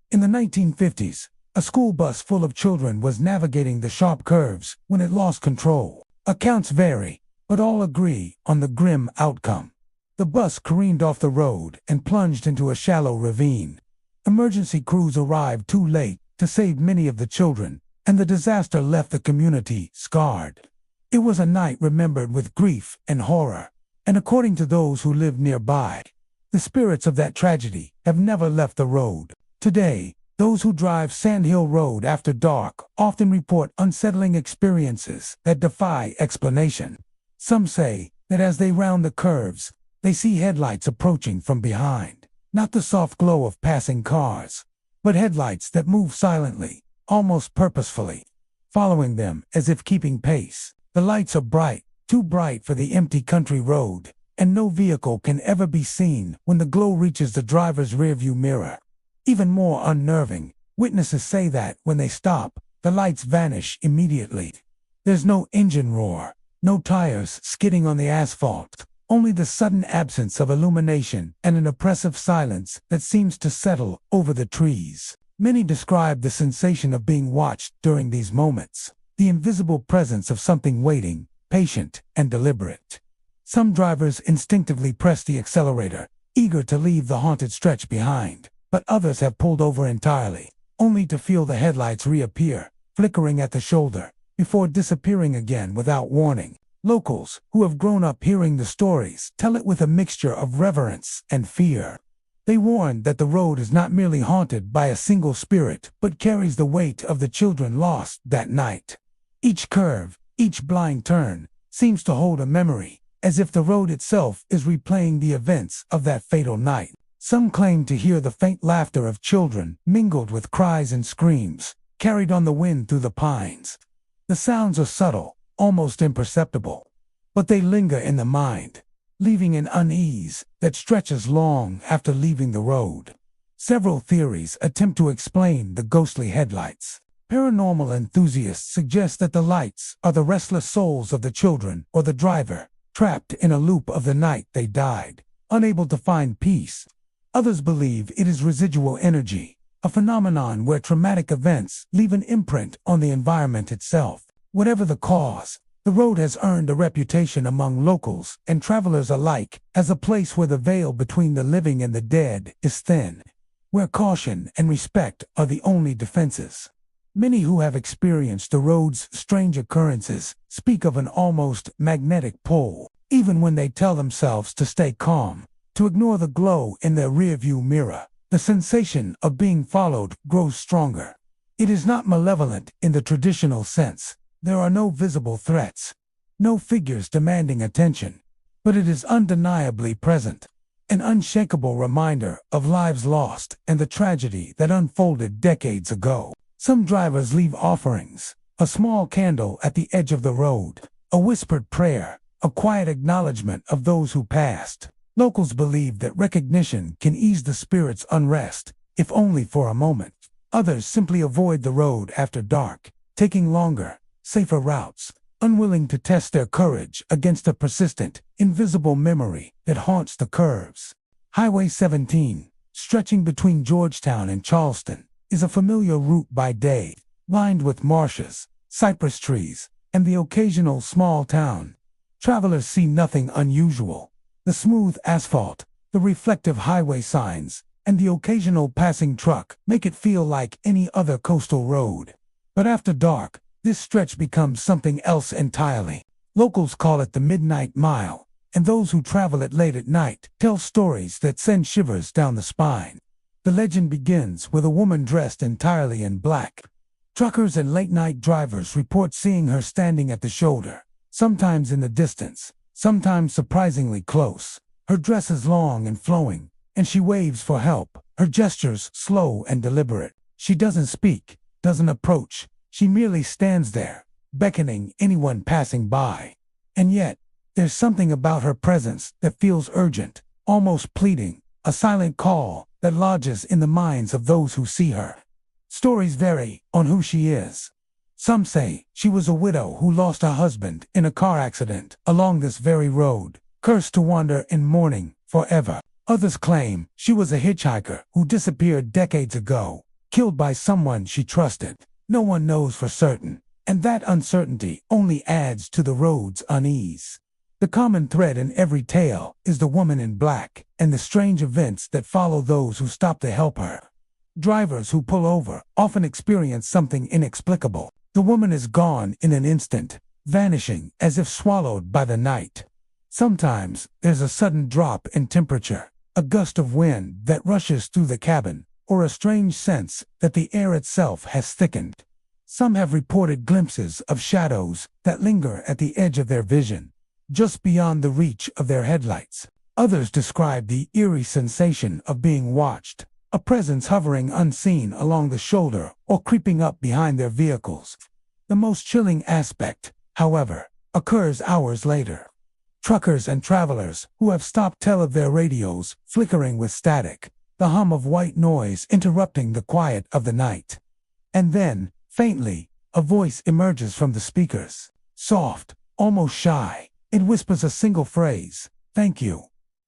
S1: In the 1950s, a school bus full of children was navigating the sharp curves when it lost control. Accounts vary, but all agree on the grim outcome. The bus careened off the road and plunged into a shallow ravine. Emergency crews arrived too late to save many of the children, and the disaster left the community scarred. It was a night remembered with grief and horror, and according to those who lived nearby, the spirits of that tragedy have never left the road. Today, those who drive Sandhill Road after dark often report unsettling experiences that defy explanation. Some say that as they round the curves, they see headlights approaching from behind, not the soft glow of passing cars, but headlights that move silently, almost purposefully, following them as if keeping pace. The lights are bright, too bright for the empty country road, and no vehicle can ever be seen when the glow reaches the driver's rearview mirror. Even more unnerving, witnesses say that when they stop, the lights vanish immediately. There's no engine roar, no tires skidding on the asphalt, only the sudden absence of illumination and an oppressive silence that seems to settle over the trees. Many describe the sensation of being watched during these moments, the invisible presence of something waiting, patient and deliberate. Some drivers instinctively press the accelerator, eager to leave the haunted stretch behind, but others have pulled over entirely, only to feel the headlights reappear, flickering at the shoulder, before disappearing again without warning. Locals, who have grown up hearing the stories, tell it with a mixture of reverence and fear. They warn that the road is not merely haunted by a single spirit, but carries the weight of the children lost that night. Each curve, each blind turn, seems to hold a memory, as if the road itself is replaying the events of that fatal night. Some claim to hear the faint laughter of children, mingled with cries and screams, carried on the wind through the pines. The sounds are subtle, almost imperceptible, but they linger in the mind, leaving an unease that stretches long after leaving the road. Several theories attempt to explain the ghostly headlights. Paranormal enthusiasts suggest that the lights are the restless souls of the children or the driver, trapped in a loop of the night they died, unable to find peace. Others believe it is residual energy, a phenomenon where traumatic events leave an imprint on the environment itself. Whatever the cause, The road has earned a reputation among locals and travelers alike as a place where the veil between the living and the dead is thin, where caution and respect are the only defenses. Many who have experienced the road's strange occurrences speak of an almost magnetic pull, even when they tell themselves to stay calm, to ignore the glow in their rearview mirror. The sensation of being followed grows stronger. It is not malevolent in the traditional sense. There are no visible threats, no figures demanding attention, but it is undeniably present, an unshakable reminder of lives lost and the tragedy that unfolded decades ago. Some drivers leave offerings, a small candle at the edge of the road, a whispered prayer, a quiet acknowledgement of those who passed. Locals believe that recognition can ease the spirit's unrest, if only for a moment. Others simply avoid the road after dark, taking longer, safer routes, unwilling to test their courage against a persistent, invisible memory that haunts the curves. Highway 17, stretching between Georgetown and Charleston, is a familiar route by day, lined with marshes, cypress trees, and the occasional small town. Travelers see nothing unusual. The smooth asphalt, the reflective highway signs, and the occasional passing truck make it feel like any other coastal road. But after dark, this stretch becomes something else entirely. Locals call it the Midnight Mile, and those who travel it late at night tell stories that send shivers down the spine. The legend begins with a woman dressed entirely in black. Truckers and late-night drivers report seeing her standing at the shoulder, sometimes in the distance, sometimes surprisingly close. Her dress is long and flowing, and she waves for help, her gestures slow and deliberate. She doesn't speak, doesn't approach. She merely stands there, beckoning anyone passing by. And yet, there's something about her presence that feels urgent, almost pleading, a silent call that lodges in the minds of those who see her. Stories vary on who she is. Some say she was a widow who lost her husband in a car accident along this very road, cursed to wander in mourning forever. Others claim she was a hitchhiker who disappeared decades ago, killed by someone she trusted. No one knows for certain, and that uncertainty only adds to the road's unease. The common thread in every tale is the woman in black and the strange events that follow those who stop to help her. Drivers who pull over often experience something inexplicable. The woman is gone in an instant, vanishing as if swallowed by the night. Sometimes there's a sudden drop in temperature, a gust of wind that rushes through the cabin, or a strange sense that the air itself has thickened. Some have reported glimpses of shadows that linger at the edge of their vision, just beyond the reach of their headlights. Others describe the eerie sensation of being watched, a presence hovering unseen along the shoulder or creeping up behind their vehicles. The most chilling aspect, however, occurs hours later. Truckers and travelers who have stopped tell of their radios flickering with static, the hum of white noise interrupting the quiet of the night. And then, faintly, a voice emerges from the speakers. Soft, almost shy, it whispers a single phrase, "Thank you."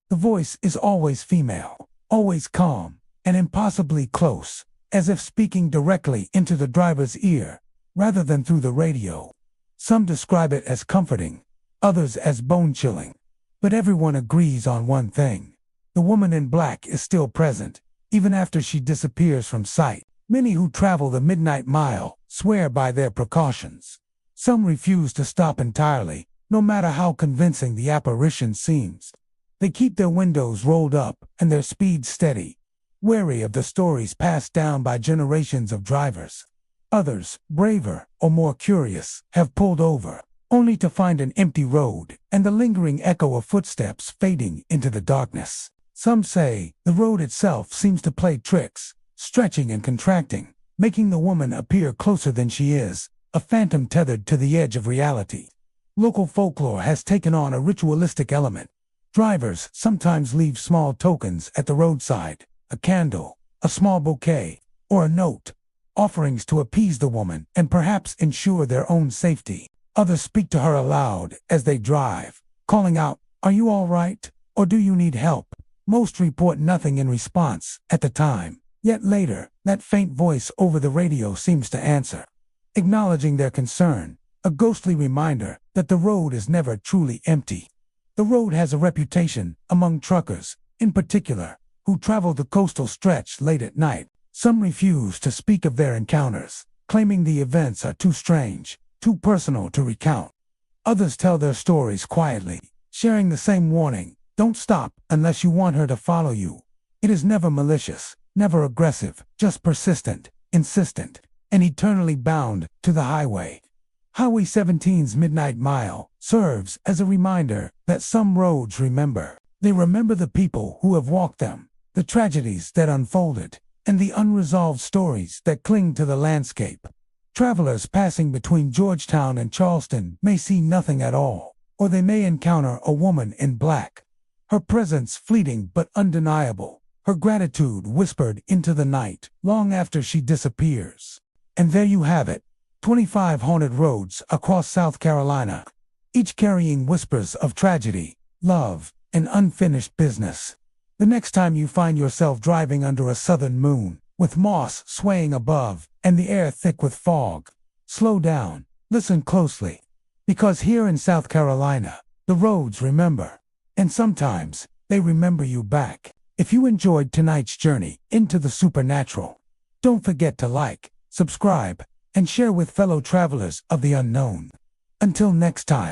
S1: The voice is always female, always calm, and impossibly close, as if speaking directly into the driver's ear, rather than through the radio. Some describe it as comforting, others as bone-chilling. But everyone agrees on one thing. The woman in black is still present, even after she disappears from sight. Many who travel the Midnight Mile swear by their precautions. Some refuse to stop entirely, no matter how convincing the apparition seems. They keep their windows rolled up and their speed steady, wary of the stories passed down by generations of drivers. Others, braver or more curious, have pulled over, only to find an empty road and the lingering echo of footsteps fading into the darkness. Some say the road itself seems to play tricks, stretching and contracting, making the woman appear closer than she is, a phantom tethered to the edge of reality. Local folklore has taken on a ritualistic element. Drivers sometimes leave small tokens at the roadside, a candle, a small bouquet, or a note, offerings to appease the woman and perhaps ensure their own safety. Others speak to her aloud as they drive, calling out, "Are you all right? Or do you need help?" Most report nothing in response at the time, yet later, that faint voice over the radio seems to answer, acknowledging their concern a ghostly reminder that the road is never truly empty. The road has a reputation among truckers, in particular, who travel the coastal stretch late at night. Some refuse to speak of their encounters, claiming the events are too strange, too personal to recount. Others tell their stories quietly, sharing the same warning: don't stop unless you want her to follow you. It is never malicious, never aggressive, just persistent, insistent, and eternally bound to the highway. Highway 17's Midnight Mile serves as a reminder that some roads remember. They remember the people who have walked them, the tragedies that unfolded, and the unresolved stories that cling to the landscape. Travelers passing between Georgetown and Charleston may see nothing at all, or they may encounter a woman in black. Her presence fleeting but undeniable, her gratitude whispered into the night long after she disappears. And there you have it, 25 haunted roads across South Carolina, each carrying whispers of tragedy, love, and unfinished business. The next time you find yourself driving under a southern moon, with moss swaying above and the air thick with fog, slow down, listen closely. Because here in South Carolina, the roads remember. And sometimes, they remember you back. If you enjoyed tonight's journey into the supernatural, don't forget to like, subscribe, and share with fellow travelers of the unknown. Until next time.